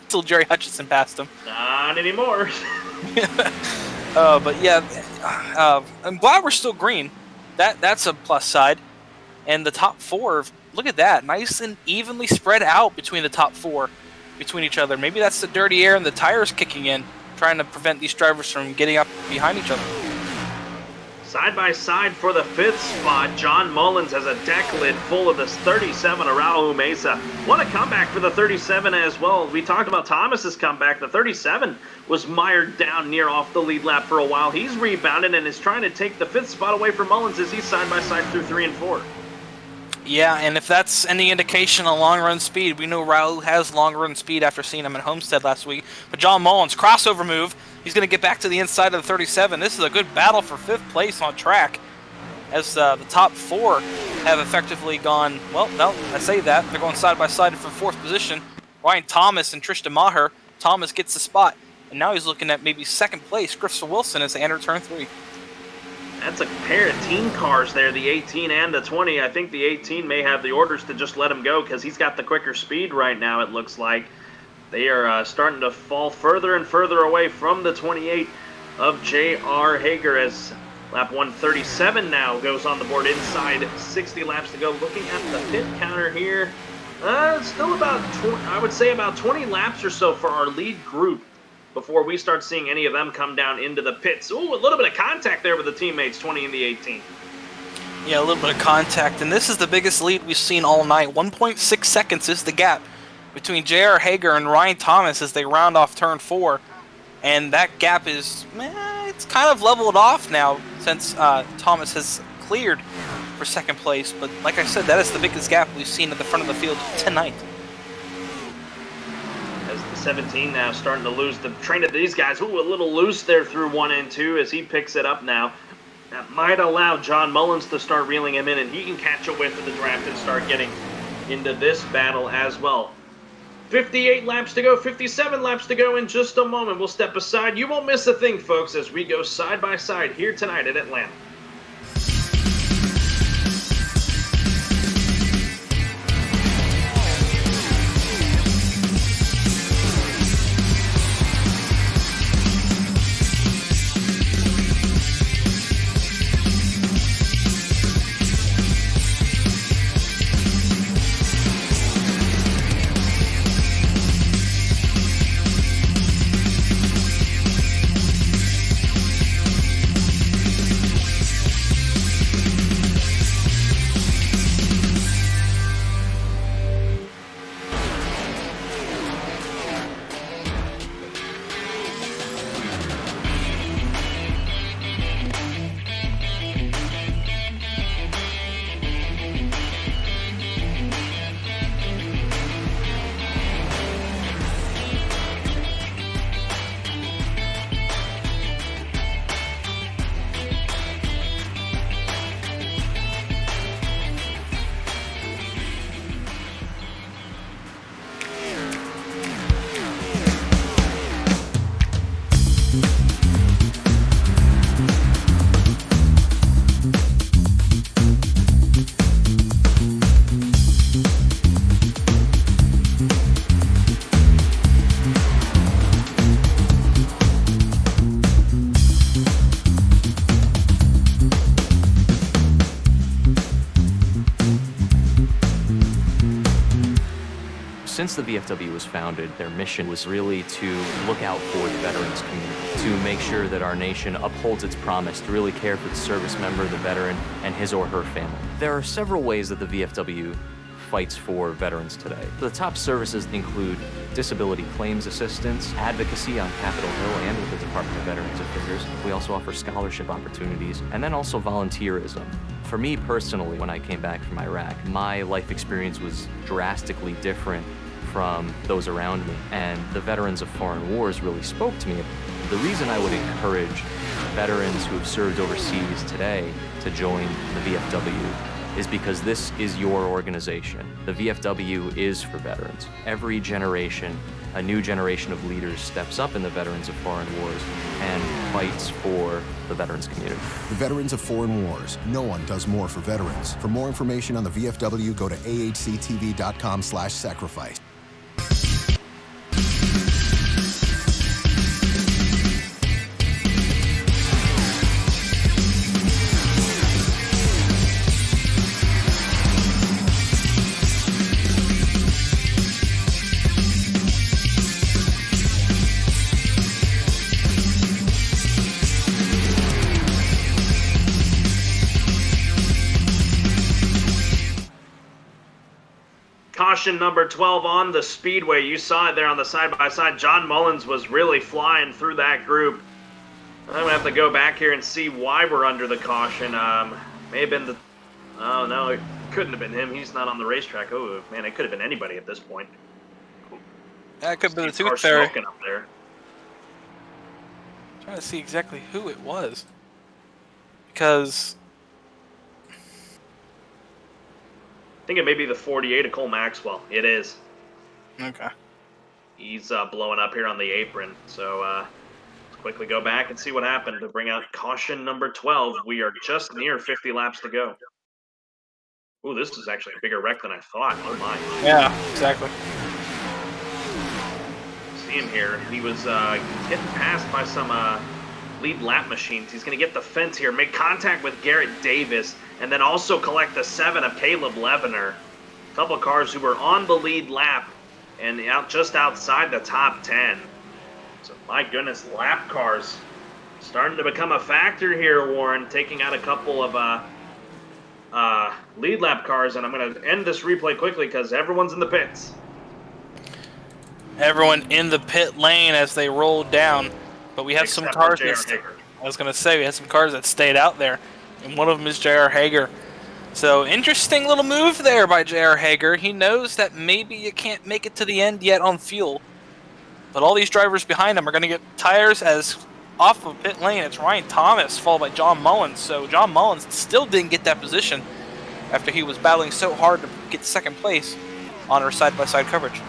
Until Jerry Hutchinson passed him. Not anymore. But yeah, I'm glad we're still green. That's a plus side. And the top 4, look at that, nice and evenly spread out between the top 4, between each other. Maybe that's the dirty air and the tires kicking in, trying to prevent these drivers from getting up behind each other. Side by side for the 5th spot, John Mullins has a deck lid full of this 37 of Raul Mesa. What a comeback for the 37 as well. We talked about Thomas's comeback. The 37 was mired down near off the lead lap for a while. He's rebounded and is trying to take the 5th spot away from Mullins as he's side by side through 3 and 4. Yeah, and if that's any indication of long-run speed, we know Raul has long-run speed after seeing him at Homestead last week. But John Mullins, crossover move. He's going to get back to the inside of the 37. This is a good battle for 5th place on track, as the top 4 have effectively gone, well, no, I say that. They're going side by side for 4th position. Ryan Thomas and Tristan Maher. Thomas gets the spot, and now he's looking at maybe 2nd place. Christopher Wilson as they enter turn 3. That's a pair of team cars there, the 18 and the 20. I think the 18 may have the orders to just let him go because he's got the quicker speed right now, it looks like. They are starting to fall further and further away from the 28 of J.R. Hager as lap 137 now goes on the board inside 60 laps to go. Looking at the pit counter here, still about, I would say about 20 laps or so for our lead group before we start seeing any of them come down into the pits. Ooh, a little bit of contact there with the teammates, 20 and the 18. Yeah, a little bit of contact, and this is the biggest lead we've seen all night. 1.6 seconds is the gap between J.R. Hager and Ryan Thomas as they round off turn 4. And that gap is, it's kind of leveled off now since Thomas has cleared for 2nd place. But like I said, that is the biggest gap we've seen at the front of the field tonight. As the 17 now starting to lose the train of these guys. Ooh, a little loose there through 1 and 2 as he picks it up now. That might allow John Mullins to start reeling him in, and he can catch a whiff of the draft and start getting into this battle as well. 58 laps to go, 57 laps to go in just a moment. We'll step aside. You won't miss a thing, folks, as we go side by side here tonight at Atlanta. Since the VFW was founded, their mission was really to look out for the veterans community, to make sure that our nation upholds its promise to really care for the service member, the veteran, and his or her family. There are several ways that the VFW fights for veterans today. The top services include disability claims assistance, advocacy on Capitol Hill and with the Department of Veterans Affairs. We also offer scholarship opportunities, and then also volunteerism. For me personally, when I came back from Iraq, my life experience was drastically different from those around me, and the veterans of foreign wars really spoke to me. The reason I would encourage veterans who have served overseas today to join the VFW is because this is your organization. The VFW is for veterans. Every generation, a new generation of leaders steps up in the veterans of foreign wars and fights for the veterans community. The Veterans of Foreign Wars. No one does more for veterans. For more information on the VFW, go to ahctv.com/sacrifice. caution number 12 on the speedway. You saw it there on the side-by-side. John Mullins was really flying through that group. I'm going to have to go back here and see why we're under the caution. May have been the... Oh, no, it couldn't have been him. He's not on the racetrack. Oh, man, it could have been anybody at this point. That could have been the Steve Carr tooth fairy. smoking up there. Trying to see exactly who it was. Because... I think it may be the 48 of Cole Maxwell. It is. Okay. He's blowing up here on the apron. So let's quickly go back and see what happened to bring out caution number 12. We are just near 50 laps to go. Ooh, this is actually a bigger wreck than I thought. Oh, my. Yeah, exactly. See him here. He was getting passed by some lead lap machines. He's going to get the fence here, make contact with Garrett Davis, and then also collect the 7 of Caleb Levener. A couple of cars who were on the lead lap and just outside the top 10. So, my goodness, lap cars starting to become a factor here, Warren, taking out a couple of lead lap cars. And I'm going to end this replay quickly because everyone's in the pits. Everyone in the pit lane as they rolled down. But we have some cars that I was going to say, we had some cars that stayed out there. And one of them is J.R. Hager. So, interesting little move there by J.R. Hager. He knows that maybe you can't make it to the end yet on fuel. But all these drivers behind him are going to get tires as off of pit lane. It's Ryan Thomas, followed by John Mullins. So, John Mullins still didn't get that position after he was battling so hard to get second place on our side-by-side coverage.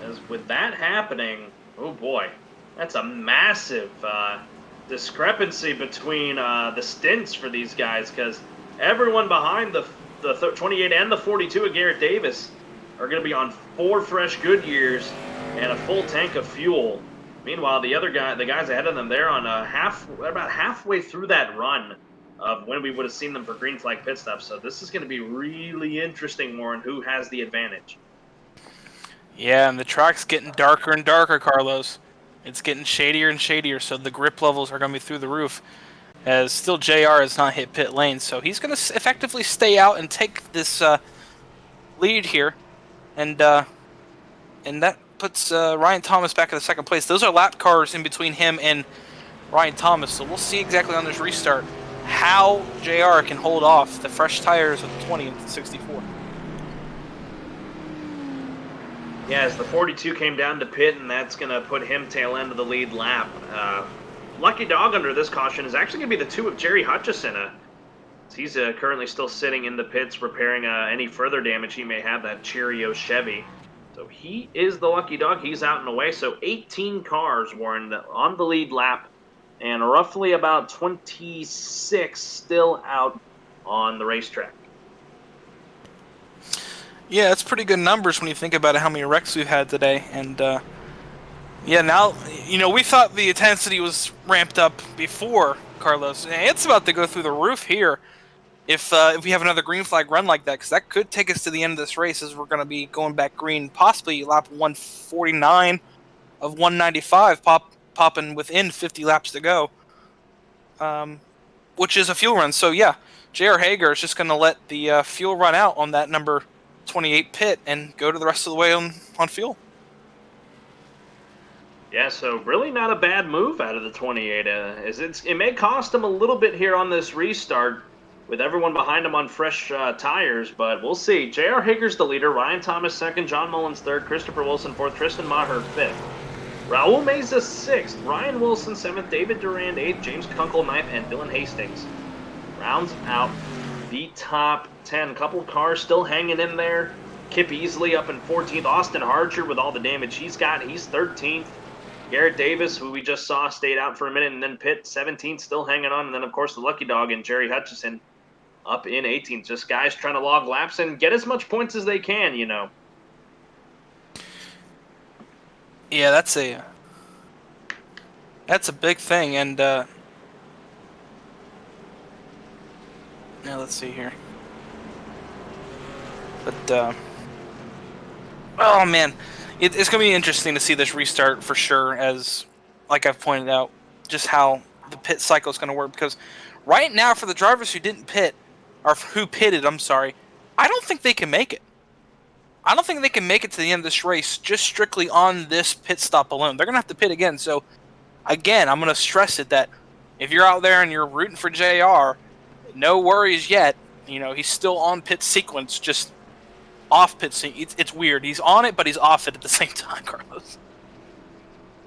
As with that happening, oh boy, that's a massive discrepancy between the stints for these guys, because everyone behind the 28 and the 42 of Garrett Davis are going to be on 4 fresh Goodyears and a full tank of fuel. Meanwhile, the guys ahead of them, they're on about halfway through that run of when we would have seen them for green flag pit stops. So this is going to be really interesting, Warren, who has the advantage. Yeah, and the track's getting darker and darker, Carlos. It's getting shadier and shadier, so the grip levels are going to be through the roof. As still JR has not hit pit lane, so he's going to effectively stay out and take this lead here. And that puts Ryan Thomas back in the second place. Those are lap cars in between him and Ryan Thomas, so we'll see exactly on this restart how JR can hold off the fresh tires of the 20 and the 64. Yeah, as the 42 came down to pit, and that's going to put him tail end of the lead lap. Lucky dog under this caution is actually going to be the 2 of Jerry Hutchison. He's currently still sitting in the pits repairing any further damage he may have, that Cheerio Chevy. So he is the lucky dog. He's out and away. So 18 cars, Warren, on the lead lap, and roughly about 26 still out on the racetrack. Yeah, it's pretty good numbers when you think about how many wrecks we've had today. And, yeah, now, we thought the intensity was ramped up before, Carlos. It's about to go through the roof here if we have another green flag run like that, because that could take us to the end of this race as we're going to be going back green, possibly lap 149 of 195, popping within 50 laps to go, which is a fuel run. So, yeah, J.R. Hager is just going to let the fuel run out on that number 28 pit and go to the rest of the way on fuel. Yeah, so really not a bad move out of the 28. It may cost him a little bit here on this restart with everyone behind him on fresh tires, but we'll see. J.R. Hager's the leader, Ryan Thomas second, John Mullins third, Christopher Wilson fourth, Tristan Maher fifth, Raul Meza sixth, Ryan Wilson seventh, David Durand eighth, James Kunkel ninth, and Dylan Hastings rounds out the top 10. A couple of cars still hanging in there. Kip Easley up in 14th. Austin Harcher with all the damage he's got, he's 13th. Garrett Davis, who we just saw, stayed out for a minute, and then Pitt 17th, still hanging on. And then, of course, the lucky dog and Jerry Hutchison up in 18th. Just guys trying to log laps and get as much points as they can, Yeah, that's a big thing. And now let's see here. But oh man, it's going to be interesting to see this restart for sure. As like I've pointed out, just how the pit cycle is going to work. Because right now, for the drivers who didn't pit, or who pitted, I'm sorry, I don't think they can make it. I don't think they can make it to the end of this race just strictly on this pit stop alone. They're going to have to pit again. So, again, I'm going to stress it that if you're out there and you're rooting for JR, no worries yet. You know, he's still on pit sequence, just off pit sequence. It's weird. He's on it, but he's off it at the same time, Carlos.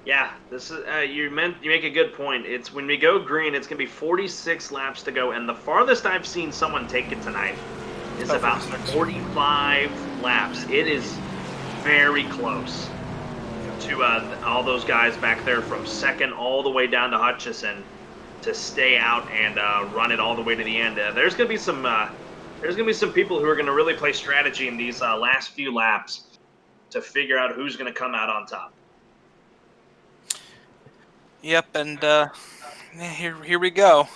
Yeah, this is you make a good point. It's when we go green, it's gonna be 46 laps to go, and the farthest I've seen someone take it tonight is about 45 laps. It is very close to all those guys back there from second all the way down to Hutchison to stay out and run it all the way to the end. There's gonna be some people who are gonna really play strategy in these last few laps to figure out who's gonna come out on top. Yep, and here we go.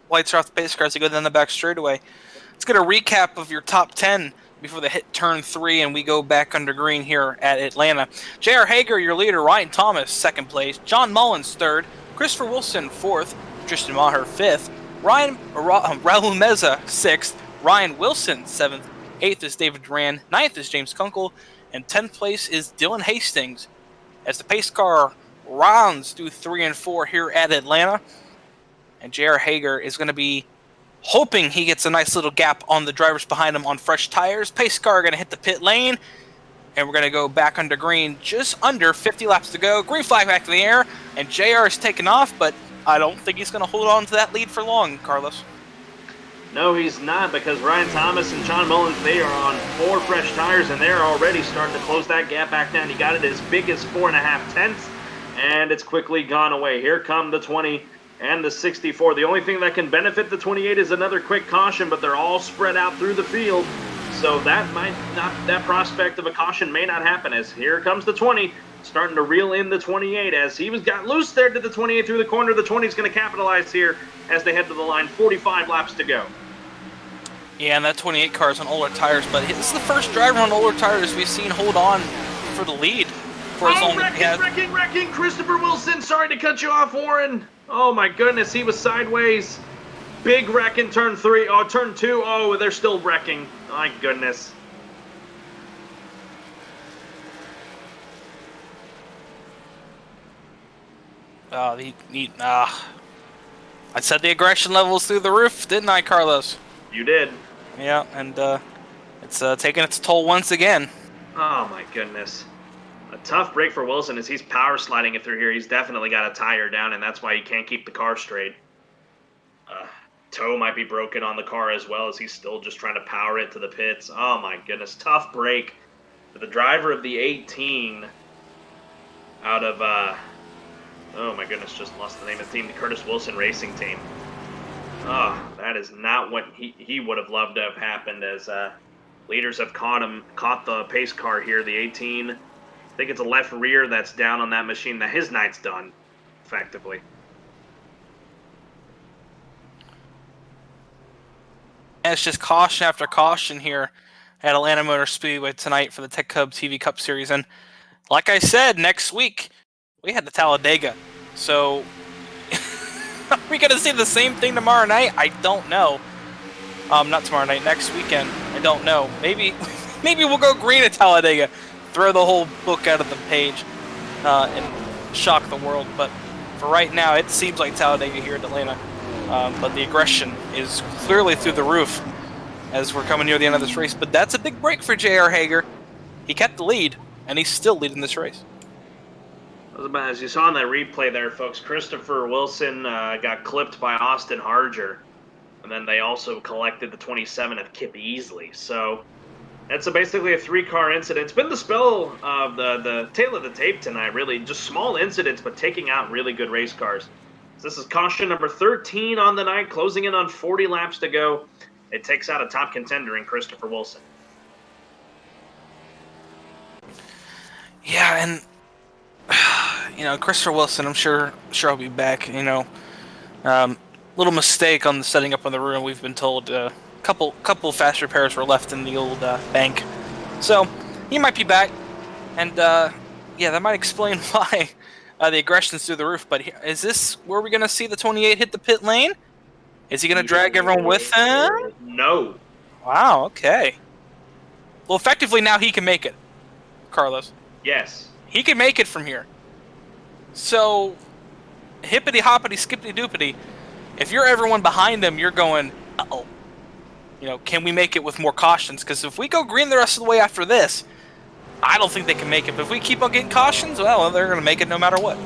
Lights are off the pace cars to go down the back straightaway. Let's get a recap of your top 10 before they hit turn 3 and we go back under green here at Atlanta. J.R. Hager, your leader. Ryan Thomas, second place. John Mullins, third. Christopher Wilson, fourth. Tristan Maher, fifth. Raul Meza, sixth. Ryan Wilson, seventh. Eighth is David Duran. Ninth is James Kunkel. And 10th place is Dylan Hastings. As the pace car rounds through 3 and 4 here at Atlanta. And J.R. Hager is going to be hoping he gets a nice little gap on the drivers behind him on fresh tires. Pace car going to hit the pit lane. And we're going to go back under green. Just under 50 laps to go. Green flag back in the air. And JR is taking off, but I don't think he's going to hold on to that lead for long, Carlos. No, he's not, because Ryan Thomas and John Mullins, they are on 4 fresh tires, and they're already starting to close that gap back down. He got it as big as 4.5 tenths. And it's quickly gone away. Here come the 20 and the 64. The only thing that can benefit the 28 is another quick caution, but they're all spread out through the field. So that prospect of a caution may not happen, as here comes the 20, starting to reel in the 28 as he got loose there to the 28 through the corner. The 20 is going to capitalize here as they head to the line. 45 laps to go. Yeah, and that 28 car is on older tires, but this is the first driver on older tires we've seen hold on for the lead. Wrecking! Christopher Wilson, sorry to cut you off, Warren. Oh my goodness, he was sideways. Big wreck in turn 3. Oh, turn 2. Oh, they're still wrecking. My goodness. I said the aggression levels through the roof, didn't I, Carlos? You did. Yeah, and it's taking its toll once again. Oh my goodness. A tough break for Wilson as he's power sliding it through here. He's definitely got a tire down, and that's why he can't keep the car straight. Toe might be broken on the car as well, as he's still just trying to power it to the pits. Oh my goodness, tough break for the driver of the 18 out of, oh my goodness, just lost the name of the team, the Curtis Wilson Racing Team. Oh, that is not what he would have loved to have happened, as leaders have caught the pace car here, the 18. I think it's a left rear that's down on that machine. That his night's done, effectively. And it's just caution after caution here at Atlanta Motor Speedway tonight for the Tech Cub TV Cup Series. And like I said, next week we had the Talladega. So are we going to see the same thing tomorrow night? I don't know. Not tomorrow night, next weekend. I don't know. Maybe we'll go green at Talladega. Throw the whole book out of the page and shock the world. But for right now, it seems like Talladega here at Atlanta. But the aggression is clearly through the roof as we're coming near the end of this race. But that's a big break for J.R. Hager. He kept the lead, and he's still leading this race. As you saw in that replay there, folks, Christopher Wilson got clipped by Austin Harger. And then they also collected the 27 of Kip Easley. So that's basically a 3-car incident. It's been the spell of the tail of the tape tonight, really. Just small incidents, but taking out really good race cars. So this is caution number 13 on the night, closing in on 40 laps to go. It takes out a top contender in Christopher Wilson. Yeah, and Christopher Wilson, I'm sure he'll be back. Little mistake on the setting up on the room. We've been told a couple fast repairs were left in the old bank, so he might be back. And that might explain why the aggression's through the roof. But is this where we're going to see the 28 hit the pit lane? Is he going to drag everyone with him? No. Wow, okay. Well, effectively now he can make it, Carlos. Yes. He can make it from here. So, hippity hoppity skippity doopity. If you're everyone behind them, you're going, uh-oh. Can we make it with more cautions? Because if we go green the rest of the way after this, I don't think they can make it. But if we keep on getting cautions, well, they're going to make it no matter what.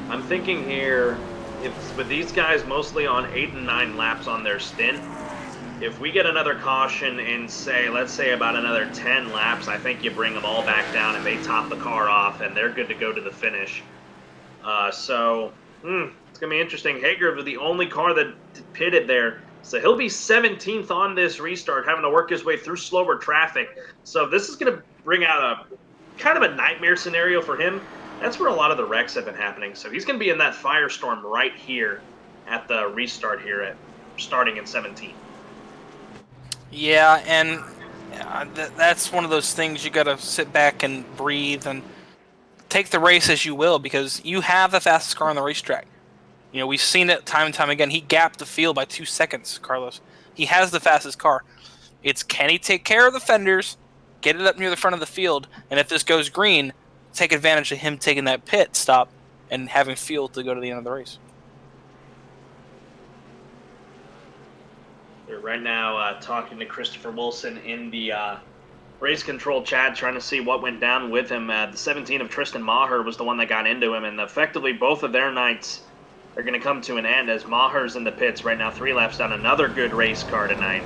I'm thinking here, with these guys mostly on 8 and 9 laps on their stint, if we get another caution in, let's say about another 10 laps, I think you bring them all back down and they top the car off and they're good to go to the finish. It's going to be interesting. Hager was the only car that pitted there. So he'll be 17th on this restart, having to work his way through slower traffic. So this is going to bring out a kind of a nightmare scenario for him. That's where a lot of the wrecks have been happening. So he's going to be in that firestorm right here at the restart here starting in 17. Yeah, and that's one of those things you got to sit back and breathe and take the race as you will, because you have the fastest car on the racetrack. We've seen it time and time again. He gapped the field by 2 seconds, Carlos. He has the fastest car. It's can he take care of the fenders, get it up near the front of the field, and if this goes green, take advantage of him taking that pit stop and having fuel to go to the end of the race. They're right now talking to Christopher Wilson in the race control chat, trying to see what went down with him. The 17 of Tristan Maher was the one that got into him, and effectively both of their nights are going to come to an end as Maher's in the pits right now, 3 laps down. Another good race car tonight.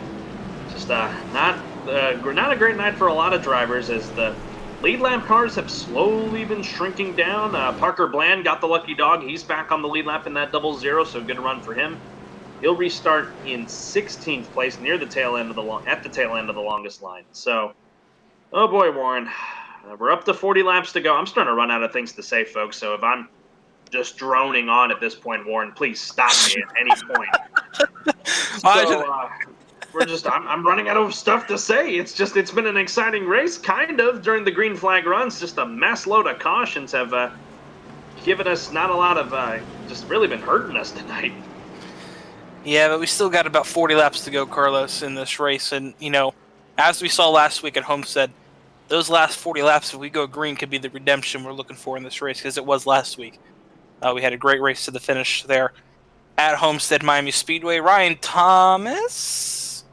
Just not a great night for a lot of drivers as the lead lap cars have slowly been shrinking down. Parker Bland got the lucky dog. He's back on the lead lap in that 00, so good run for him. He'll restart in 16th place near the tail end of the longest line. So, oh boy, Warren, we're up to 40 laps to go. I'm starting to run out of things to say, folks. So if I'm just droning on at this point, Warren, please stop me at any point. I'm running out of stuff to say. It's been an exciting race, kind of, during the green flag runs. Just a mass load of cautions have given us not a lot of, just really been hurting us tonight. Yeah, but we still got about 40 laps to go, Carlos, in this race. And, as we saw last week at Homestead, those last 40 laps, if we go green, could be the redemption we're looking for in this race, because it was last week. We had a great race to the finish there at Homestead Miami Speedway. Ryan Thomas?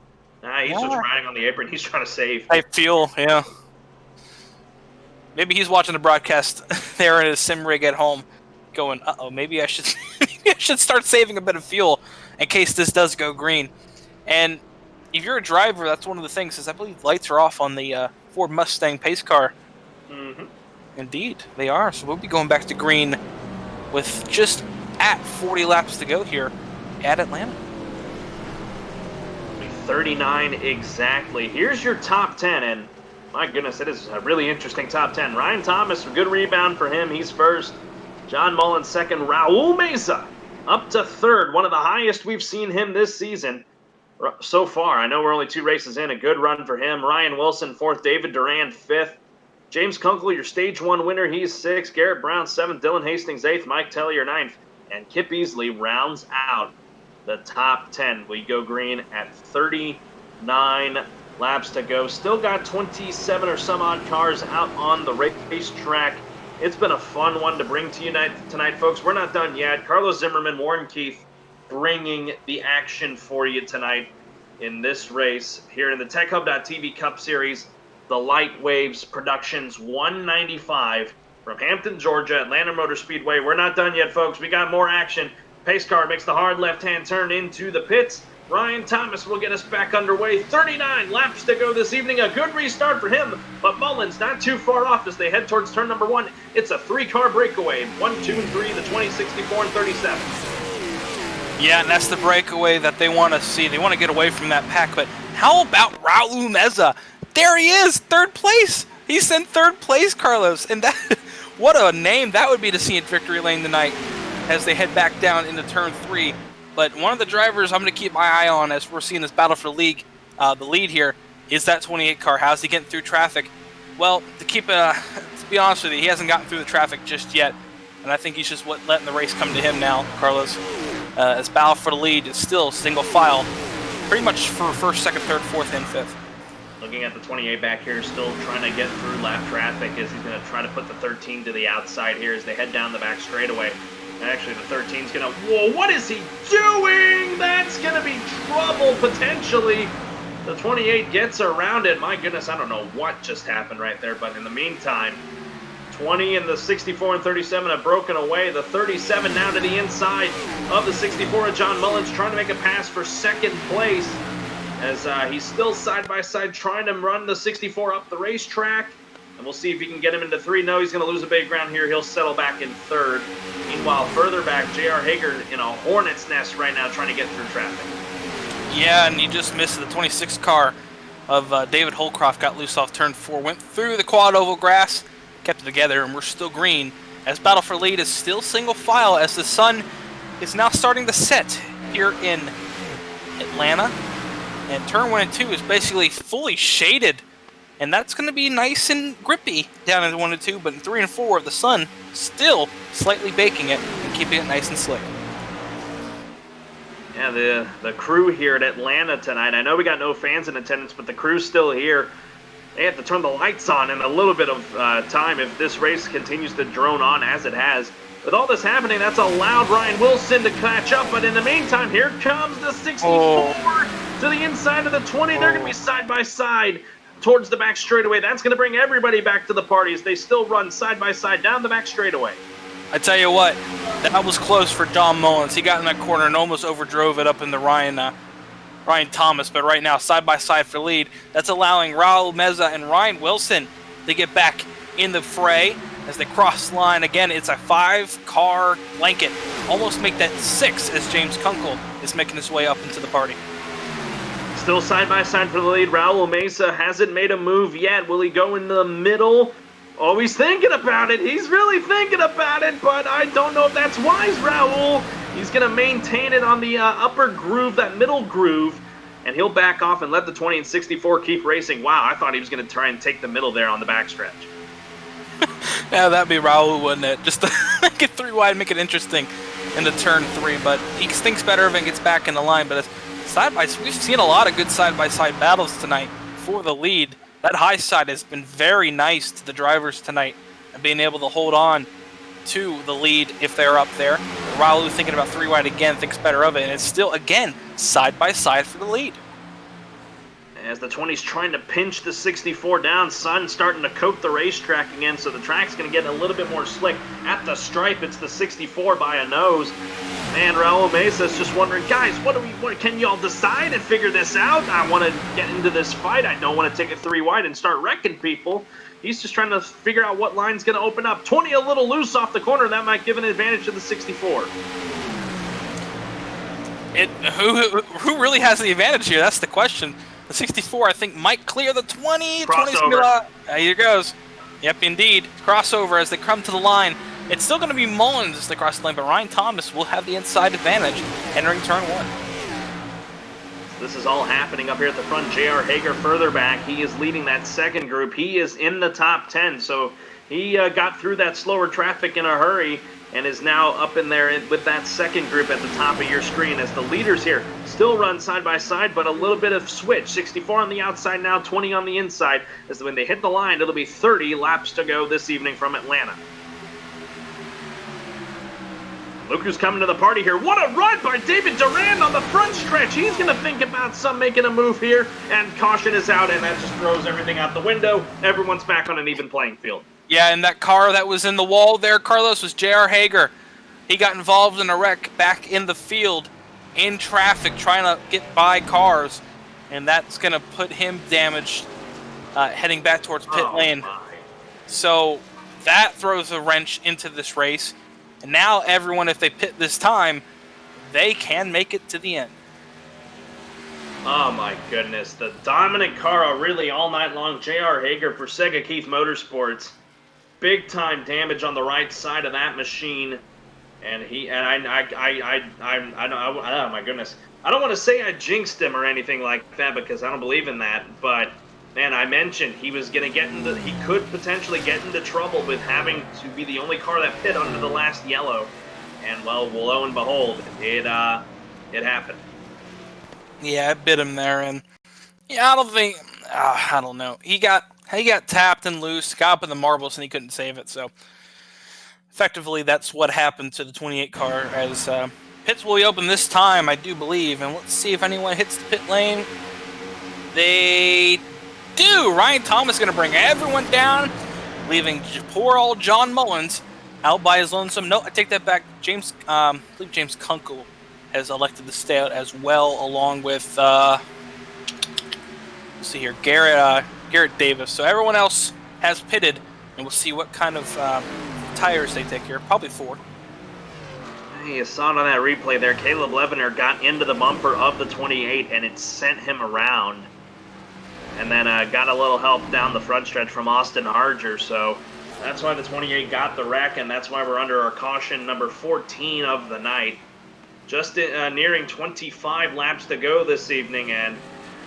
He's just riding on the apron. He's trying to save. I feel, yeah. Maybe he's watching the broadcast there in his sim rig at home going, uh-oh, maybe I should start saving a bit of fuel in case this does go green. And if you're a driver, that's one of the things, is I believe lights are off on the Ford Mustang pace car. Mm-hmm. Indeed, they are. So we'll be going back to green with just at 40 laps to go here at Atlanta. 39 exactly. Here's your top 10, and my goodness, it is a really interesting top 10. Ryan Thomas, a good rebound for him. He's first. John Mullen second. Raul Mesa up to third, one of the highest we've seen him this season so far. I know we're only 2 races in. A good run for him. Ryan Wilson fourth. David Duran fifth. James Kunkel, your stage 1 winner, he's 6th. Garrett Brown 7th. Dylan Hastings 8th. Mike Tellier 9th. And Kip Easley rounds out the top 10. We go green at 39 laps to go. Still got 27 or some odd cars out on the racetrack. It's been a fun one to bring to you tonight, folks. We're not done yet. Carlos Zimmerman, Warren Keith, bringing the action for you tonight in this race here in the TechHub.tv Cup Series. The Light Waves Productions 195 from Hampton, Georgia, Atlanta Motor Speedway. We're not done yet, folks. We got more action. Pace car makes the hard left-hand turn into the pits. Ryan Thomas will get us back underway. 39 laps to go this evening. A good restart for him, but Mullins not too far off as they head towards turn number 1. It's a 3-car breakaway. 1, 2, and 3, the 20, 64, and 37. Yeah, and that's the breakaway that they want to see. They want to get away from that pack, but how about Raul Meza? There he is, 3rd place. He's in 3rd place, Carlos. And that, what a name that would be to see in victory lane tonight as they head back down into turn 3. But one of the drivers I'm going to keep my eye on as we're seeing this battle for the lead here, is that 28 car. How's he getting through traffic? Well, to be honest with you, he hasn't gotten through the traffic just yet. And I think he's just letting the race come to him now, Carlos. As battle for the lead is still single file, pretty much for 1st, 2nd, 3rd, 4th, and 5th. Looking at the 28 back here, still trying to get through lap traffic as he's going to try to put the 13 to the outside here as they head down the back straightaway. Actually, the 13's going to... Whoa, what is he doing? That's going to be trouble, potentially. The 28 gets around it. My goodness, I don't know what just happened right there, but in the meantime, 20 and the 64 and 37 have broken away. The 37 now to the inside of the 64 of John Mullins, trying to make a pass for second place as he's still side-by-side trying to run the 64 up the racetrack. And we'll see if he can get him into 3. No, he's going to lose a big ground here. He'll settle back in 3rd. Meanwhile, further back, J.R. Hager in a hornet's nest right now trying to get through traffic. Yeah, and he just missed the 26 car of David Holcroft, got loose off turn 4, went through the quad oval grass, kept it together, and we're still green as battle for lead is still single file as the sun is now starting to set here in Atlanta. And turn 1 and 2 is basically fully shaded, and that's going to be nice and grippy down in 1 and 2, but in 3 and 4, the sun still slightly baking it and keeping it nice and slick. Yeah, the crew here at Atlanta tonight, I know we got no fans in attendance, but the crew's still here. They have to turn the lights on in a little bit of time if this race continues to drone on as it has. With all this happening, that's allowed Ryan Wilson to catch up, but in the meantime, here comes the 64 to the inside of the 20. They're going to be side by side towards the back straightaway. That's going to bring everybody back to the party as they still run side by side down the back straightaway. I tell you what, that was close for John Mullins. He got in that corner and almost overdrove it up in the Ryan Thomas, but right now, side by side for lead. That's allowing Raul Meza and Ryan Wilson to get back in the fray as they cross the line. Again, it's a 5-car blanket. Almost make that 6 as James Kunkel is making his way up into the party. Still side by side for the lead. Raul Mesa hasn't made a move yet. Will he go in the middle? Oh, he's thinking about it. He's really thinking about it, but I don't know if that's wise, Raul. He's going to maintain it on the upper groove, that middle groove, and he'll back off and let the 20 and 64 keep racing. Wow, I thought he was going to try and take the middle there on the backstretch. Yeah, that'd be Raul, wouldn't it? Just to make it 3 wide, make it interesting into turn 3, but he thinks better of it and gets back in the line. But we've seen a lot of good side-by-side battles tonight for the lead. That high side has been very nice to the drivers tonight and being able to hold on to the lead if they're up there. Raul thinking about 3 wide again, thinks better of it, and it's still, again, side by side for the lead. As the 20's trying to pinch the 64 down, sun starting to coat the racetrack again, so the track's going to get a little bit more slick. At the stripe, it's the 64 by a nose. Man, Raul Mesa's just wondering, guys, what can y'all decide and figure this out? I want to get into this fight. I don't want to take it 3 wide and start wrecking people. He's just trying to figure out what line's going to open up. 20 a little loose off the corner. That might give an advantage to the 64. Who really has the advantage here? That's the question. The 64, I think, might clear the 20. Crossover. Here goes. Yep, indeed. Crossover as they come to the line. It's still going to be Mullins as they cross the line, but Ryan Thomas will have the inside advantage entering turn 1. This is all happening up here at the front. J.R. Hager further back. He is leading that second group. He is in the top 10, so he got through that slower traffic in a hurry and is now up in there with that second group at the top of your screen as the leaders here still run side by side, but a little bit of switch. 64 on the outside now, 20 on the inside. As when they hit the line, it'll be 30 laps to go this evening from Atlanta. Look who's coming to the party here. What a run by David Durand on the front stretch. He's going to think about making a move here, and caution is out, and that just throws everything out the window. Everyone's back on an even playing field. Yeah, and that car that was in the wall there, Carlos, was J.R. Hager. He got involved in a wreck back in the field, in traffic, trying to get by cars, and that's going to put him damaged heading back towards pit lane. My. So that throws a wrench into this race. And now everyone, if they pit this time, they can make it to the end. Oh my goodness. The dominant car really all night long. J.R. Hager for Sega Keith Motorsports. Big time damage on the right side of that machine. And oh my goodness. I don't want to say I jinxed him or anything like that because I don't believe in that, but man, I mentioned he was going to he could potentially get into trouble with having to be the only car that pit under the last yellow. And well, lo and behold, it happened. Yeah, I bit him there, and yeah, I don't think I don't know. He got tapped and loose, got up in the marbles, and he couldn't save it. So effectively, that's what happened to the 28 car. As pits will be open this time, I do believe, and let's see if anyone hits the pit lane. They do. Ryan Thomas is going to bring everyone down, leaving poor old John Mullins out by his lonesome. No, I take that back. I believe James Kunkel has elected to stay out as well, along with let's see here, Garrett Davis. So everyone else has pitted, and we'll see what kind of tires they take here. Probably 4. You saw it on that replay there. Caleb Levener got into the bumper of the 28, and it sent him around. And then got a little help down the front stretch from Austin Harger. So that's why the 28 got the wreck, and that's why we're under our caution number 14 of the night. Just nearing 25 laps to go this evening, and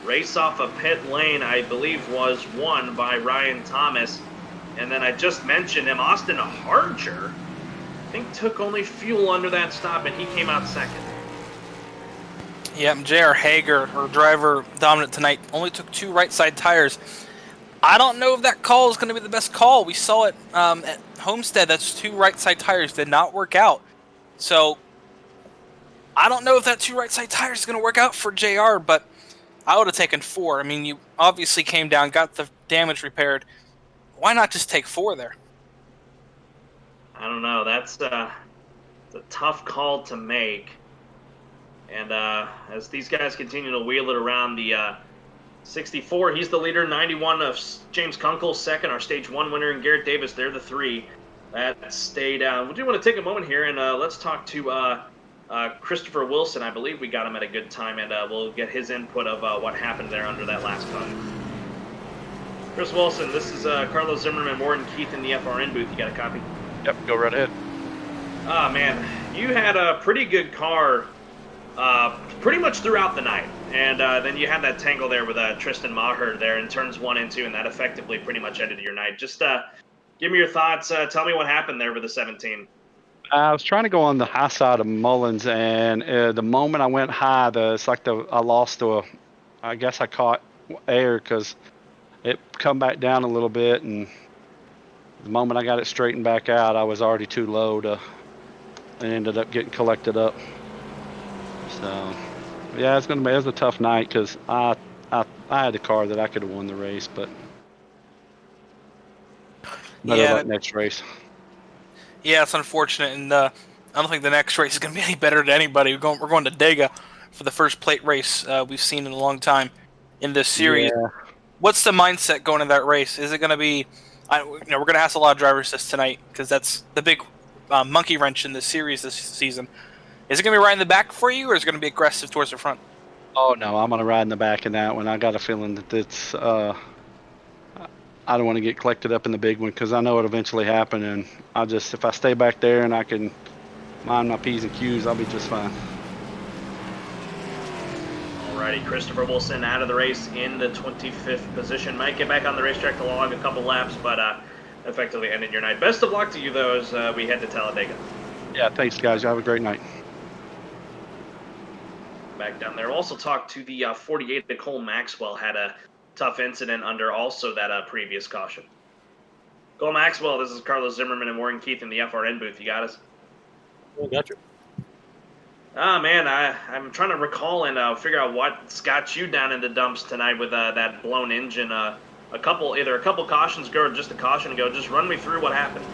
race off a pit lane, I believe, was won by Ryan Thomas. And then I just mentioned him, Austin Harger, I think took only fuel under that stop, and he came out second. Yep, J.R. Hager, our driver dominant tonight, only took 2 right side tires. I don't know if that call is going to be the best call. We saw it at Homestead. That's 2 right side tires did not work out. So I don't know if that 2 right side tires is going to work out for JR, but I would have taken 4. I mean, you obviously came down, got the damage repaired. Why not just take 4 there? I don't know. That's a tough call to make. And as these guys continue to wheel it around, the 64, he's the leader. 91 of James Kunkel, second. Our Stage 1 winner, and Garrett Davis, they're the 3 that stayed down. We do want to take a moment here, and let's talk to Christopher Wilson. I believe we got him at a good time, and we'll get his input of what happened there under that last cut. Chris Wilson, this is Carlos Zimmerman, Warren Keith in the FRN booth. You got a copy? Yep, go right ahead. Ah, man, you had a pretty good car pretty much throughout the night. And then you had that tangle there with Tristan Maher there in turns 1 and 2, and that effectively pretty much ended your night. Just give me your thoughts. Tell me what happened there with the 17. I was trying to go on the high side of Mullins, and the moment I went high, I lost I guess I caught air because it come back down a little bit, and the moment I got it straightened back out, I was already too low and ended up getting collected up. So, yeah, it was a tough night because I had the car that I could have won the race, but better luck next race. Yeah, it's unfortunate, and I don't think the next race is going to be any better to anybody. We're going to Dega for the first plate race we've seen in a long time in this series. Yeah. What's the mindset going into that race? Is it going to be, we're going to ask a lot of drivers this tonight because that's the big monkey wrench in this series this season. Is it going to be right in the back for you, or is it going to be aggressive towards the front? Oh, no, I'm going to ride in the back in that one. I got a feeling that it's I don't want to get collected up in the big one because I know it'll eventually happen, and if I stay back there and I can mind my P's and Q's, I'll be just fine. Alrighty, Christopher Wilson out of the race in the 25th position. Might get back on the racetrack to log a couple laps, but effectively ended your night. Best of luck to you, though, as we head to Talladega. Yeah, thanks, guys. You have a great night. Back down there. Also talked to the 48. Nicole Maxwell had a tough incident under also that previous caution. Nicole Maxwell, this is Carlos Zimmerman and Warren Keith in the FRN booth. You got us? Oh, got you. Ah, man, I'm trying to recall and figure out what's got you down in the dumps tonight with that blown engine. Either a couple cautions go or just a caution go. Just run me through what happened.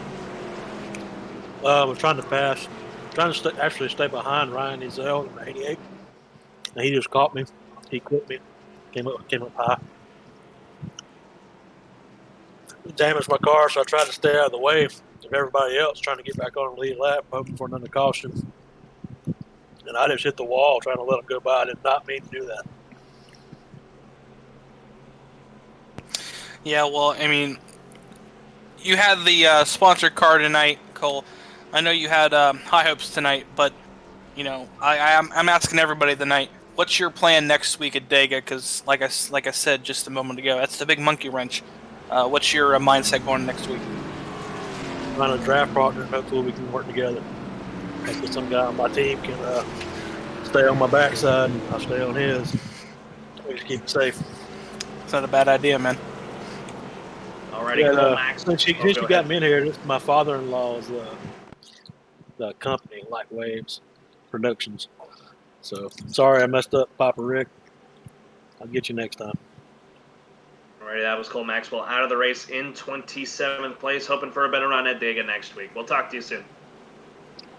I was trying to pass, actually stay behind Ryan Ezel in the 88. And he just caught me. He quit me. Came up high. It damaged my car, so I tried to stay out of the way of everybody else trying to get back on the lead lap, hoping for another caution. And I just hit the wall trying to let him go by. I did not mean to do that. Yeah, well, I mean, you had the sponsored car tonight, Cole. I know you had high hopes tonight, but, I'm asking everybody tonight, what's your plan next week at Dega? Because, like I said just a moment ago, that's the big monkey wrench. What's your mindset going next week? Find a draft partner, and hopefully we can work together. Hopefully some guy on my team can stay on my backside, and I'll stay on his. We just keep it safe. It's not a bad idea, man. Alrighty, Yeah, cool, Max. since you Go got ahead. me in here, this is my father-in-law's the company, Light Waves Productions. So sorry I messed up, Papa Rick. I'll get you next time. Alrighty, that was Cole Maxwell out of the race in 27th place, hoping for a better run at Dega next week. We'll talk to you soon.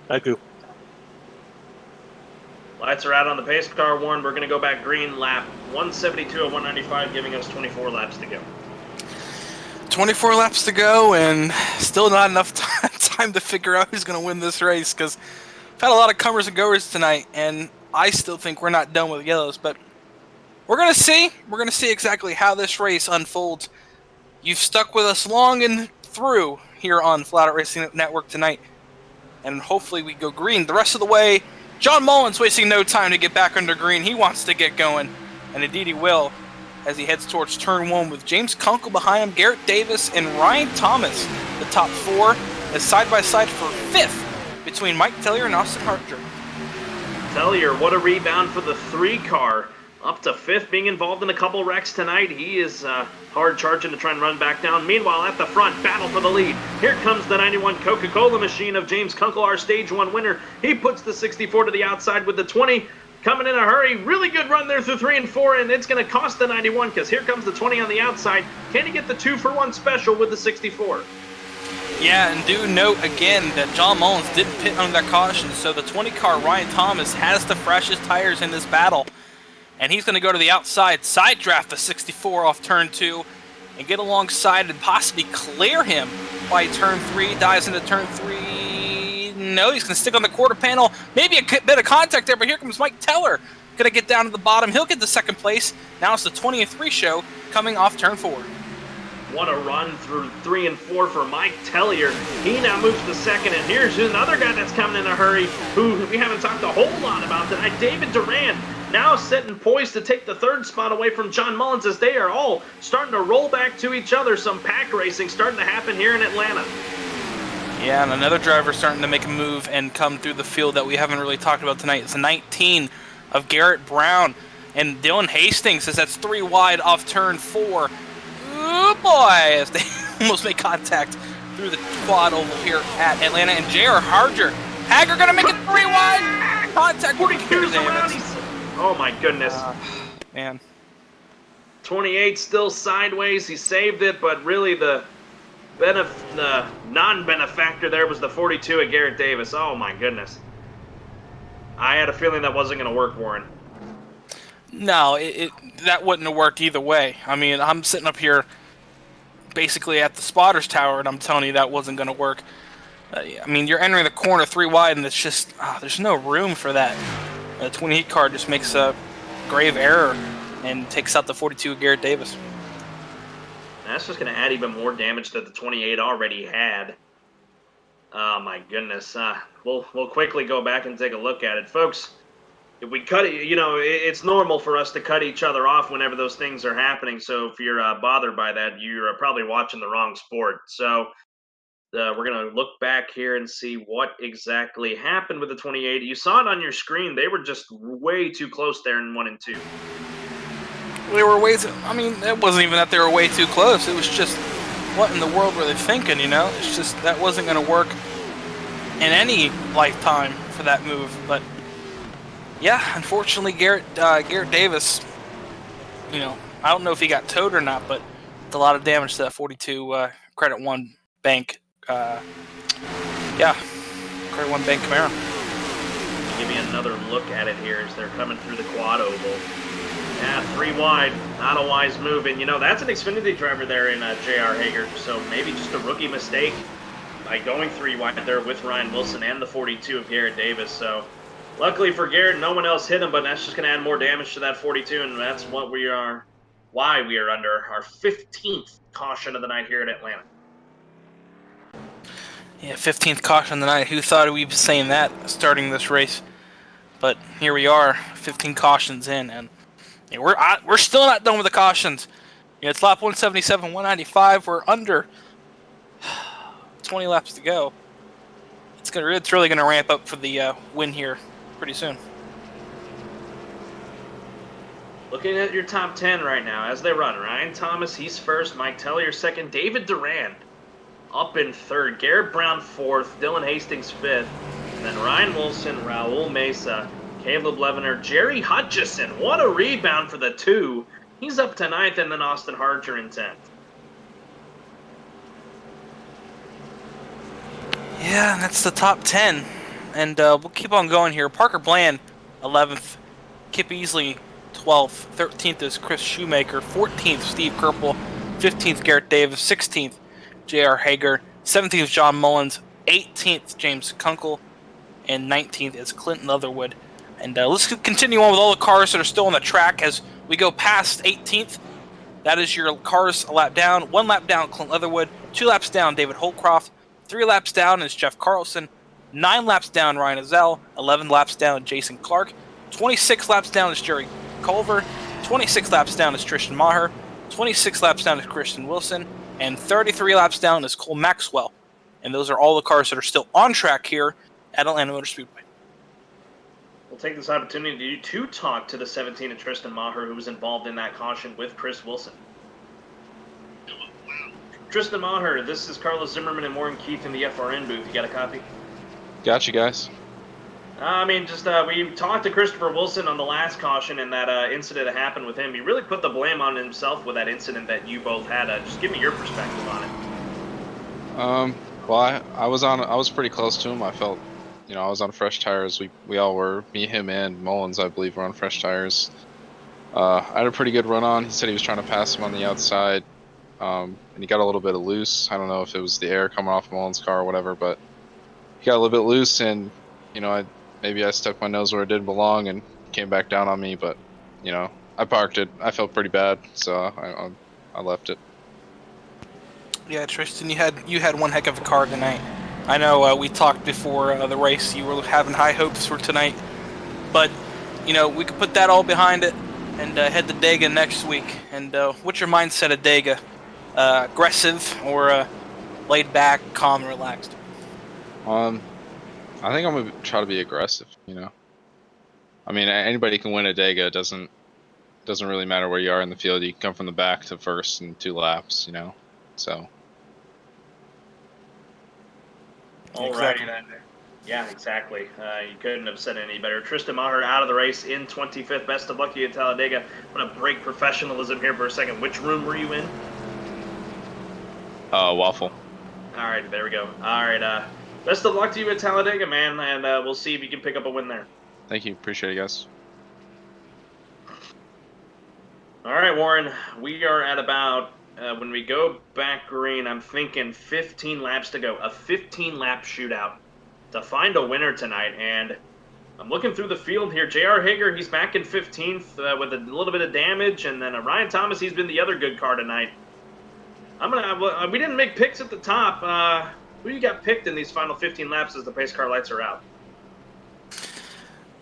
Thank you. Lights are out on the pace car, Warren. We're going to go back green lap 172 at 195, giving us 24 laps to go. 24 laps to go, and still not enough time to figure out who's going to win this race, because I've had a lot of comers and goers tonight, and I still think we're not done with yellows, but we're going to see. We're going to see exactly how this race unfolds. You've stuck with us long and through here on Flatout Racing Network tonight, and hopefully we go green the rest of the way. John Mullins wasting no time to get back under green. He wants to get going, and indeed he will, as he heads towards turn 1 with James Kunkel behind him, Garrett Davis, and Ryan Thomas. The top 4 is side-by-side for 5th between Mike Tellier and Austin Hartger. Tellier, what a rebound for the 3 car. Up to 5th, being involved in a couple wrecks tonight. He is hard charging to try and run back down. Meanwhile, at the front, battle for the lead. Here comes the 91 Coca-Cola machine of James Kunkel, our Stage 1 winner. He puts the 64 to the outside with the 20. Coming in a hurry. Really good run there through 3 and 4, and it's going to cost the 91 because here comes the 20 on the outside. Can he get the 2-for-1 special with the 64? Yeah, and do note again that John Mullins didn't pit under that caution, so the 20 car Ryan Thomas has the freshest tires in this battle. And he's going to go to the outside, side draft the 64 off turn 2, and get alongside and possibly clear him by turn 3. Dives into turn 3. No, he's going to stick on the quarter panel. Maybe a bit of contact there, but here comes Mike Teller. Going to get down to the bottom. He'll get the 2nd place. Now it's the 20 and 3 show coming off turn 4. What a run through 3 and 4 for Mike Tellier. He now moves to 2nd, and here's another guy that's coming in a hurry, who we haven't talked a whole lot about tonight, David Duran. Now sitting poised to take the 3rd spot away from John Mullins, as they are all starting to roll back to each other. Some pack racing starting to happen here in Atlanta. Yeah, and another driver starting to make a move and come through the field that we haven't really talked about tonight. It's the 19 of Garrett Brown. And Dylan Hastings says that's 3 wide off turn 4. Oh boy, as they almost make contact through the quad oval here at Atlanta. And J.R. Hager going to make it 3 wide. Contact with Garrett Davis. Oh my goodness. Man. 28 still sideways. He saved it, but really the non-benefactor there was the 42 of Garrett Davis. Oh my goodness. I had a feeling that wasn't going to work, Warren. No, that wouldn't have worked either way. I mean, I'm sitting up here basically at the spotter's tower, and I'm telling you that wasn't going to work. I mean, you're entering the corner 3 wide, and it's just, there's no room for that. The 28 car just makes a grave error and takes out the 42 of Garrett Davis. That's just going to add even more damage that the 28 already had. Oh my goodness. We'll quickly go back and take a look at it. Folks, if we cut it, you know, it's normal for us to cut each other off whenever those things are happening. So if you're bothered by that, you're probably watching the wrong sport. So we're going to look back here and see what exactly happened with the 28. You saw it on your screen. They were just way too close there in 1 and 2. They were way too, I mean, it wasn't even that they were way too close. It was just, what in the world were they thinking, you know? It's just, that wasn't going to work in any lifetime for that move. But, yeah, unfortunately, Garrett Davis, you know, I don't know if he got towed or not, but it's a lot of damage to that 42 Credit One Bank. Yeah, Credit One Bank Camaro. Give me another look at it here as they're coming through the quad oval. Yeah, 3 wide, not a wise move. And, you know, that's an Xfinity driver there in J.R. Hager. So maybe just a rookie mistake by going 3 wide there with Ryan Wilson and the 42 of Garrett Davis. So luckily for Garrett, no one else hit him, but that's just going to add more damage to that 42. And that's why we are under our 15th caution of the night here at Atlanta. Yeah, 15th caution of the night. Who thought we'd be saying that starting this race? But here we are, 15 cautions in, and we're still not done with the cautions. Yeah, it's lap 177, 195. We're under 20 laps to go. It's really going to ramp up for the win here pretty soon. Looking at your top 10 right now as they run. Ryan Thomas, he's first. Mike Tellier second. David Duran up in third. Garrett Brown fourth. Dylan Hastings fifth. And then Ryan Wilson, Raul Mesa, Caleb Levener, Jerry Hutchison. What a rebound for the two. He's up to ninth, and then Austin Harger in 10th. Yeah, that's the top 10. And we'll keep on going here. Parker Bland, 11th. Kip Easley, 12th. 13th is Chris Shoemaker. 14th, Steve Kerpel. 15th, Garrett Davis. 16th, J.R. Hager. 17th, John Mullins. 18th, James Kunkel. And 19th is Clinton Leatherwood. And let's continue on with all the cars that are still on the track as we go past 18th. That is your cars a lap down. 1 lap down, Clint Leatherwood. 2 laps down, David Holcroft. 3 laps down is Jeff Carlson. 9 laps down, Ryan Azell. 11 laps down, Jason Clark. 26 laps down is Jerry Culver. 26 laps down is Tristan Maher. 26 laps down is Christian Wilson. And 33 laps down is Cole Maxwell. And those are all the cars that are still on track here at Atlanta Motor Speedway. We'll take this opportunity to talk to the 17 of Tristan Maher, who was involved in that caution with Chris Wilson. Tristan Maher, this is Carlos Zimmerman and Warren Keith in the FRN booth. You got a copy? Got you guys. We talked to Christopher Wilson on the last caution and that incident that happened with him. He really put the blame on himself with that incident that you both had. Just give me your perspective on it. Well, I was pretty close to him. I felt, I was on fresh tires. We all were. Me, him, and Mullins, I believe, were on fresh tires. I had a pretty good run on. He said he was trying to pass him on the outside, and he got a little bit of loose. I don't know if it was the air coming off Mullins' car or whatever, but he got a little bit loose, and maybe I stuck my nose where it didn't belong and came back down on me. But I parked it. I felt pretty bad, so I left it. Yeah, Tristan, you had one heck of a car tonight. I know we talked before the race. You were having high hopes for tonight, but we could put that all behind it and head to Dega next week. And what's your mindset at Dega? Aggressive or laid back, calm, relaxed? I think I'm gonna try to be aggressive. I mean, anybody can win a Dega. It doesn't really matter where you are in the field. You can come from the back to first in 2 laps. So. Alrighty then. Yeah, exactly. You couldn't have said it any better. Tristan Maher out of the race in 25th. Best of luck to you at Talladega. I'm going to break professionalism here for a second. Which room were you in? Waffle. Alright, there we go. Alright, best of luck to you at Talladega, man, and we'll see if you can pick up a win there. Thank you. Appreciate it, guys. Alright, Warren, we are at about... when we go back green, I'm thinking 15 laps to go. A 15-lap shootout to find a winner tonight. And I'm looking through the field here. J.R. Hager, he's back in 15th with a little bit of damage. And then Ryan Thomas, he's been the other good car tonight. We didn't make picks at the top. Who you got picked in these final 15 laps as the pace car lights are out?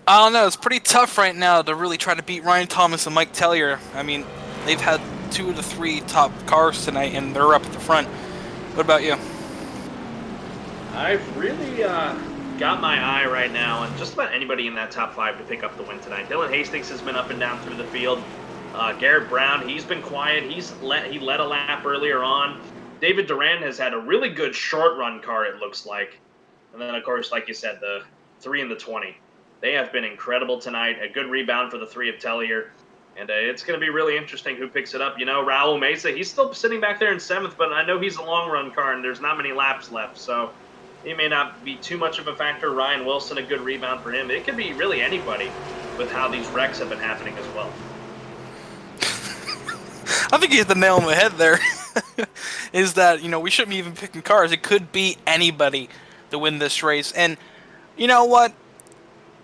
I don't know. It's pretty tough right now to really try to beat Ryan Thomas and Mike Tellier. I mean, they've had 2 of the 3 top cars tonight, and they're up at the front. What about you? I've really got my eye right now on just about anybody in that top 5 to pick up the win tonight. Dylan Hastings has been up and down through the field. Garrett Brown, he's been quiet. He led a lap earlier on. David Duran has had a really good short run car, it looks like. And then, of course, like you said, the 3 and the 20. They have been incredible tonight. A good rebound for the 3 of Tellier. And it's going to be really interesting who picks it up. Raul Mesa, he's still sitting back there in 7th, but I know he's a long-run car, and there's not many laps left, so he may not be too much of a factor. Ryan Wilson, a good rebound for him. It could be really anybody with how these wrecks have been happening as well. I think you hit the nail on the head there. Is that, we shouldn't be even picking cars. It could be anybody to win this race. And you know what?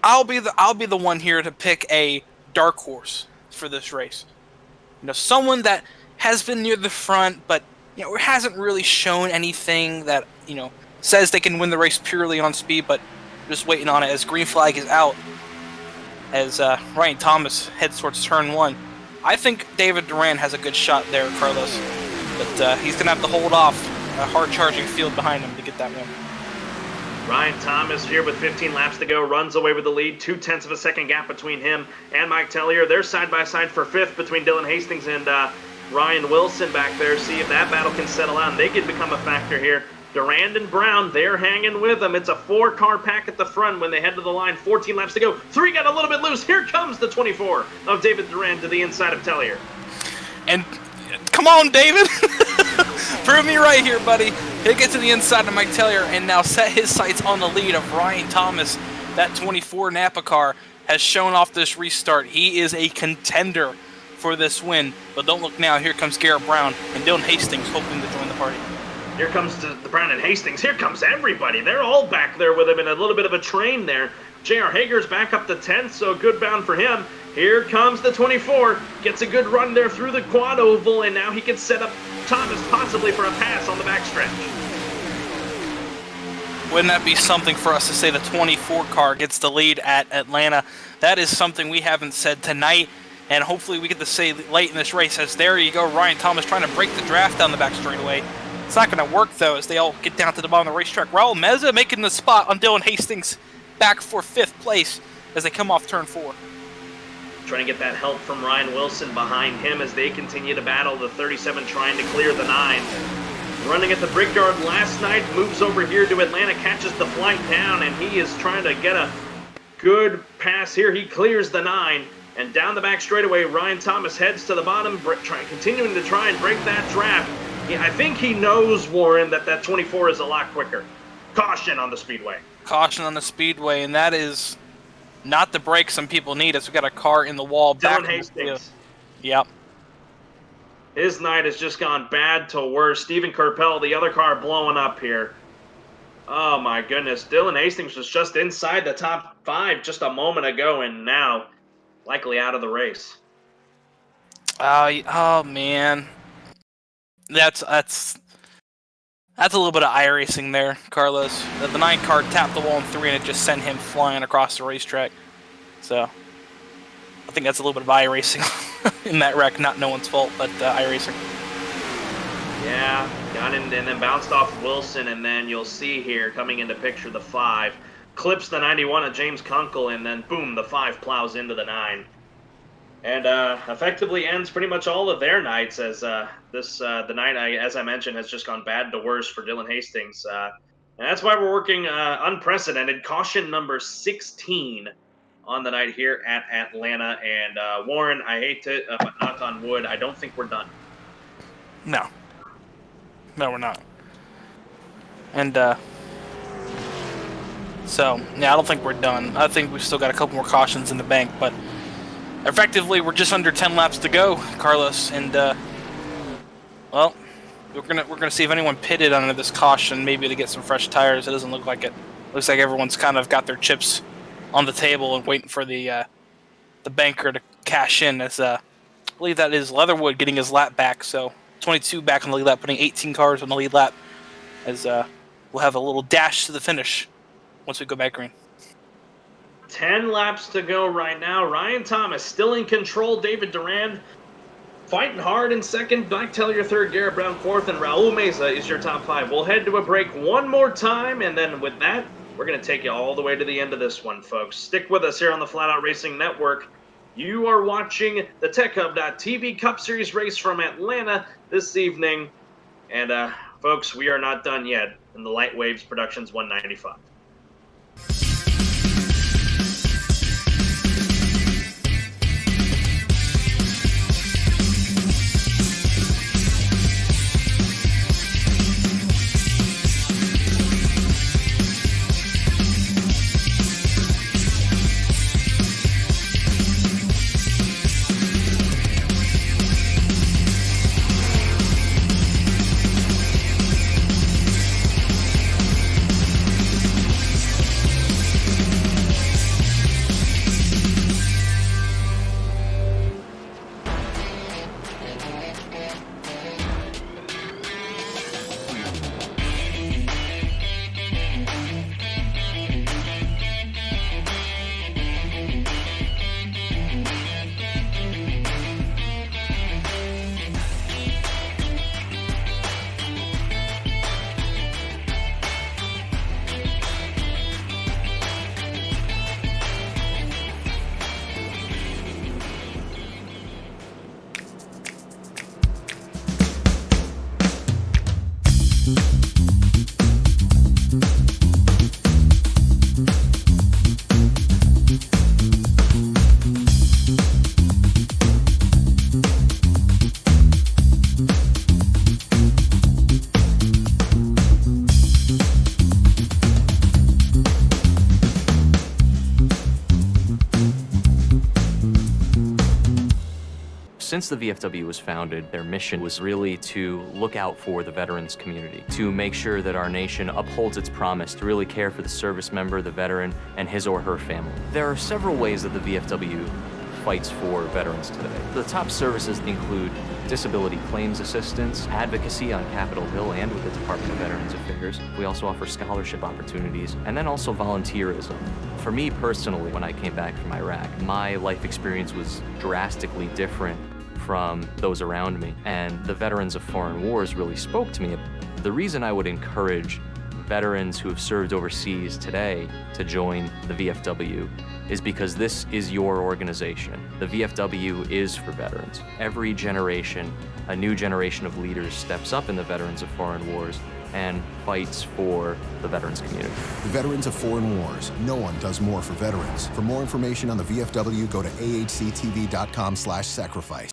I'll be the one here to pick a dark horse for this race. Someone that has been near the front, but hasn't really shown anything that says they can win the race purely on speed, but just waiting on it as green flag is out as Ryan Thomas heads towards turn 1. I think David Duran has a good shot there, Carlos, but he's gonna have to hold off a hard charging field behind him to get that win. Ryan Thomas here with 15 laps to go, runs away with the lead, 0.2 of a second gap between him and Mike Tellier. They're side by side for 5th between Dylan Hastings and Ryan Wilson back there. See if that battle can settle out and they can become a factor here. Durand and Brown, they're hanging with them. It's a 4-car pack at the front when they head to the line. 14 laps to go. 3 got a little bit loose. Here comes the 24 of David Durand to the inside of Tellier. And come on, David. Prove me right here, buddy. He'll get to the inside of Mike Tellier and now set his sights on the lead of Ryan Thomas. That 24 Napa car has shown off this restart. He is a contender for this win. But don't look now. Here comes Garrett Brown and Dylan Hastings hoping to join the party. Here comes the Brown and Hastings. Here comes everybody. They're all back there with him in a little bit of a train there. J.R. Hager's back up to 10th, so good bound for him. Here comes the 24. Gets a good run there through the quad oval, and now he can set up Thomas possibly for a pass on the backstretch. Wouldn't that be something for us to say the 24 car gets the lead at Atlanta? That is something we haven't said tonight, and hopefully we get to say late in this race as there you go, Ryan Thomas trying to break the draft down the back straightaway. It's not going to work, though, as they all get down to the bottom of the racetrack. Raul Meza making the spot on Dylan Hastings back for 5th place as they come off turn 4. Trying to get that help from Ryan Wilson behind him as they continue to battle. The 37 trying to clear the 9. Running at the Brickyard last night, moves over here to Atlanta, catches the flight down, and he is trying to get a good pass here. He clears the 9, and down the back straightaway, Ryan Thomas heads to the bottom, continuing to try and break that draft. Yeah, I think he knows, Warren, that 24 is a lot quicker. Caution on the speedway. Caution on the speedway, and that is not the break some people need as we got a car in the wall. Dylan Hastings. Yep. His night has just gone bad to worse. Stephen Kerpel, the other car, blowing up here. Oh, my goodness. Dylan Hastings was just inside the top 5 just a moment ago, and now likely out of the race. Oh man. That's a little bit of iRacing there, Carlos. The 9 car tapped the wall in 3 and it just sent him flying across the racetrack. So, I think that's a little bit of iRacing in that wreck. Not no one's fault, but iRacing. Yeah, got in and then bounced off Wilson, and then you'll see here, coming into picture, the 5. Clips the 91 of James Kunkel, and then boom, the 5 plows into the 9. And effectively ends pretty much all of their nights as the night, as I mentioned, has just gone bad to worse for Dylan Hastings. And that's why we're working unprecedented caution number 16 on the night here at Atlanta. And Warren, I hate to knock on wood, I don't think we're done. No, we're not. And so, yeah, I don't think we're done. I think we've still got a couple more cautions in the bank, but effectively, we're just under 10 laps to go, Carlos, and well, we're gonna see if anyone pitted under this caution, maybe to get some fresh tires. It doesn't look like it. Looks like everyone's kind of got their chips on the table and waiting for the banker to cash in. As I believe that is Leatherwood getting his lap back, so 22 back on the lead lap, putting 18 cars on the lead lap. As we'll have a little dash to the finish once we go back green. 10 laps to go right now. Ryan Thomas still in control. David Durand fighting hard in second. Mike Tellier third. Garrett Brown fourth. And Raul Meza is your top 5. We'll head to a break one more time. And then with that, we're going to take you all the way to the end of this one, folks. Stick with us here on the Flatout Racing Network. You are watching the TechHub.TV Cup Series race from Atlanta this evening. And, folks, we are not done yet in the Light Waves Productions 195. Since the VFW was founded, their mission was really to look out for the veterans community, to make sure that our nation upholds its promise to really care for the service member, the veteran, and his or her family. There are several ways that the VFW fights for veterans today. The top services include disability claims assistance, advocacy on Capitol Hill and with the Department of Veterans Affairs. We also offer scholarship opportunities, and then also volunteerism. For me personally, when I came back from Iraq, my life experience was drastically different from those around me, and the veterans of foreign wars really spoke to me. The reason I would encourage veterans who have served overseas today to join the VFW is because this is your organization. The VFW is for veterans. Every generation, a new generation of leaders steps up in the veterans of foreign wars and fights for the veterans community. The Veterans of Foreign Wars. No one does more for veterans. For more information on the VFW, go to ahctv.com/sacrifice.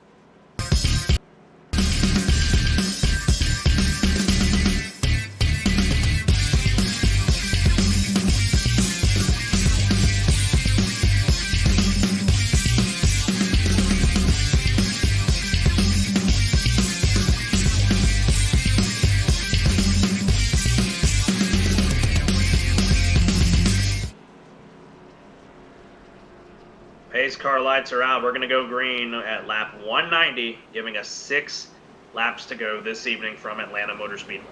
Pace car lights are out. We're going to go green at lap 190, giving us 6 laps to go this evening from Atlanta Motor Speedway.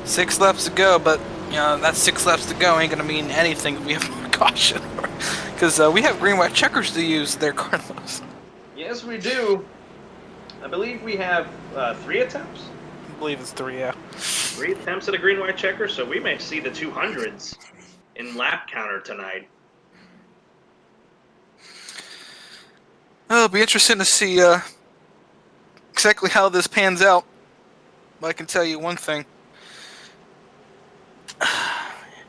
6 laps to go, but you know that 6 laps to go ain't gonna mean anything if we have more caution, because we have green white checkers to use there, Carlos. Yes, we do. I believe we have 3 attempts. I believe it's 3, yeah. 3 attempts at a green white checker, so we may see the 200s in lap counter tonight. It'll be interesting to see exactly how this pans out. But I can tell you one thing.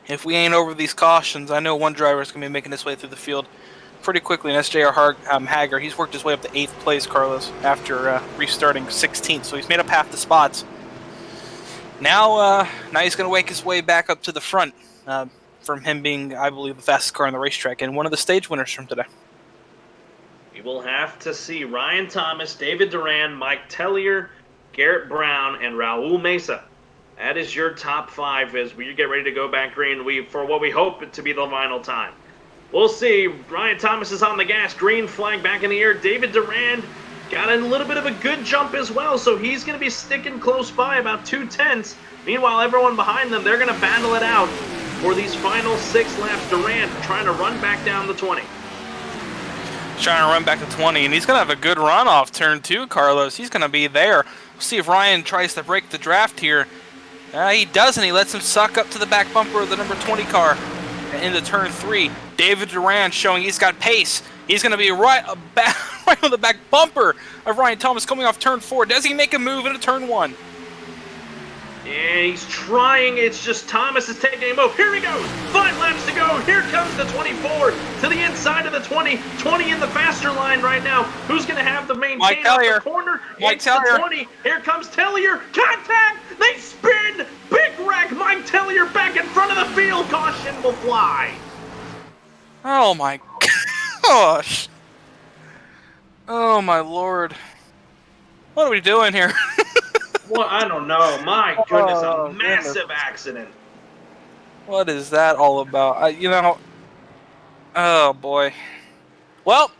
If we ain't over these cautions, I know one driver is going to be making his way through the field pretty quickly. And SJR Hager, he's worked his way up to 8th place, Carlos, after restarting 16th. So he's made up half the spots. Now he's going to wake his way back up to the front from him being, I believe, the fastest car on the racetrack and one of the stage winners from today. We will have to see Ryan Thomas, David Duran, Mike Tellier, Garrett Brown, and Raul Mesa. That is your top 5 as we get ready to go back green for what we hope to be the final time. We'll see. Ryan Thomas is on the gas. Green flag back in the air. David Duran got a little bit of a good jump as well, so he's going to be sticking close by, about 2/10. Meanwhile, everyone behind them, they're going to battle it out for these final 6 laps. Duran trying to run back down the 20. Trying to run back to 20, and he's going to have a good run off turn 2, Carlos. He's going to be there. We'll see if Ryan tries to break the draft here. He doesn't. He lets him suck up to the back bumper of the number 20 car into turn 3. David Duran showing he's got pace. He's going to be right on the back bumper of Ryan Thomas coming off turn 4. Does he make a move into turn 1? And he's trying. It's just Thomas is taking a move. Here we go. 5 laps to go. Here comes the 24 to the inside of the 20. 20 in the faster line right now. Who's going to have the maintain off the corner? It's the 20. Here comes Tellier. Contact. They spin. Big wreck. Mike Tellier back in front of the field. Caution will fly. Oh my gosh. Oh my lord. What are we doing here? Well, I don't know. My goodness, a massive accident. What is that all about? Oh boy. Well,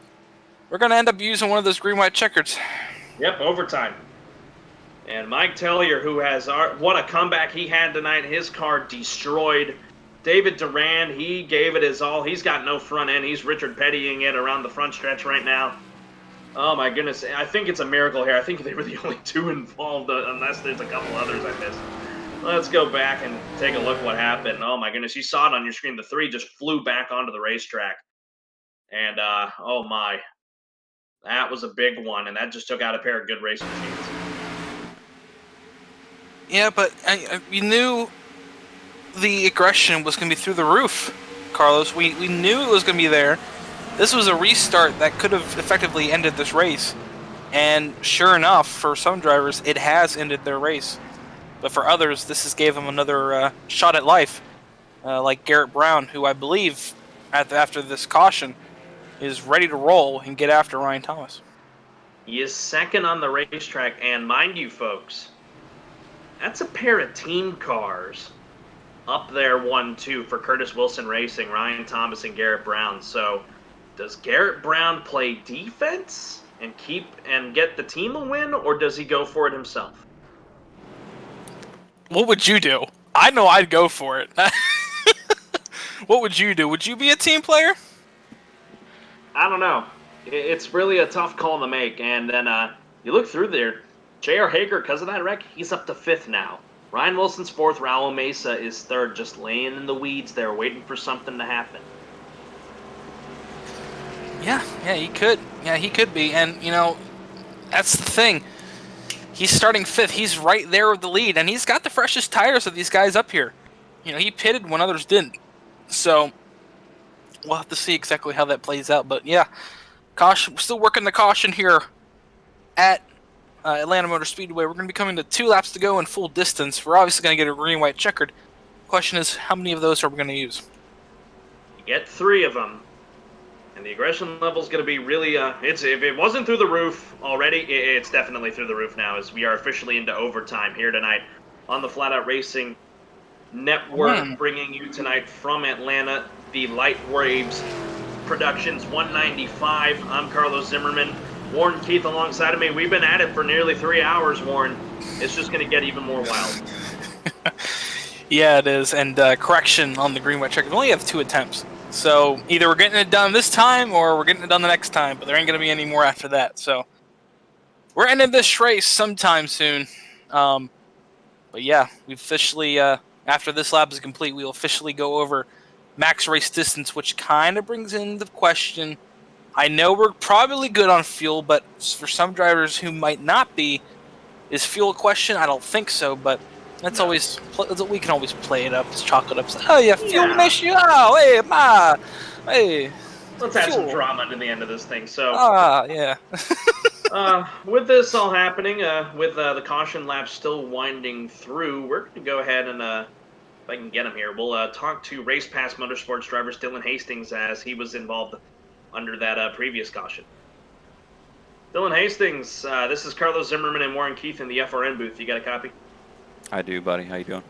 we're going to end up using one of those green-white checkers. Yep, overtime. And Mike Tellier, who has, what a comeback he had tonight. His car destroyed. David Duran, he gave it his all. He's got no front end. He's Richard Pettying it around the front stretch right now. Oh my goodness, I think it's a miracle here. I think they were the only 2 involved, unless there's a couple others I missed. Let's go back and take a look what happened. Oh my goodness, you saw it on your screen. The 3 just flew back onto the racetrack. And, oh my, that was a big one, and that just took out a pair of good race machines. Yeah, but you knew the aggression was going to be through the roof, Carlos. We knew it was going to be there. This was a restart that could have effectively ended this race. And sure enough, for some drivers, it has ended their race. But for others, this has gave them another shot at life. Like Garrett Brown, who I believe, after this caution, is ready to roll and get after Ryan Thomas. He is second on the racetrack, and mind you, folks, that's a pair of team cars up there 1-2 for Curtis Wilson Racing, Ryan Thomas and Garrett Brown. So does Garrett Brown play defense and get the team a win, or does he go for it himself? What would you do? I know I'd go for it. What would you do? Would you be a team player? I don't know. It's really a tough call to make. And then you look through there, J.R. Hager, because of that wreck, he's up to 5th now. Ryan Wilson's 4th, Raul Mesa is 3rd, just laying in the weeds there, waiting for something to happen. Yeah, he could. Yeah, he could be. And, you know, that's the thing. He's starting 5th. He's right there with the lead, and he's got the freshest tires of these guys up here. You know, he pitted when others didn't. So we'll have to see exactly how that plays out. But, yeah, caution. We're still working the caution here at Atlanta Motor Speedway. We're going to be coming to 2 laps to go in full distance. We're obviously going to get a green-white checkered. Question is, how many of those are we going to use? You get 3 of them. And the aggression level is going to be really, if it wasn't through the roof already, it's definitely through the roof now, as we are officially into overtime here tonight on the Flatout Racing Network, bringing you tonight from Atlanta, the Light Waves Productions 195. I'm Carlos Zimmerman. Warren Keith alongside of me. We've been at it for nearly 3 hours, Warren. It's just going to get even more wild. Yeah, it is. And correction on the green-white checker. We only have 2 attempts. So either we're getting it done this time or we're getting it done the next time, but there ain't going to be any more after that. So we're ending this race sometime soon. But yeah, we officially, after this lap is complete, we'll officially go over max race distance, which kind of brings in the question. I know we're probably good on fuel, but for some drivers who might not be, is fuel a question? I don't think so, but that's always, we can always play it up, just chalk it up. So, oh yeah, fuel issue. Oh hey. Let's add some drama to the end of this thing. So, yeah. with this all happening, with the caution lap still winding through, we're going to go ahead and, if I can get him here, we'll talk to Race Pass Motorsports driver Dylan Hastings, as he was involved under that previous caution. Dylan Hastings, this is Carlos Zimmerman and Warren Keith in the FRN booth. You got a copy? I do, buddy. How you doing?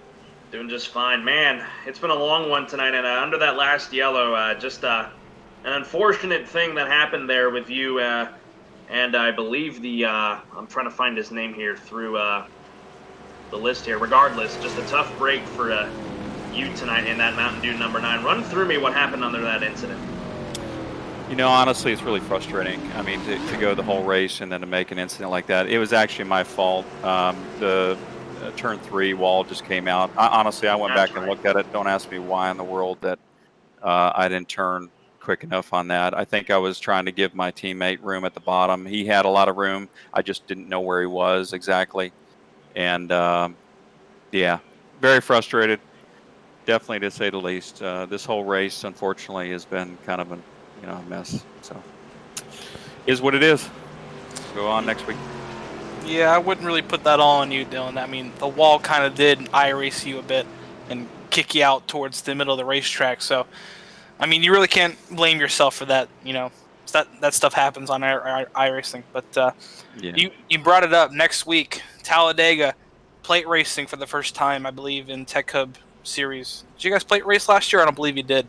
Doing just fine. Man, it's been a long one tonight, and under that last yellow, just an unfortunate thing that happened there with you, and I believe I'm trying to find his name here through the list here. Regardless, just a tough break for you tonight in that Mountain Dew number 9. Run through me what happened under that incident. You know, honestly, it's really frustrating. I mean, to go the whole race and then to make an incident like that, it was actually my fault. The turn 3 wall just came out. Honestly, I went back and looked at it. Don't ask me why in the world that I didn't turn quick enough on that. I think I was trying to give my teammate room at the bottom. He had a lot of room. I just didn't know where he was exactly. And, yeah, very frustrated, definitely to say the least. This whole race, unfortunately, has been kind of a mess. So, is what it is. Go on next week. Yeah, I wouldn't really put that all on you, Dylan. I mean, the wall kind of did iRace you a bit and kick you out towards the middle of the racetrack. So, I mean, you really can't blame yourself for that. You know, that stuff happens on iRacing. But yeah. You brought it up next week. Talladega plate racing for the first time, I believe, in Tech Hub Series. Did you guys plate race last year? I don't believe you did.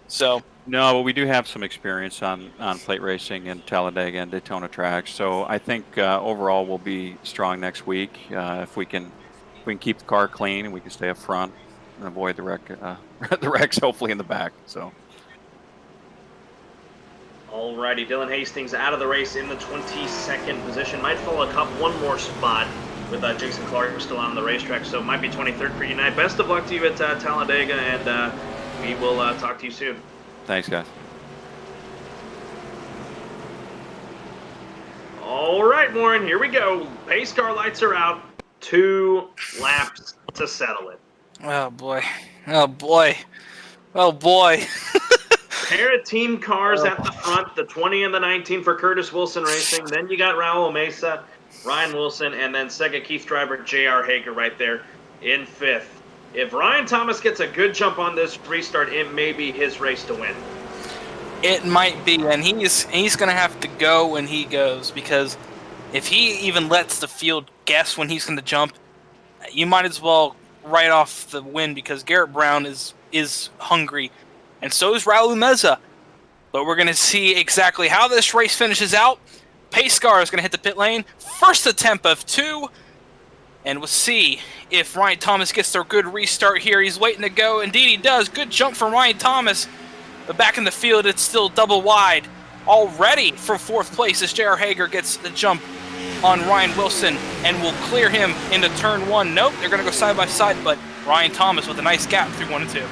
So. No, but we do have some experience on plate racing in Talladega and Daytona tracks. So I think overall we'll be strong next week if we can keep the car clean and we can stay up front and avoid the wrecks hopefully in the back. So. Alrighty, Dylan Hastings out of the race in the 22nd position. Might fall one more spot with Jason Clark still on the racetrack, so it might be 23rd for you tonight. Best of luck to you at Talladega, and we will talk to you soon. Thanks, guys. All right, Warren, here we go. Pace car lights are out. 2 laps to settle it. Oh boy. Oh boy. Oh boy. Pair of team cars at the front, the 20 and the 19 for Curtis Wilson Racing. Then you got Raul Mesa, Ryan Wilson, and then second Keith driver J.R. Hager right there in 5th. If Ryan Thomas gets a good jump on this restart, it may be his race to win. It might be, and he's going to have to go when he goes, because if he even lets the field guess when he's going to jump, you might as well write off the win, because Garrett Brown is hungry, and so is Raul Meza. But we're going to see exactly how this race finishes out. Pace car is going to hit the pit lane. First attempt of 2. And we'll see if Ryan Thomas gets their good restart here. He's waiting to go. Indeed, he does. Good jump from Ryan Thomas. But back in the field, it's still double wide. Already for 4th place as J.R. Hager gets the jump on Ryan Wilson and will clear him into turn 1. Nope, they're going to go side by side, but Ryan Thomas with a nice gap through 1 and 2.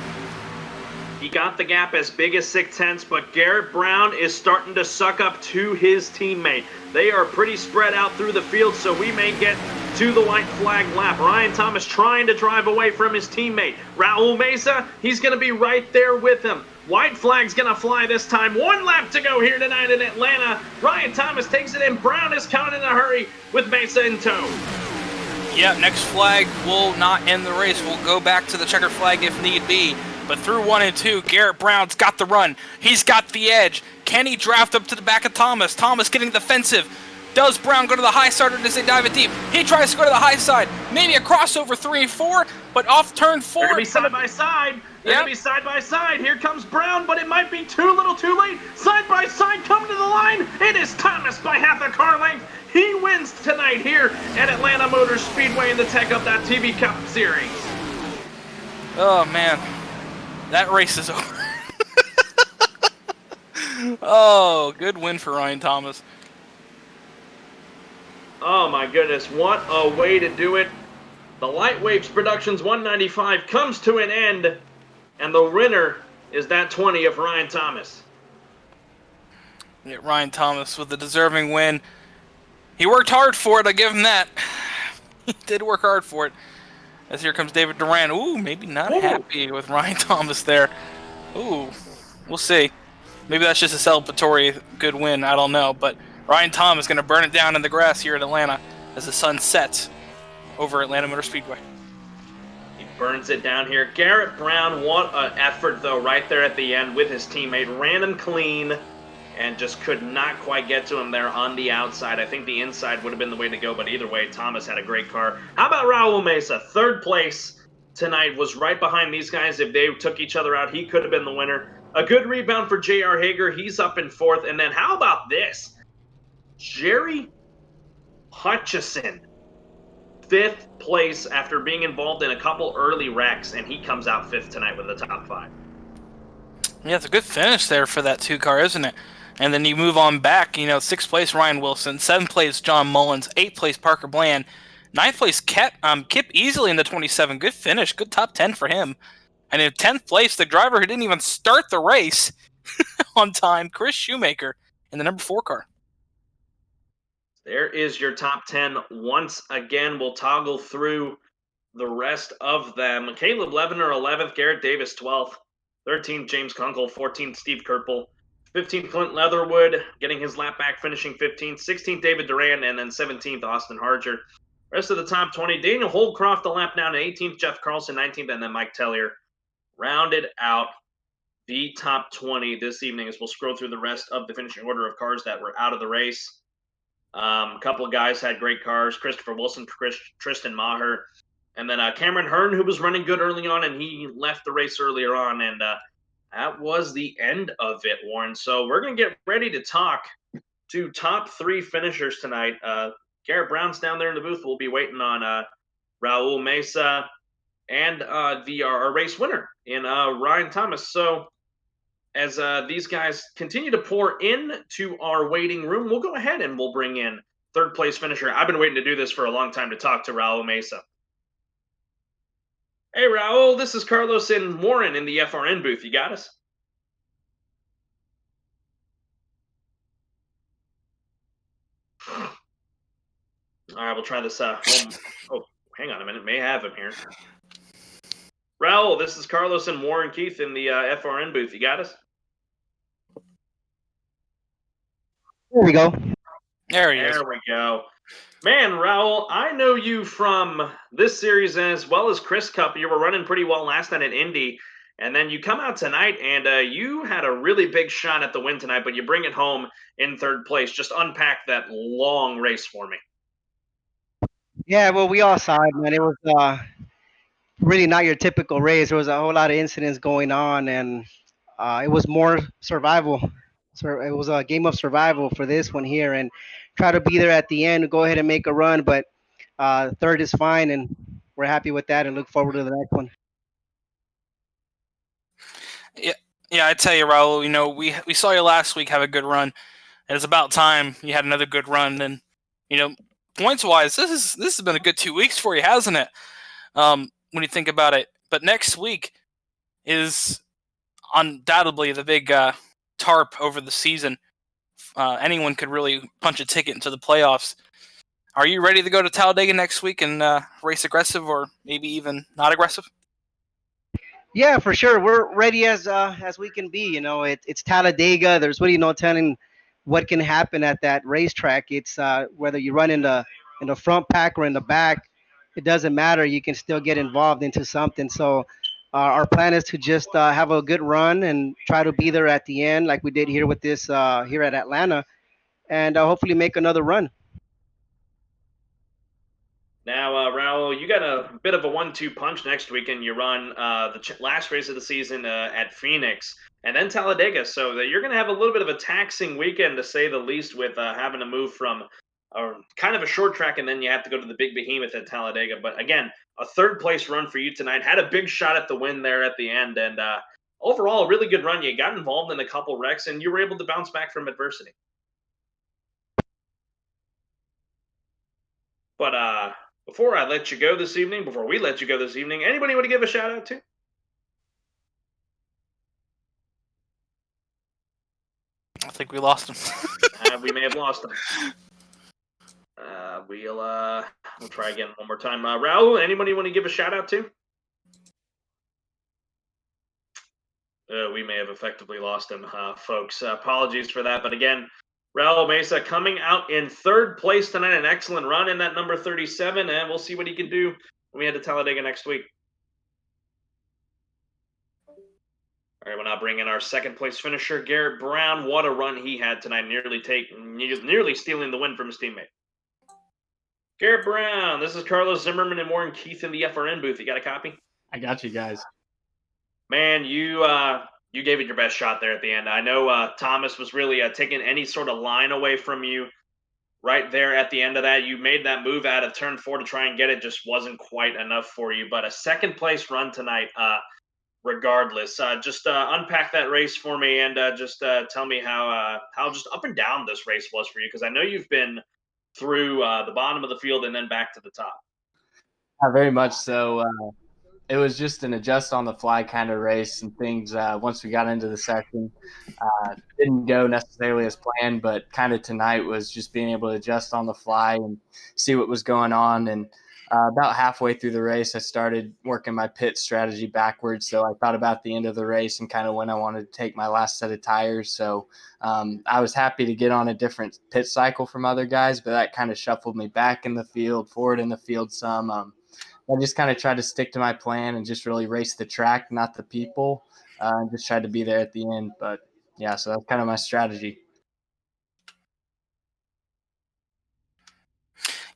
He got the gap as big as 6/10, but Garrett Brown is starting to suck up to his teammate. They are pretty spread out through the field, so we may get to the white flag lap. Ryan Thomas trying to drive away from his teammate. Raul Mesa, he's going to be right there with him. White flag's going to fly this time. 1 lap to go here tonight in Atlanta. Ryan Thomas takes it in. Brown is coming in a hurry with Mesa in tow. Yeah, next flag will not end the race. We'll go back to the checkered flag if need be. But through 1 and 2, Garrett Brown's got the run. He's got the edge. Can he draft up to the back of Thomas? Thomas getting defensive. Does Brown go to the high side, or does they dive it deep? He tries to go to the high side. Maybe a crossover 3 and 4, but off turn 4. They're going to be side by side. They're going to be side by side. Here comes Brown, but it might be too little too late. Side by side coming to the line. It is Thomas by half a car length. He wins tonight here at Atlanta Motor Speedway in the Tech Up.TV Cup Series. Oh, man. That race is over. Oh, good win for Ryan Thomas. Oh my goodness, what a way to do it. The Light Waves Productions 195 comes to an end, and the winner is that 20 of Ryan Thomas. Yeah, Ryan Thomas with the deserving win. He worked hard for it, I give him that. He did work hard for it. As here comes David Duran. Ooh, maybe not happy with Ryan Thomas there. Ooh, we'll see. Maybe that's just a celebratory good win, I don't know. But Ryan Thomas is going to burn it down in the grass here at Atlanta as the sun sets over Atlanta Motor Speedway. He burns it down here. Garrett Brown, what an effort, though, right there at the end with his teammate. Ran him clean and just could not quite get to him there on the outside. I think the inside would have been the way to go, but either way, Thomas had a great car. How about Raul Mesa? 3rd place tonight, was right behind these guys. If they took each other out, he could have been the winner. A good rebound for J.R. Hager. He's up in 4th. And then how about this? Jerry Hutchison, 5th place after being involved in a couple early wrecks, and he comes out 5th tonight with the top 5. Yeah, it's a good finish there for that 2 car, isn't it? And then you move on back, 6th place Ryan Wilson, 7th place John Mullins, 8th place Parker Bland, 9th place Kip easily in the 27. Good finish, good top 10 for him. And in 10th place, the driver who didn't even start the race on time, Chris Shoemaker, in the number 4 car. There is your top 10. Once again, we'll toggle through the rest of them. Caleb Levener, 11th. Garrett Davis, 12th. 13th, James Kunkel. 14th, Steve Kerpel. 15th, Clint Leatherwood, getting his lap back, finishing 15th. 16th, David Duran, and then 17th, Austin Harger. Rest of the top 20, Daniel Holdcroft, a lap down to 18th. Jeff Carlson, 19th, and then Mike Tellier rounded out the top 20 this evening as we'll scroll through the rest of the finishing order of cars that were out of the race. A couple of guys had great cars. Christopher Wilson, Tristan Maher, and then Cameron Hearn, who was running good early on, and he left the race earlier on, and that was the end of it, Warren. So we're going to get ready to talk to top 3 finishers tonight. Garrett Brown's down there in the booth. We'll be waiting on Raul Mesa and our race winner in Ryan Thomas. So as these guys continue to pour into our waiting room, we'll go ahead and we'll bring in 3rd place finisher. I've been waiting to do this for a long time to talk to Raul Mesa. Hey, Raul, this is Carlos and Warren in the FRN booth. You got us? All right, we'll try this. hang on a minute. May have him here. Raul, this is Carlos and Warren Keith in the FRN booth. You got us? There we go. There he is. There we go. Man, Raul, I know you from this series as well as Chris Cup. You were running pretty well last night at Indy. And then you come out tonight, and you had a really big shot at the win tonight, but you bring it home in third place. Just unpack that long race for me. Yeah, well, we all saw it, man. It was really not your typical race. There was a whole lot of incidents going on, and it was more survival. So it was a game of survival for this one here, and try to be there at the end. Go ahead and make a run, but third is fine, and we're happy with that, and look forward to the next one. Yeah, I tell you, Raul, you know, we saw you last week have a good run, and it's about time you had another good run. And you know, points wise, this has been a good 2 weeks for you, hasn't it? When you think about it. But next week is undoubtedly the big tarp over the season. Anyone could really punch a ticket into the playoffs. Are you ready to go to Talladega next week and race aggressive, or maybe even not aggressive? Yeah, for sure. We're ready as we can be. You know, it's Talladega. There's really no telling what can happen at that racetrack. It's whether you run in the front pack or in the back, it doesn't matter. You can still get involved into something. So our plan is to just have a good run and try to be there at the end, like we did here with this here at Atlanta, and hopefully make another run. Now, Raul, you got a bit of a 1-2 punch next weekend. You run the last race of the season at Phoenix and then Talladega. So you're going to have a little bit of a taxing weekend, to say the least, with having to move from kind of a short track, and then you have to go to the big behemoth at Talladega. But again, a third place run for you tonight. Had a big shot at the win there at the end. And overall, a really good run. You got involved in a couple wrecks, and you were able to bounce back from adversity. But before we let you go this evening, anybody want to give a shout out to? I think we lost him. We may have lost him. We'll try again one more time. Raul, anybody want to give a shout out to? We may have effectively lost him, folks. Apologies for that. But again, Raul Mesa coming out in third place tonight. An excellent run in that number 37, and we'll see what he can do when we head to Talladega next week. All right, we'll now bring in our second place finisher, Garrett Brown. What a run he had tonight, nearly stealing the win from his teammate. Garrett Brown, this is Carlos Zimmerman and Warren Keith in the FRN booth. You got a copy? I got you guys. Man, you gave it your best shot there at the end. I know Thomas was really taking any sort of line away from you right there at the end of that. You made that move out of turn 4 to try and get it. Just wasn't quite enough for you. But a second place run tonight, regardless. Just unpack that race for me, and just tell me how just up and down this race was for you, because I know you've been through the bottom of the field and then back to the top. Very much so. It was just an adjust on the fly kind of race, and things once we got into the session didn't go necessarily as planned, but kind of tonight was just being able to adjust on the fly and see what was going on. And about halfway through the race, I started working my pit strategy backwards. So I thought about the end of the race and kind of when I wanted to take my last set of tires. So I was happy to get on a different pit cycle from other guys, but that kind of shuffled me back in the field, forward in the field some. I just kind of tried to stick to my plan and just really race the track, not the people, and just tried to be there at the end. But yeah, so that's kind of my strategy.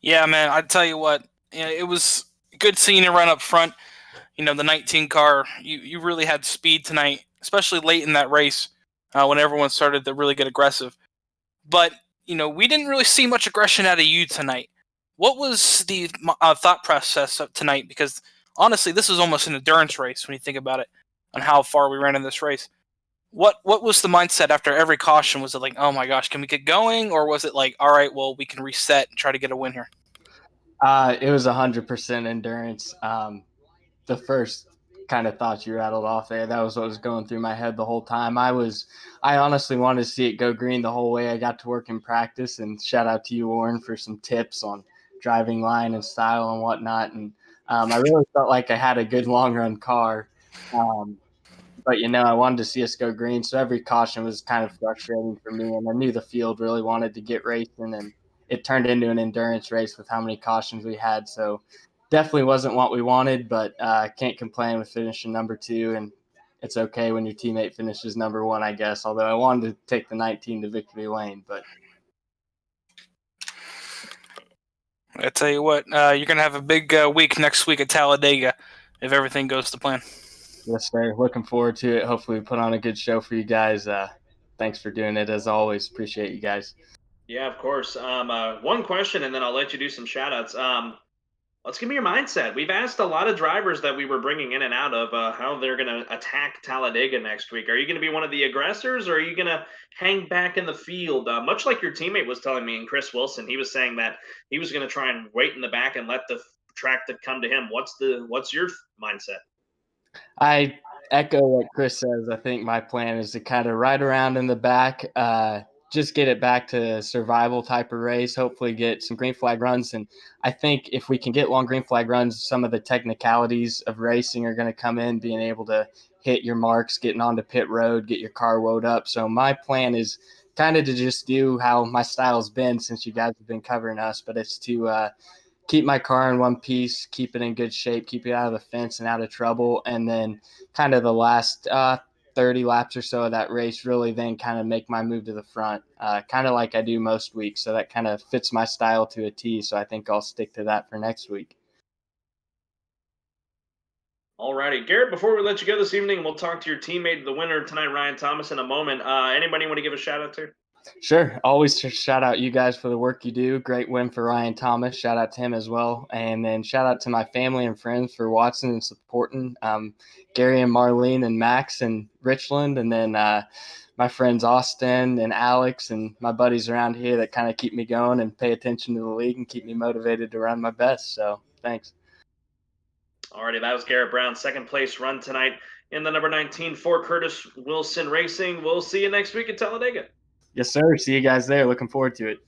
Yeah, man, I tell you what, it was good seeing you run up front. You know, the 19 car, you really had speed tonight, especially late in that race when everyone started to really get aggressive. But, you know, we didn't really see much aggression out of you tonight. What was the thought process of tonight? Because honestly, this was almost an endurance race when you think about it, on how far we ran in this race. What was the mindset after every caution? Was it like, oh my gosh, can we get going? Or was it like, all right, well, we can reset and try to get a win here? It was 100% endurance. The first kind of thoughts you rattled off there, that was what was going through my head the whole time. I honestly wanted to see it go green the whole way I got to work in practice, and shout out to you, Warren, for some tips on driving line and style and whatnot. And I really felt like I had a good long run car. But, I wanted to see us go green, so every caution was kind of frustrating for me, and I knew the field really wanted to get racing, and it turned into an endurance race with how many cautions we had. So definitely wasn't what we wanted, but can't complain with finishing number 2, and it's okay when your teammate finishes number 1, I guess, although I wanted to take the 19 to victory lane. But I tell you what, you're going to have a big week next week at Talladega if everything goes to plan. Yes, sir. Looking forward to it. Hopefully we put on a good show for you guys. Thanks for doing it, as always. Appreciate you guys. Yeah, of course. One question, and then I'll let you do some shout-outs. Let's give me your mindset. We've asked a lot of drivers that we were bringing in and out of how they're going to attack Talladega next week. Are you going to be one of the aggressors, or are you going to hang back in the field? Much like your teammate was telling me, and Chris Wilson, he was saying that he was going to try and wait in the back and let the track to come to him. What's your mindset? I echo what Chris says. I think my plan is to kind of ride around in the back, just get it back to survival type of race, hopefully get some green flag runs. And I think if we can get long green flag runs, some of the technicalities of racing are going to come in, being able to hit your marks, getting onto pit road, get your car woed up. So my plan is kind of to just do how my style's been since you guys have been covering us, but it's to keep my car in one piece, keep it in good shape, keep it out of the fence and out of trouble. And then kind of the last 30 laps or so of that race, really then kind of make my move to the front, kind of like I do most weeks. So that kind of fits my style to a T. So I think I'll stick to that for next week. Alrighty, Garrett, before we let you go this evening, we'll talk to your teammate, the winner tonight, Ryan Thomas, in a moment. Anybody want to give a shout out to? Sure. Always shout out you guys for the work you do. Great win for Ryan Thomas. Shout out to him as well. And then shout out to my family and friends for watching and supporting. Gary and Marlene and Max and Richland. And then my friends Austin and Alex and my buddies around here that kind of keep me going and pay attention to the league and keep me motivated to run my best. So thanks. Alrighty, that was Garrett Brown's second place run tonight in the number 19 for Curtis Wilson Racing. We'll see you next week at Talladega. Yes, sir. See you guys there. Looking forward to it.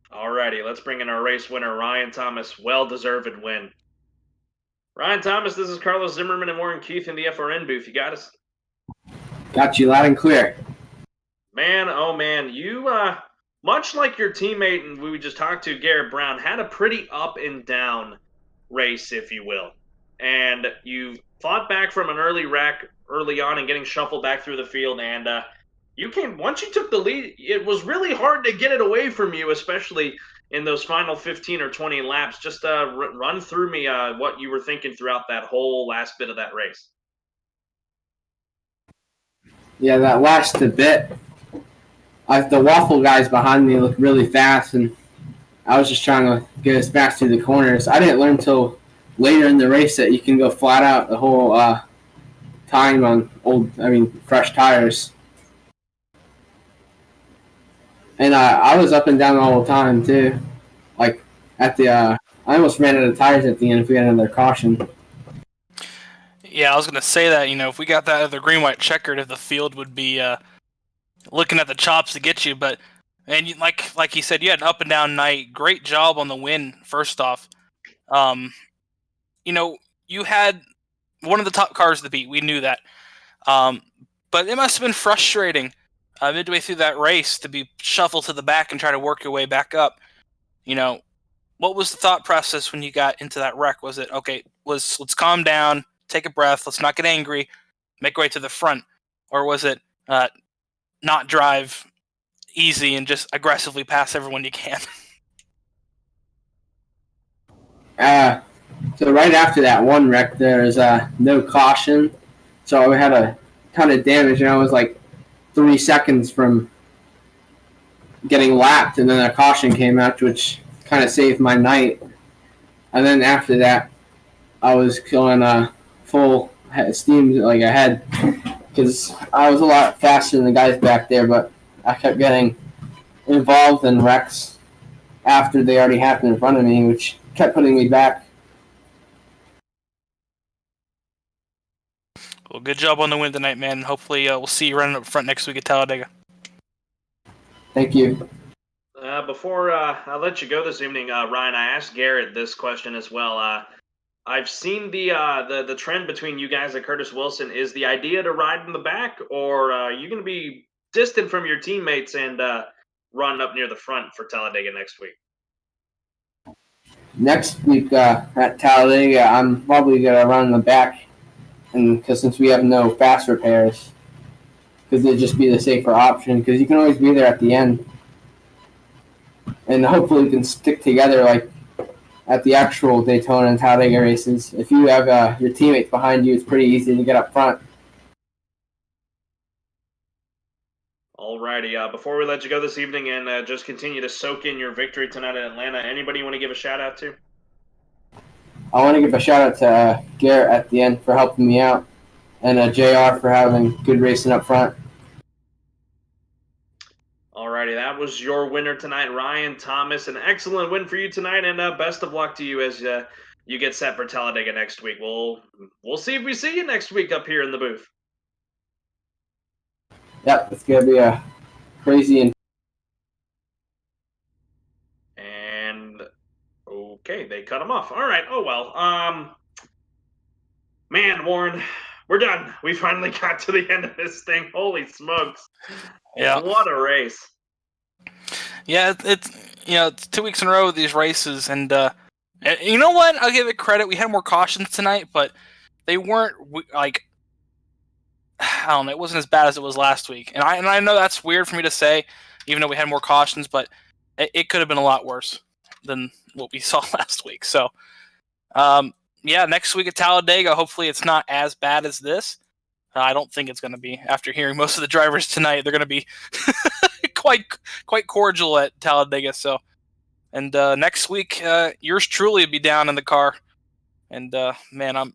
Alrighty, let's bring in our race winner, Ryan Thomas. Well-deserved win. Ryan Thomas, this is Carlos Zimmerman and Warren Keith in the FRN booth. You got us? Got you loud and clear. Man, oh man, you, much like your teammate and we just talked to, Garrett Brown, had a pretty up and down race, if you will. And you fought back from an early wreck early on and getting shuffled back through the field, and once you took the lead, it was really hard to get it away from you, especially in those final 15 or 20 laps. Just run through me what you were thinking throughout that whole last bit of that race. Yeah, that last bit, the waffle guys behind me looked really fast, and I was just trying to get as fast through the corners. I didn't learn until later in the race that you can go flat out the whole time on fresh tires. And I was up and down all the time, too. Like, I almost ran out of tires at the end if we had another caution. Yeah, I was going to say that, if we got that other green-white checkered, if the field would be looking at the chops to get you. But, and like he said, you had an up-and-down night. Great job on the win, first off. You had one of the top cars to beat. We knew that. But it must have been frustrating midway through that race to be shuffled to the back and try to work your way back up. What was the thought process when you got into that wreck? Was it, okay, let's calm down, take a breath, let's not get angry, make our way to the front? Or was it not drive easy and just aggressively pass everyone you can? So right after that one wreck, there was no caution. So I had a ton of damage, and I was like 3 seconds from getting lapped, and then a caution came out, which kind of saved my night. And then after that, I was going full steam ahead because I was a lot faster than the guys back there, but I kept getting involved in wrecks after they already happened in front of me, which kept putting me back. Well, good job on the win tonight, man. Hopefully we'll see you running up front next week at Talladega. Thank you. Before I let you go this evening, Ryan, I asked Garrett this question as well. I've seen the trend between you guys and Curtis Wilson. Is the idea to ride in the back, or are you going to be distant from your teammates and run up near the front for Talladega next week? Next week at Talladega, I'm probably gonna run in the back, and because since we have no fast repairs, because it'd just be the safer option. Because you can always be there at the end, and hopefully we can stick together like at the actual Daytona and Talladega races. If you have your teammates behind you, it's pretty easy to get up front. Alrighty. Before we let you go this evening and just continue to soak in your victory tonight in Atlanta, anybody you want to give a shout out to? I want to give a shout out to Garrett at the end for helping me out, and JR for having good racing up front. Alrighty, that was your winner tonight, Ryan Thomas. An excellent win for you tonight, and best of luck to you as you get set for Talladega next week. We'll see if we see you next week up here in the booth. Yep, it's gonna be a crazy and okay, they cut him off. All right. Oh well. Man, Warren, we're done. We finally got to the end of this thing. Holy smokes! Yeah. What a race. Yeah, it's 2 weeks in a row with these races, and you know what? I'll give it credit. We had more cautions tonight, but they weren't like, I don't know. It wasn't as bad as it was last week, and I know that's weird for me to say, even though we had more cautions, but it could have been a lot worse than what we saw last week. So, yeah, next week at Talladega, hopefully it's not as bad as this. I don't think it's going to be. After hearing most of the drivers tonight, they're going to be quite cordial at Talladega. So, and next week, yours truly will be down in the car, and man, I'm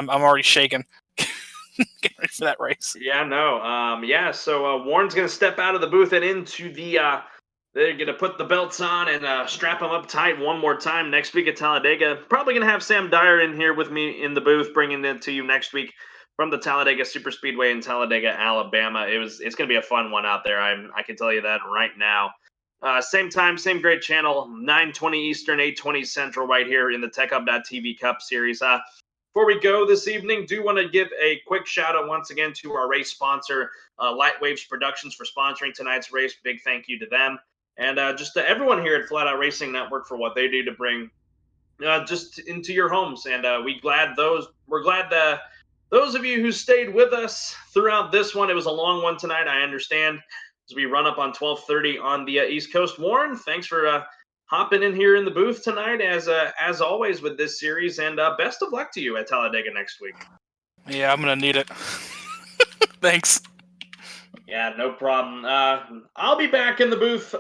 already shaking. Getting ready for that race. Yeah, no. Yeah, so Warren's going to step out of the booth and into the they're going to put the belts on and strap them up tight one more time next week at Talladega. Probably going to have Sam Dyer in here with me in the booth, bringing it to you next week from the Talladega Superspeedway in Talladega, Alabama. It's going to be a fun one out there. I can tell you that right now. Same time, same great channel, 9:20 Eastern, 8:20 Central, right here in the TechHub.TV Cup Series. Before we go this evening, do want to give a quick shout out once again to our race sponsor, Light Waves Productions, for sponsoring tonight's race. Big thank you to them. And just to everyone here at Flatout Racing Network for what they do to bring just into your homes. And we're glad those of you who stayed with us throughout this one. It was a long one tonight, I understand, as we run up on 12:30 on the East Coast. Warren, thanks for hopping in here in the booth tonight, as always with this series, and best of luck to you at Talladega next week. Yeah, I'm gonna need it. Thanks. Yeah, no problem. I'll be back in the booth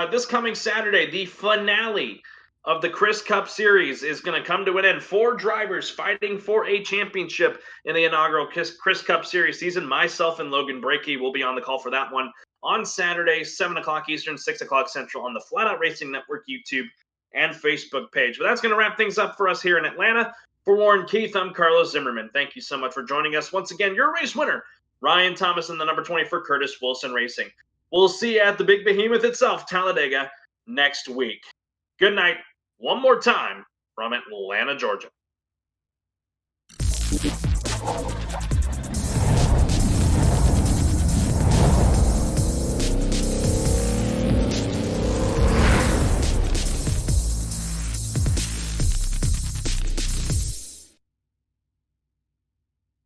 this coming Saturday. The finale of the Chris Cup Series is going to come to an end. 4 drivers fighting for a championship in the inaugural Chris Cup Series season. Myself and Logan Brakey will be on the call for that one on Saturday, 7 o'clock Eastern, 6 o'clock Central, on the Flatout Racing Network YouTube and Facebook page. But that's going to wrap things up for us here in Atlanta. For Warren Keith, I'm Carlos Zimmerman. Thank you so much for joining us. Once again, your race winner, Ryan Thomas, in the number 20 for Curtis Wilson Racing. We'll see you at the big behemoth itself, Talladega, next week. Good night, one more time from Atlanta, Georgia.